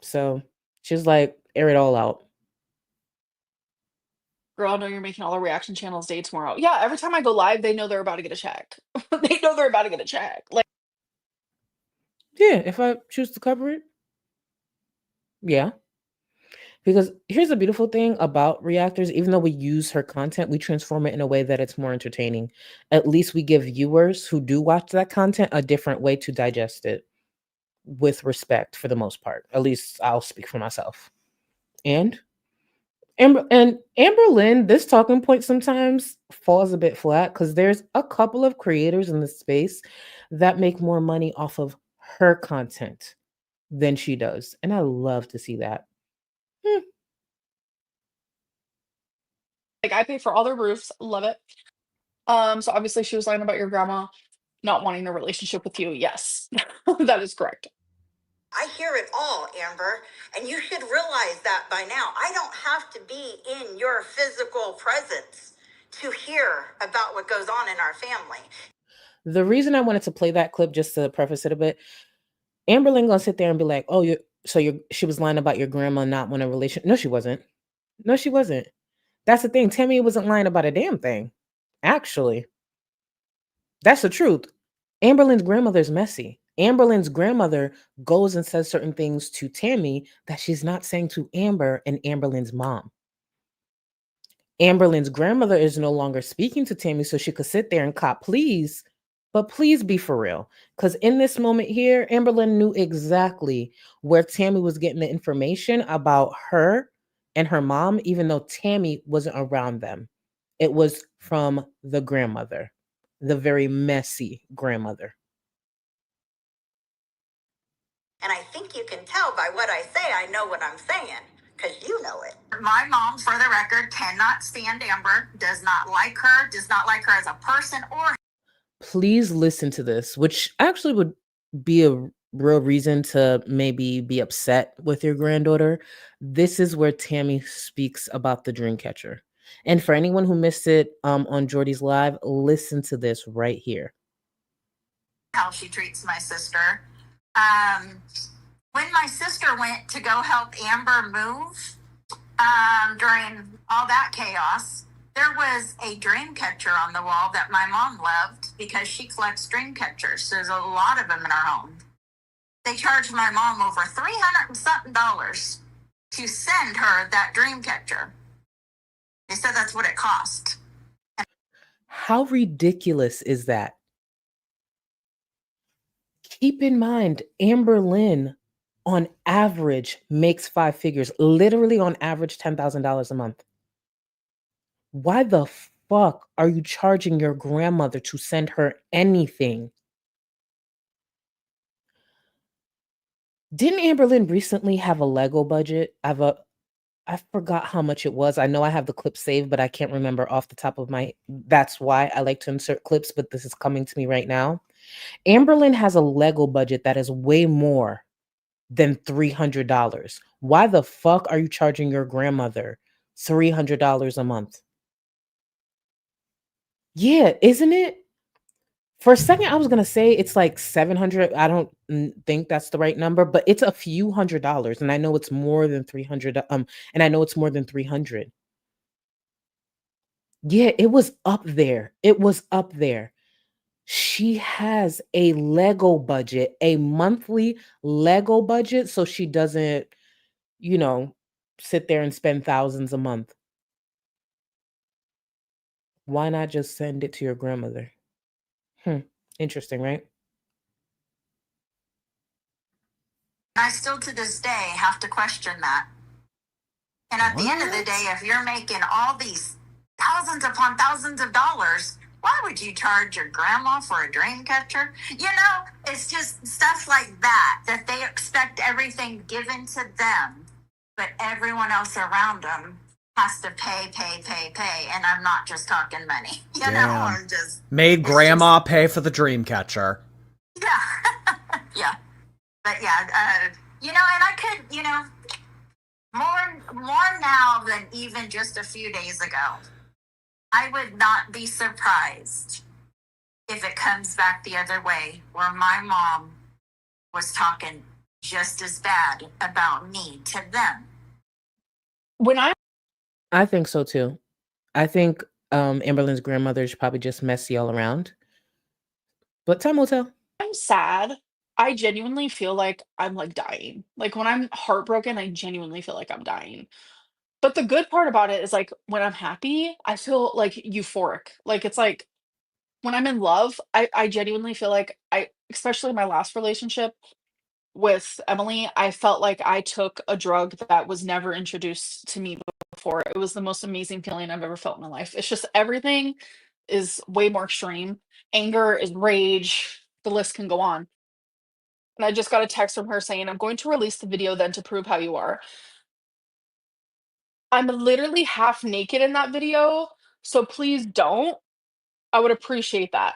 So she's like, air it all out. Girl, I know you're making all the reaction channels day tomorrow. Yeah, every time I go live, they know they're about to get a check. They know they're about to get a check. Like, Yeah, if I choose to cover it, yeah. Because here's the beautiful thing about reactors, even though we use her content, we transform it in a way that it's more entertaining. At least we give viewers who do watch that content a different way to digest it with respect for the most part. At least I'll speak for myself. And Amberlynn, this talking point sometimes falls a bit flat because there's a couple of creators in the space that make more money off of her content than she does. And I love to see that. I pay for all their roofs. Love it. So obviously she was lying about your grandma not wanting a relationship with you. Yes, that is correct. I hear it all, Amber, and you should realize that by now. I don't have to be in your physical presence to hear about what goes on in our family. The reason I wanted to play that clip, just to preface it a bit, Amberlynn gonna sit there and be like, "Oh, she was lying about your grandma not wanting a relationship." No, she wasn't. No, she wasn't. That's the thing. Tammy wasn't lying about a damn thing. Actually, that's the truth. Amberlynn's grandmother's messy. Amberlynn's grandmother goes and says certain things to Tammy that she's not saying to Amber and Amberlynn's mom. Amberlynn's grandmother is no longer speaking to Tammy so she could sit there and cop please, but please be for real. Because in this moment here, Amberlynn knew exactly where Tammy was getting the information about her and her mom, even though Tammy wasn't around them. It was from the grandmother, the very messy grandmother. And I think you can tell by what I say, I know what I'm saying, because you know it. My mom, for the record, cannot stand Amber, does not like her as a person or. Please listen to this, which actually would be a real reason to maybe be upset with your granddaughter. This is where Tammy speaks about the dream catcher. And for anyone who missed it on Jordy's live, listen to this right here. How she treats my sister. When my sister went to go help Amber move, during all that chaos, there was a dream catcher on the wall that my mom loved because she collects dream catchers. So there's a lot of them in our home. They charged my mom over $300 and something to send her that dream catcher. They said that's what it cost. How ridiculous is that? Keep in mind, Amberlynn on average makes 5 figures, literally on average $10,000 a month. Why the fuck are you charging your grandmother to send her anything? Didn't Amberlynn recently have a Lego budget? I forgot how much it was. I know I have the clip saved, but I can't remember off the top of my. That's why I like to insert clips, but this is coming to me right now. Amberlynn has a Lego budget that is way more than $300. Why the fuck are you charging your grandmother $300 a month? Yeah, isn't it? For a second, I was gonna say it's like 700. I don't think that's the right number, but it's a few $100s, and I know it's more than 300. And I know it's more than 300. Yeah, it was up there. It was up there. She has a Lego budget, a monthly Lego budget, so she doesn't, you know, sit there and spend thousands a month. Why not just send it to your grandmother? Interesting, right? I still to this day have to question that. And at the end of the day, if you're making all these thousands upon thousands of dollars, why would you charge your grandma for a dream catcher? You know, it's just stuff like that they expect everything given to them, but everyone else around them has to pay. And I'm not just talking money. You know, I'm just made grandma pay for the dream catcher. Yeah. Yeah. But yeah, you know, and I could, you know, more now than even just a few days ago. I would not be surprised if it comes back the other way, where my mom was talking just as bad about me to them. When I think so too. I think Amberlynn's grandmother is probably just messy all around. But time will tell. I'm sad, I genuinely feel like I'm like dying. Like when I'm heartbroken, I genuinely feel like I'm dying. But the good part about it is like when I'm happy, I feel like euphoric. Like it's like when I'm in love, I genuinely feel like especially my last relationship with Emily, I felt like I took a drug that was never introduced to me before. It was the most amazing feeling I've ever felt in my life. It's just everything is way more extreme. Anger is rage. The list can go on. And I just got a text from her saying, I'm going to release the video then to prove how you are. I'm literally half naked in that video. So please don't. I would appreciate that.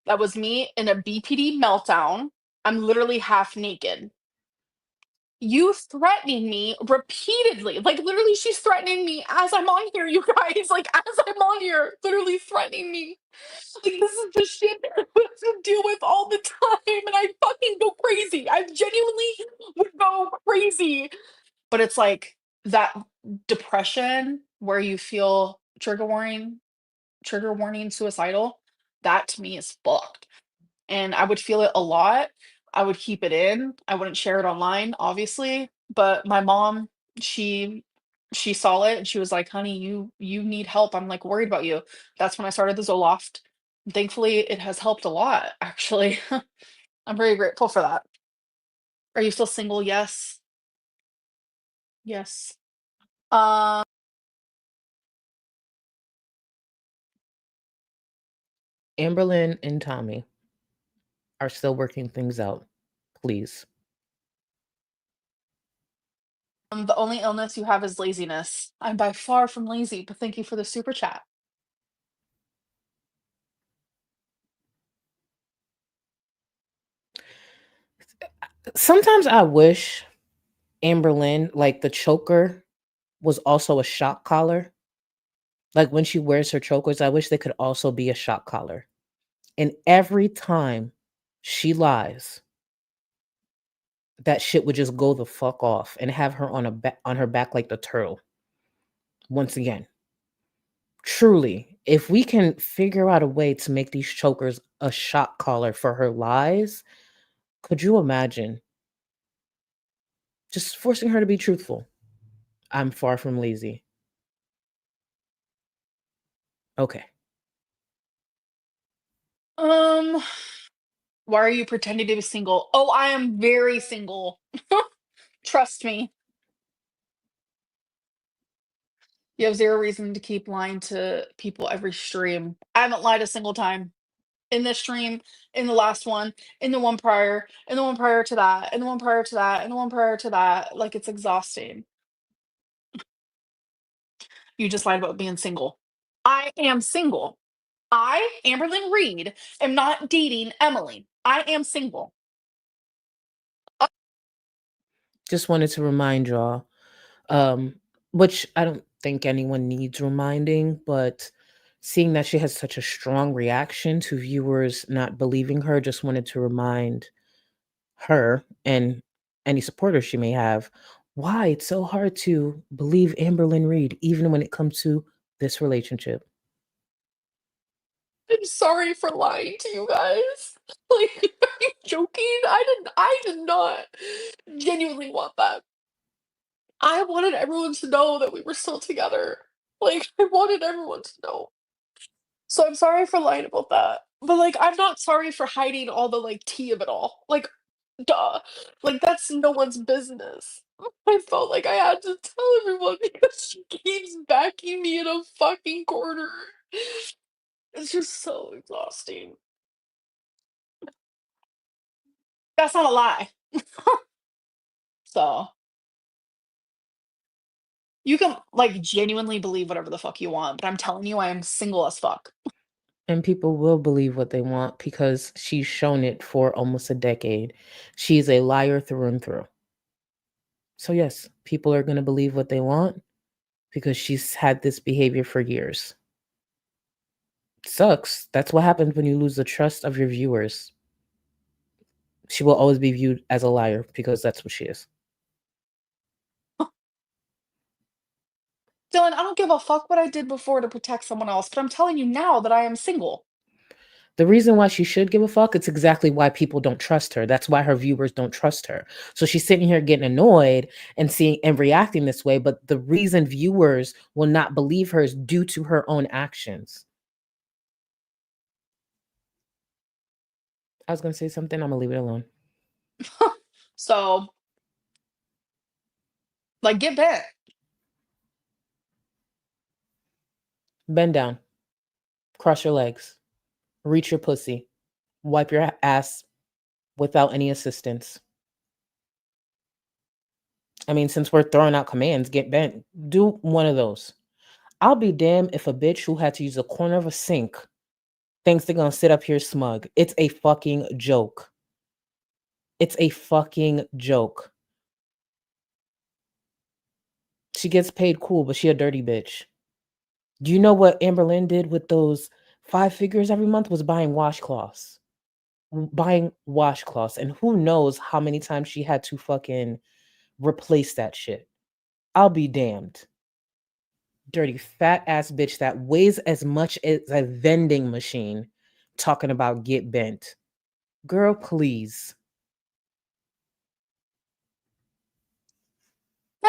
That was me in a BPD meltdown. I'm literally half naked. You threatening me repeatedly. Like literally she's threatening me as I'm on here, you guys. Like as I'm on here, literally threatening me. Like this is the shit that I have to deal with all the time. And I fucking go crazy. I genuinely would go crazy. But it's like that depression where you feel trigger warning suicidal. That to me is fucked. And I would feel it a lot. I would keep it in. I wouldn't share it online, obviously. But my mom, she she saw it and she was like, "Honey, you need help. I'm like worried about you." That's when I started the Zoloft. Thankfully, it has helped a lot, actually. I'm very grateful for that. Are you still single? Yes. Yes. Um, Amberlynn and Tommy are still working things out. Please. the only illness you have is laziness. I'm by far from lazy, but thank you for the super chat. Sometimes I wish Amberlynn, like the choker, was also a shock collar. Like when she wears her chokers, I wish they could also be a shock collar. And every time she lies, that shit would just go the fuck off and have her on her back like the turtle. Once again, truly, if we can figure out a way to make these chokers a shot caller for her lies, could you imagine just forcing her to be truthful? I'm far from lazy. Okay. Um, why are you pretending to be single? Oh, I am very single. Trust me. You have zero reason to keep lying to people every stream. I haven't lied a single time. In this stream, in the last one, in the one prior, in the one prior to that, in the one prior to that, in the one prior to that. Like, it's exhausting. You just lied about being single. I am single. I, Amberlynn Reid, am not dating Emily. I am single. Just wanted to remind y'all, um, which I don't think anyone needs reminding, but seeing that she has such a strong reaction to viewers not believing her, just wanted to remind her and any supporters she may have why it's so hard to believe Amberlynn Reid, even when it comes to this relationship. I'm sorry for lying to you guys. Like, are you joking? I did not genuinely want that. I wanted everyone to know that we were still together. Like, I wanted everyone to know. So I'm sorry for lying about that. But like, I'm not sorry for hiding all the like tea of it all. Like, duh. Like, that's no one's business. I felt like I had to tell everyone because she keeps backing me in a fucking corner. It's just so exhausting. That's not a lie. So you can like genuinely believe whatever the fuck you want, but I'm telling you, I am single as fuck. And people will believe what they want because she's shown it for almost a decade. She's a liar through and through. So, yes, people are going to believe what they want because she's had this behavior for years. Sucks. That's what happens when you lose the trust of your viewers. She will always be viewed as a liar because that's what she is. Dylan, I don't give a fuck what I did before to protect someone else, but I'm telling you now that I am single. The reason why she should give a fuck, it's exactly why people don't trust her. That's why her viewers don't trust her. So she's sitting here getting annoyed and seeing and reacting this way. But the reason viewers will not believe her is due to her own actions. I was going to say something. I'm going to leave it alone. So, like, get bent. Bend down, cross your legs, reach your pussy, wipe your ass without any assistance. I mean, since we're throwing out commands, get bent. Do one of those. I'll be damned if a bitch who had to use a corner of a sink thinks they're gonna sit up here smug. It's a fucking joke. It's a fucking joke. She gets paid cool, but she a dirty bitch. Do you know what Amberlynn did with those 5 figures every month? Was buying washcloths. Buying washcloths. And who knows how many times she had to fucking replace that shit. I'll be damned. Dirty fat ass bitch that weighs as much as a vending machine talking about get bent. Girl, please.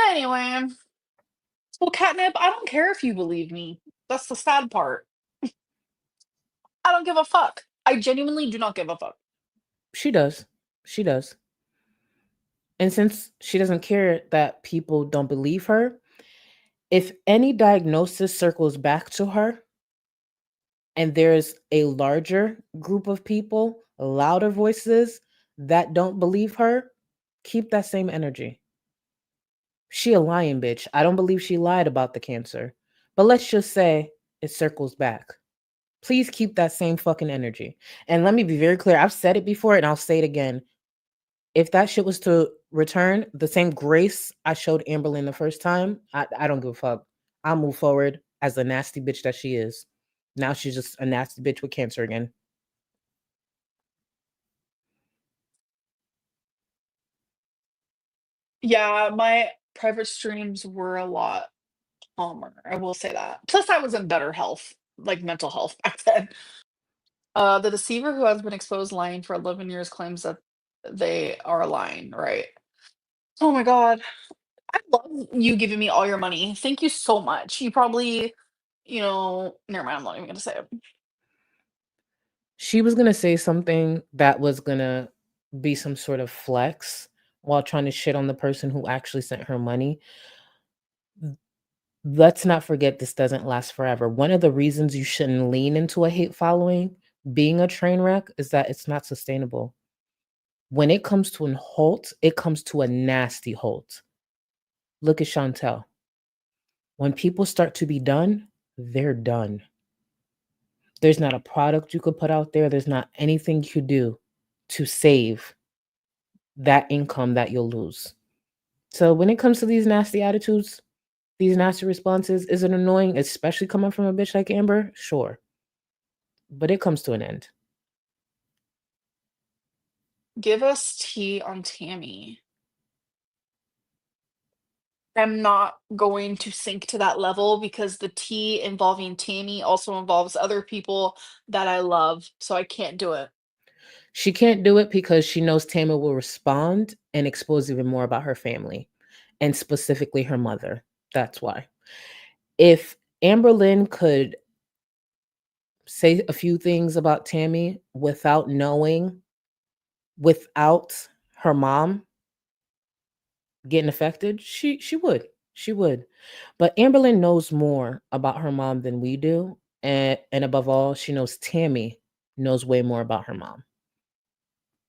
Anyway, well, catnip, I don't care if you believe me. That's the sad part. I don't give a fuck. I genuinely do not give a fuck. She does. She does. And since she doesn't care that people don't believe her, if any diagnosis circles back to her and there's a larger group of people, louder voices that don't believe her, keep that same energy. She a lying bitch. I don't believe she lied about the cancer. But let's just say it circles back. Please keep that same fucking energy. And let me be very clear. I've said it before and I'll say it again. If that shit was to return, the same grace I showed Amberlynn the first time, I don't give a fuck. I'll move forward as the nasty bitch that she is. Now she's just a nasty bitch with cancer again. Yeah, my private streams were a lot. calmer. I will say that. Plus, I was in better health, like mental health back then. The deceiver who has been exposed lying for 11 years claims that they are lying, right? Oh my God. I love you giving me all your money. Thank you so much. You probably, never mind. I'm not even going to say it. She was gonna say something that was gonna be some sort of flex while trying to shit on the person who actually sent her money. Let's not forget this doesn't last forever. One of the reasons you shouldn't lean into a hate following, being a train wreck, is that it's not sustainable. When it comes to a halt, it comes to a nasty halt. Look at Chantel. When people start to be done, they're done. There's not a product you could put out there. There's not anything you could do to save that income that you'll lose. So when it comes to these nasty attitudes, these nasty responses, is it annoying, especially coming from a bitch like Amber? Sure. But it comes to an end. Give us tea on Tammy. I'm not going to sink to that level because the tea involving Tammy also involves other people that I love. So I can't do it. She can't do it because she knows Tammy will respond and expose even more about her family and specifically her mother. That's why. If Amberlynn could say a few things about Tammy without knowing, without her mom getting affected, she would. She would. But Amberlynn knows more about her mom than we do. And above all, she knows Tammy knows way more about her mom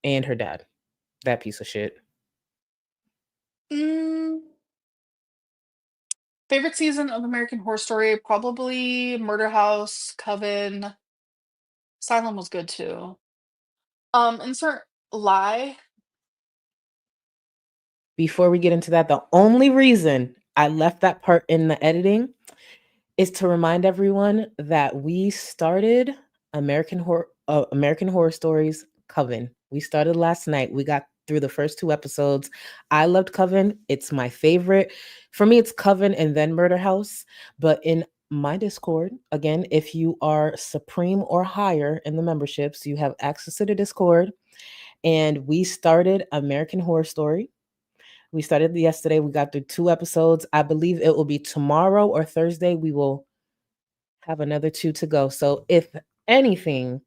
and her dad. That piece of shit. Mm, favorite season of American Horror Story? Probably Murder House, Coven. Asylum was good too. Insert lie. Before we get into that, the only reason I left that part in the editing is to remind everyone that we started American Horror Stories Coven. We started last night. We got through the first 2 episodes. I loved Coven. It's my favorite. For me, it's Coven and then Murder House. But in my Discord, again, if you are Supreme or higher in the memberships, you have access to the Discord. And we started American Horror Story. We started yesterday. We got through 2 episodes. I believe it will be tomorrow or Thursday. We will have another 2 to go. So if anything,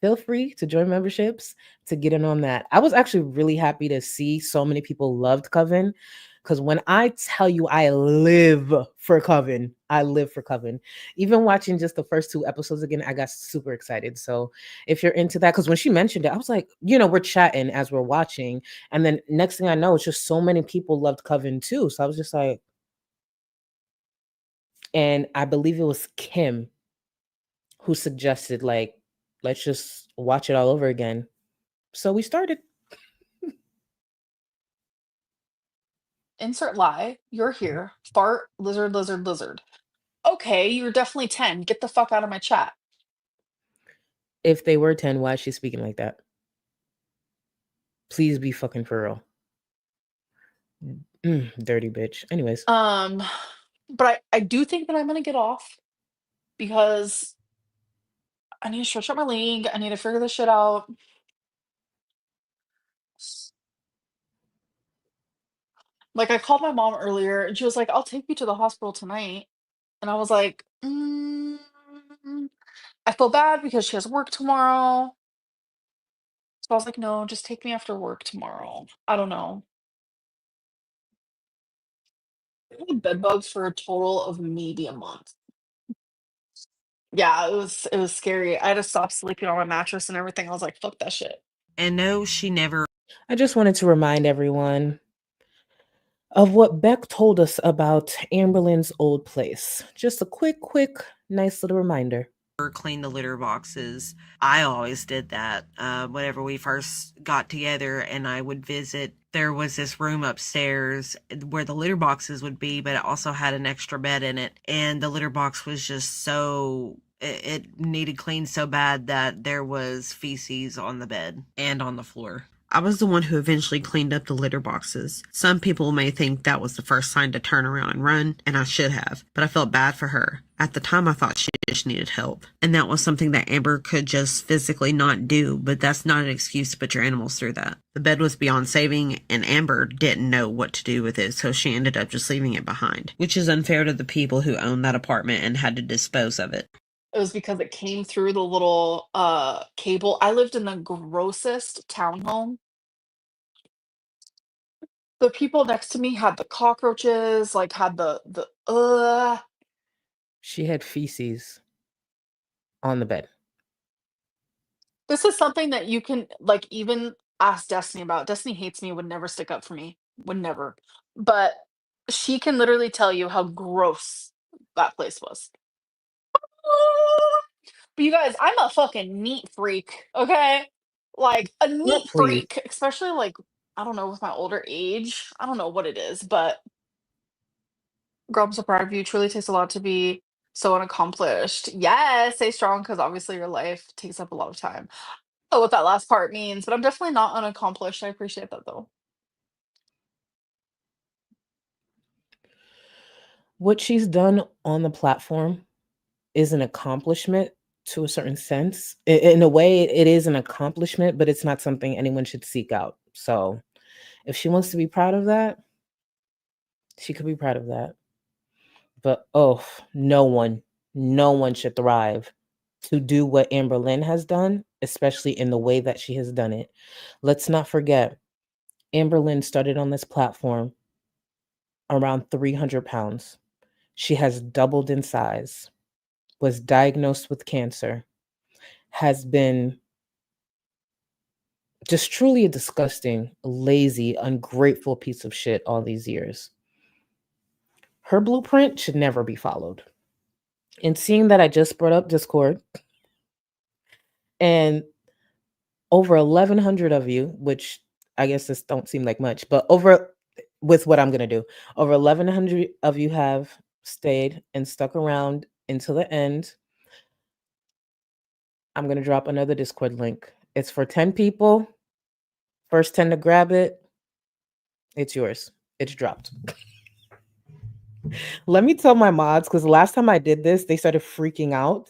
feel free to join memberships to get in on that. I was actually really happy to see so many people loved Coven, because when I tell you I live for Coven, I live for Coven. Even watching just the first 2 episodes again, I got super excited. So if you're into that, because when she mentioned it, I was like, we're chatting as we're watching. And then next thing I know, it's just so many people loved Coven too. So I was just like, and I believe it was Kim who suggested, like, let's just watch it all over again. So we started. Insert lie. You're here. Fart, lizard, lizard, lizard. Okay, you're definitely 10. Get the fuck out of my chat. If they were 10, why is she speaking like that? Please be fucking for real. Dirty bitch. Anyways. But I do think that I'm gonna get off because I need to stretch out my leg. I need to figure this shit out. Like I called my mom earlier and she was like, I'll take you to the hospital tonight. And I was like, I feel bad because she has work tomorrow. So I was like, no, just take me after work tomorrow. I don't know. I had bed bugs for a total of maybe a month. Yeah, it was scary. I had to stop sleeping on my mattress and everything. I was like, fuck that shit. And no, she never. I just wanted to remind everyone of what Beck told us about Amberlynn's old place. Just a quick, nice little reminder. Clean the litter boxes. I always did that. Whenever we first got together and I would visit, there was this room upstairs where the litter boxes would be, but it also had an extra bed in it. And the litter box was just so, it needed cleaned so bad that there was feces on the bed and on the floor. I was the one who eventually cleaned up the litter boxes. Some people may think that was the first sign to turn around and run, and I should have, but I felt bad for her. At the time, I thought she just needed help. And that was something that Amber could just physically not do, but that's not an excuse to put your animals through that. The bed was beyond saving, and Amber didn't know what to do with it, so she ended up just leaving it behind, which is unfair to the people who owned that apartment and had to dispose of it. It was because it came through the little cable. I lived in the grossest townhome. The people next to me had the cockroaches, like had the. She had feces on the bed. This is something that you can like even ask Destiny about. Destiny hates me, would never stick up for me, would never. But she can literally tell you how gross that place was. But you guys, I'm a fucking neat freak, okay? Like a Oh, neat please. freak, especially like I don't know with my older age. I don't know what it is, but girl, I'm so proud of you. Truly takes a lot to be so unaccomplished. Yes, stay strong because obviously your life takes up a lot of time. Oh, what that last part means, but I'm definitely not unaccomplished. I appreciate that though. What she's done on the platform is an accomplishment to a certain sense. In a way, it is an accomplishment, but it's not something anyone should seek out. So if she wants to be proud of that, she could be proud of that. But oh, no one should thrive to do what Amberlynn has done, especially in the way that she has done it. Let's not forget, Amberlynn started on this platform around 300 pounds. She has doubled in size, was diagnosed with cancer, has been just truly a disgusting, lazy, ungrateful piece of shit all these years. Her blueprint should never be followed. And seeing that I just brought up Discord and over 1,100 of you, which I guess this don't seem like much, but over with what I'm going to do, over 1,100 of you have stayed and stuck around until the end. I'm going to drop another Discord link. It's for 10 people. First 10 to grab it, it's yours. It's dropped. Let me tell my mods, because the last time I did this, they started freaking out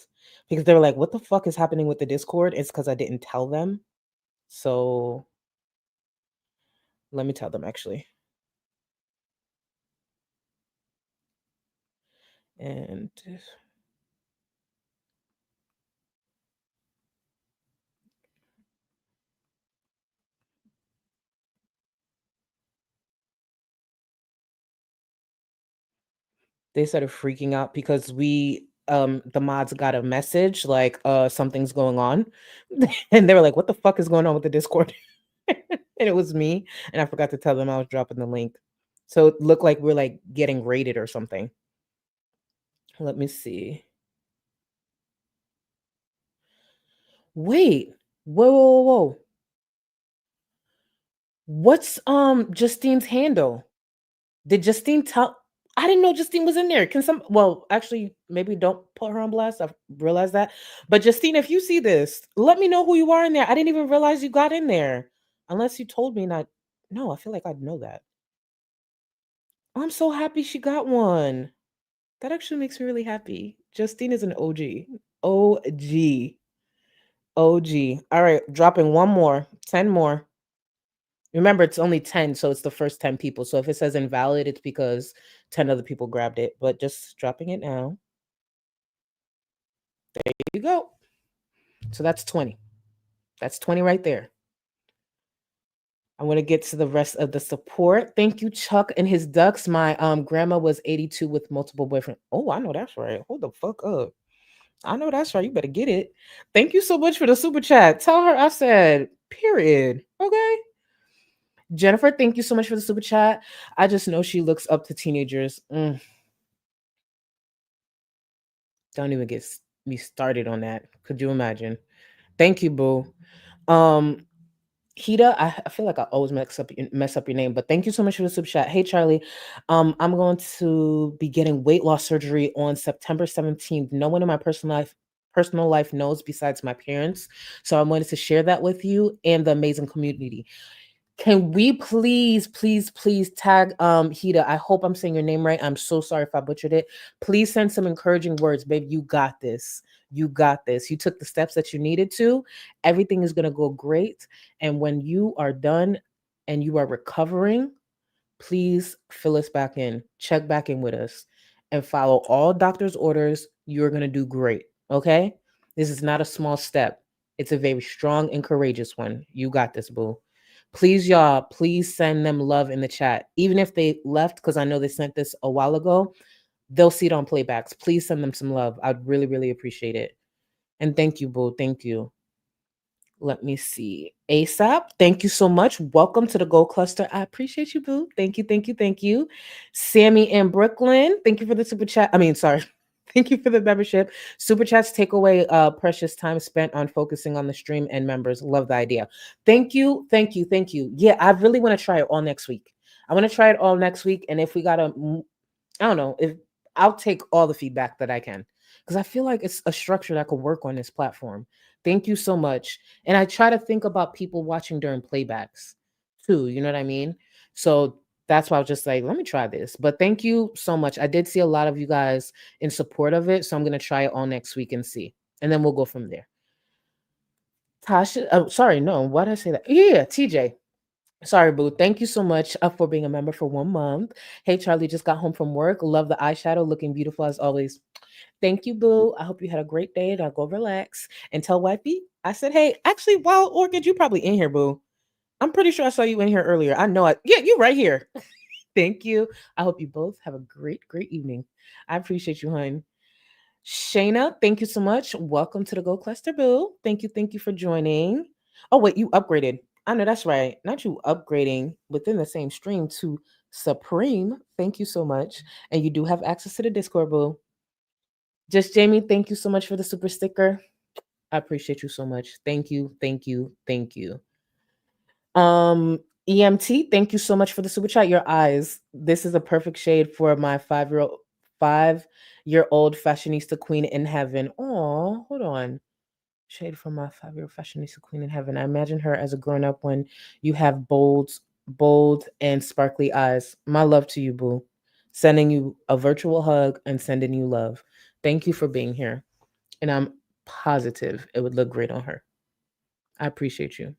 because they were like, what the fuck is happening with the Discord? It's because I didn't tell them. So let me tell them actually. And they started freaking out because the mods got a message like something's going on. And they were like, what the fuck is going on with the Discord? And it was me, and I forgot to tell them I was dropping the link. So it looked like we're like getting raided or something. Let me see. Wait. Whoa. What's Justine's handle? Did Justine tell? I didn't know Justine was in there. Can some? Well, actually, maybe don't put her on blast. I've realized that. But Justine, if you see this, let me know who you are in there. I didn't even realize you got in there, unless you told me not. No, I feel like I'd know that. I'm so happy she got one. That actually makes me really happy. Justine is an OG. OG. OG. All right, dropping one more. 10 more. Remember, it's only 10, so it's the first 10 people. So if it says invalid, it's because 10 other people grabbed it. But just dropping it now. There you go. So that's 20. That's 20 right there. I want to get to the rest of the support. Thank you, Chuck and his ducks. My grandma was 82 with multiple boyfriends. Oh, I know that's right. Hold the fuck up. I know that's right. You better get it. Thank you so much for the super chat. Tell her I said period. Okay. Jennifer, thank you so much for the super chat. I just know she looks up to teenagers. Don't even get me started on that. Could you imagine? Thank you, boo. Hida, I feel like I always mess up your name, but thank you so much for the super chat. Hey, Charlie, I'm going to be getting weight loss surgery on September 17th. No one in my personal personal life knows besides my parents. So I wanted to share that with you and the amazing community. Can we please tag Hida? I hope I'm saying your name right. I'm so sorry if I butchered it. Please send some encouraging words, babe. You got this. You got this. You took the steps that you needed to. Everything is gonna go great. And when you are done and you are recovering, please fill us back in. Check back in with us and follow all doctor's orders. You're gonna do great. Okay? This is not a small step. It's a very strong and courageous one. You got this, boo. Please, y'all, please send them love in the chat. Even if they left, because I know they sent this a while ago, they'll see it on playbacks. Please send them some love. I'd really, really appreciate it. And thank you, boo. Thank you. Let me see. ASAP, thank you so much. Welcome to the Gold Cluster. I appreciate you, boo. Thank you, thank you, thank you. Sammy in Brooklyn, thank you for the super chat. I mean, sorry. Thank you for the membership. Super chats take away precious time spent on focusing on the stream and members. Love the idea. Thank you, thank you, thank you. Yeah, I really want to try it all next week. I want to try it all next week. And if we got to, I don't know, if I'll take all the feedback that I can because I feel like it's a structure that could work on this platform. Thank you so much. And I try to think about people watching during playbacks too. You know what I mean? So that's why I was just like, let me try this. But thank you so much. I did see a lot of you guys in support of it. So I'm going to try it all next week and see. And then we'll go from there. Tasha, oh, sorry, no, why did I say that? Yeah, TJ. Sorry, boo. Thank you so much for being a member for 1 month. Hey, Charlie, just got home from work. Love the eyeshadow, looking beautiful as always. Thank you, boo. I hope you had a great day. Now go relax and tell wifey. I said, hey, actually, Wild Orchid, you probably in here, boo. I'm pretty sure I saw you in here earlier. I know it. Yeah, you right here. Thank you. I hope you both have a great evening. I appreciate you, hon. Shayna, thank you so much. Welcome to the Go Cluster, boo. Thank you for joining. Oh, wait, you upgraded. I know that's right. Not you upgrading within the same stream to Supreme. Thank you so much. And you do have access to the Discord, boo. Just Jamie, thank you so much for the super sticker. I appreciate you so much. Thank you, thank you, thank you. EMT, thank you so much for the super chat. Your eyes. This is a perfect shade for my 5-year-old fashionista queen in heaven. Oh, hold on. Shade from my 5-year-old fashionista queen in heaven. I imagine her as a grown up when you have bold and sparkly eyes. My love to you, boo. Sending you a virtual hug and sending you love. Thank you for being here. And I'm positive it would look great on her. I appreciate you.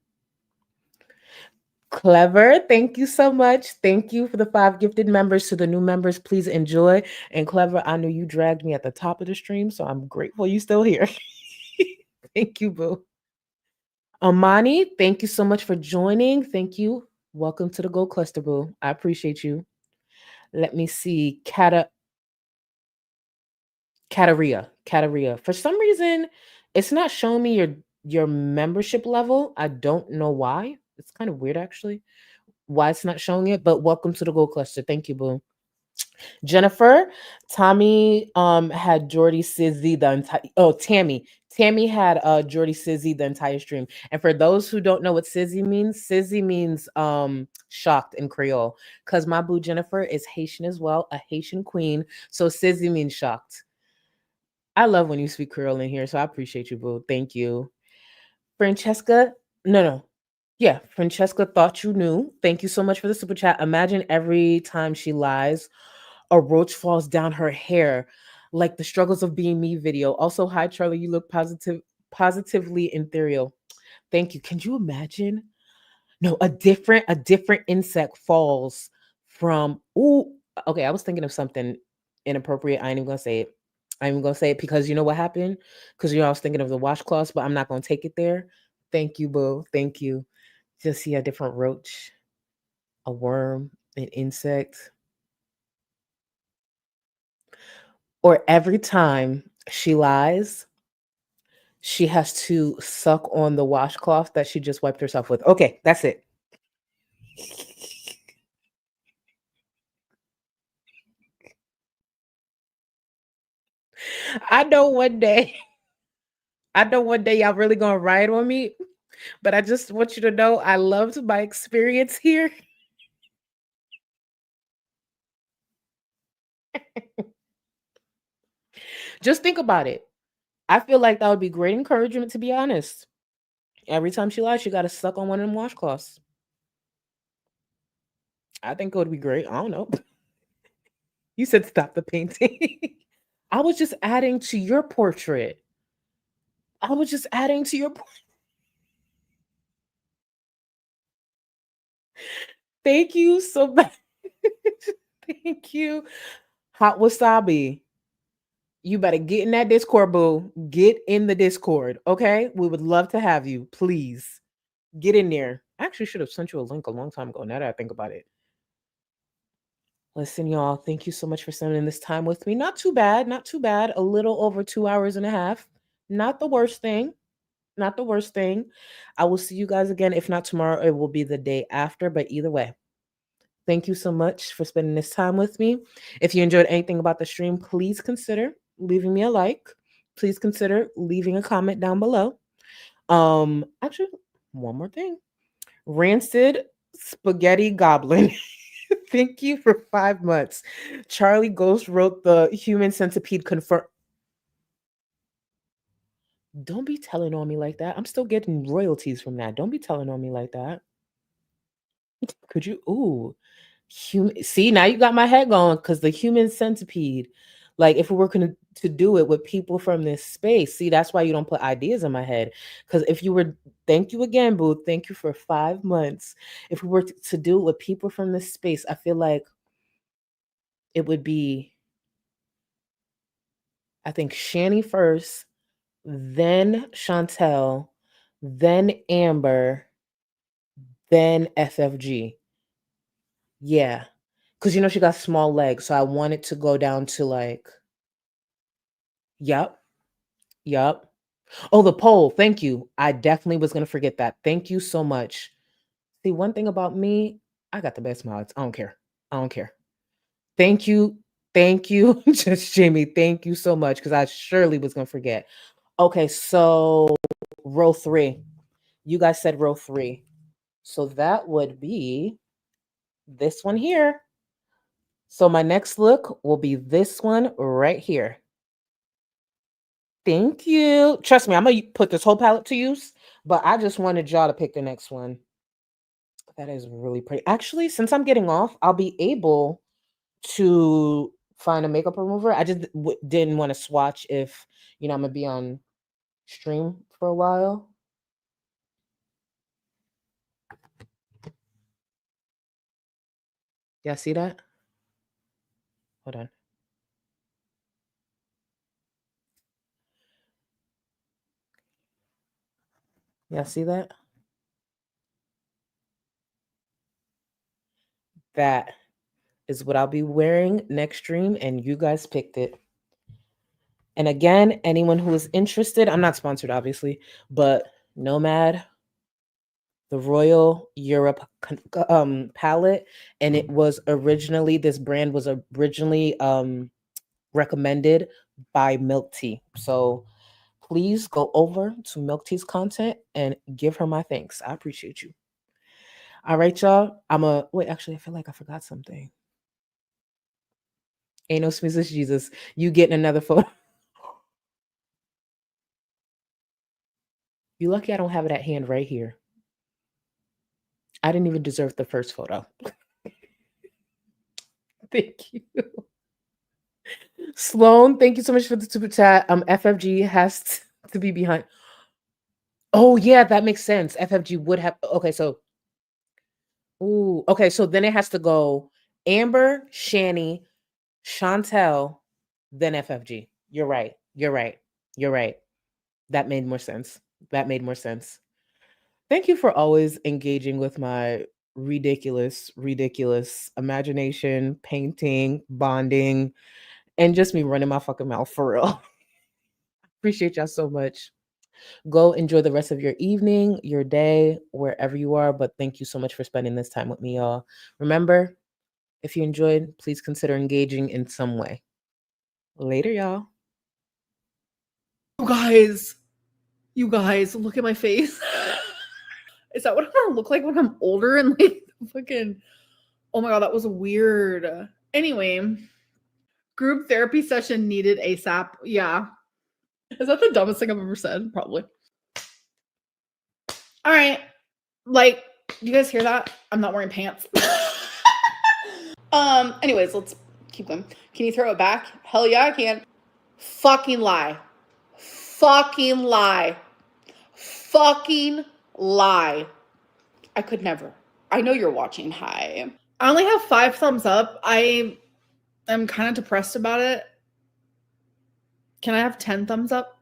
Clever, thank you so much. Thank you for the 5 gifted members. To the new members, please enjoy. And Clever, I know you dragged me at the top of the stream, so I'm grateful you still here. Thank you, boo. Amani, thank you so much for joining. Thank you. Welcome to the Gold Cluster, boo. I appreciate you. Let me see. Kataria. For some reason, it's not showing me your membership level. I don't know why. It's kind of weird, actually, why it's not showing it. But welcome to the Gold Cluster. Thank you, boo. Jennifer, Tommy had Jordy Sizzy the entire. Oh, Tammy had Jordy Sizzy the entire stream. And for those who don't know what Sizzy means shocked in Creole. Because my boo Jennifer is Haitian as well, a Haitian queen. So Sizzy means shocked. I love when you speak Creole in here, so I appreciate you, boo. Thank you. Francesca, no. Yeah, Francesca thought you knew. Thank you so much for the super chat. Imagine every time she lies, a roach falls down her hair, like the struggles of being me video. Also, hi Charlie, you look positively ethereal. Thank you. Can you imagine? No, a different insect falls from. Ooh, okay. I was thinking of something inappropriate. I ain't even gonna say it. I'm even gonna say it because you know what happened? Because I was thinking of the washcloths, but I'm not gonna take it there. Thank you, boo. Thank you. Just see a different roach, a worm, an insect. Or every time she lies, she has to suck on the washcloth that she just wiped herself with. Okay, that's it. I know one day y'all really gonna ride on me, but I just want you to know I loved my experience here. Just think about it. I feel like that would be great encouragement, to be honest. Every time she lies, she got to suck on one of them washcloths. I think it would be great. I don't know. You said stop the painting. I was just adding to your portrait. I was just adding to your portrait. Thank you so much. Thank you. Hot wasabi. You better get in that Discord, boo. Get in the Discord, okay? We would love to have you. Please get in there. I actually should have sent you a link a long time ago. Now that I think about it. Listen, y'all, thank you so much for spending this time with me. Not too bad, not too bad. A little over 2 hours and a half. Not the worst thing. Not the worst thing. I will see you guys again. If not tomorrow, it will be the day after. But either way, thank you so much for spending this time with me. If you enjoyed anything about the stream, please consider leaving me a like. Please consider leaving a comment down below. Actually, one more thing. Rancid Spaghetti Goblin. Thank you for 5 months. Charlie Ghost wrote the Human Centipede confirm. Don't be telling on me like that. I'm still getting royalties from that. Don't be telling on me like that. Could you? Ooh, see, now you got my head going because the Human Centipede. Like, if we were going to do it with people from this space, see, that's why you don't put ideas in my head. Because if you were, thank you again, boo. Thank you for 5 months. If we were to do it with people from this space, I feel like it would be, I think, Shani first, then Chantel, then Amber, then FFG. Yeah. Because, she got small legs. So I wanted to go down to like, yep, yep. Oh, the poll. Thank you. I definitely was going to forget that. Thank you so much. See, one thing about me, I got the best mods. I don't care. I don't care. Thank you. Thank you. Just Jamie. Thank you so much because I surely was going to forget. Okay. So row 3. You guys said row 3. So that would be this one here. So my next look will be this one right here. Thank you. Trust me, I'm going to put this whole palette to use, but I just wanted y'all to pick the next one. That is really pretty. Actually, since I'm getting off, I'll be able to find a makeup remover. I just didn't want to swatch if, I'm going to be on stream for a while. Y'all see that? Hold on. Y'all see that? That is what I'll be wearing next stream, and you guys picked it. And again, anyone who is interested, I'm not sponsored, obviously, but Nomad, the Royal Europe palette, and it was originally, this brand was originally recommended by Milk Tea. So please go over to Milk Tea's content and give her my thanks. I appreciate you. All right, y'all. Wait, actually, I feel like I forgot something. Ain't no Smith's Jesus. You getting another photo. You lucky I don't have it at hand right here. I didn't even deserve the first photo. Thank you. Sloan, thank you so much for the super chat. FFG has to be behind. Oh, yeah, that makes sense. FFG would have. Okay, so. Ooh, okay, so then it has to go Amber, Shani, Chantel, then FFG. You're right. You're right. You're right. That made more sense. That made more sense. Thank you for always engaging with my ridiculous imagination, painting, bonding, and just me running my fucking mouth for real. Appreciate y'all so much. Go enjoy the rest of your evening, your day, wherever you are. But thank you so much for spending this time with me, y'all. Remember, if you enjoyed, please consider engaging in some way. Later, y'all. You guys, look at my face. Is that what I'm gonna look like when I'm older and like fucking? Oh my god, that was weird. Anyway, group therapy session needed ASAP. Yeah. Is that the dumbest thing I've ever said? Probably. All right. Like, you guys hear that? I'm not wearing pants. Anyways, let's keep going. Can you throw it back? Hell yeah, I can. Fucking lie. Fucking lie. Fucking lie. I could never. I know you're watching. Hi. I only have 5 thumbs up. I am kind of depressed about it. Can I have 10 thumbs up?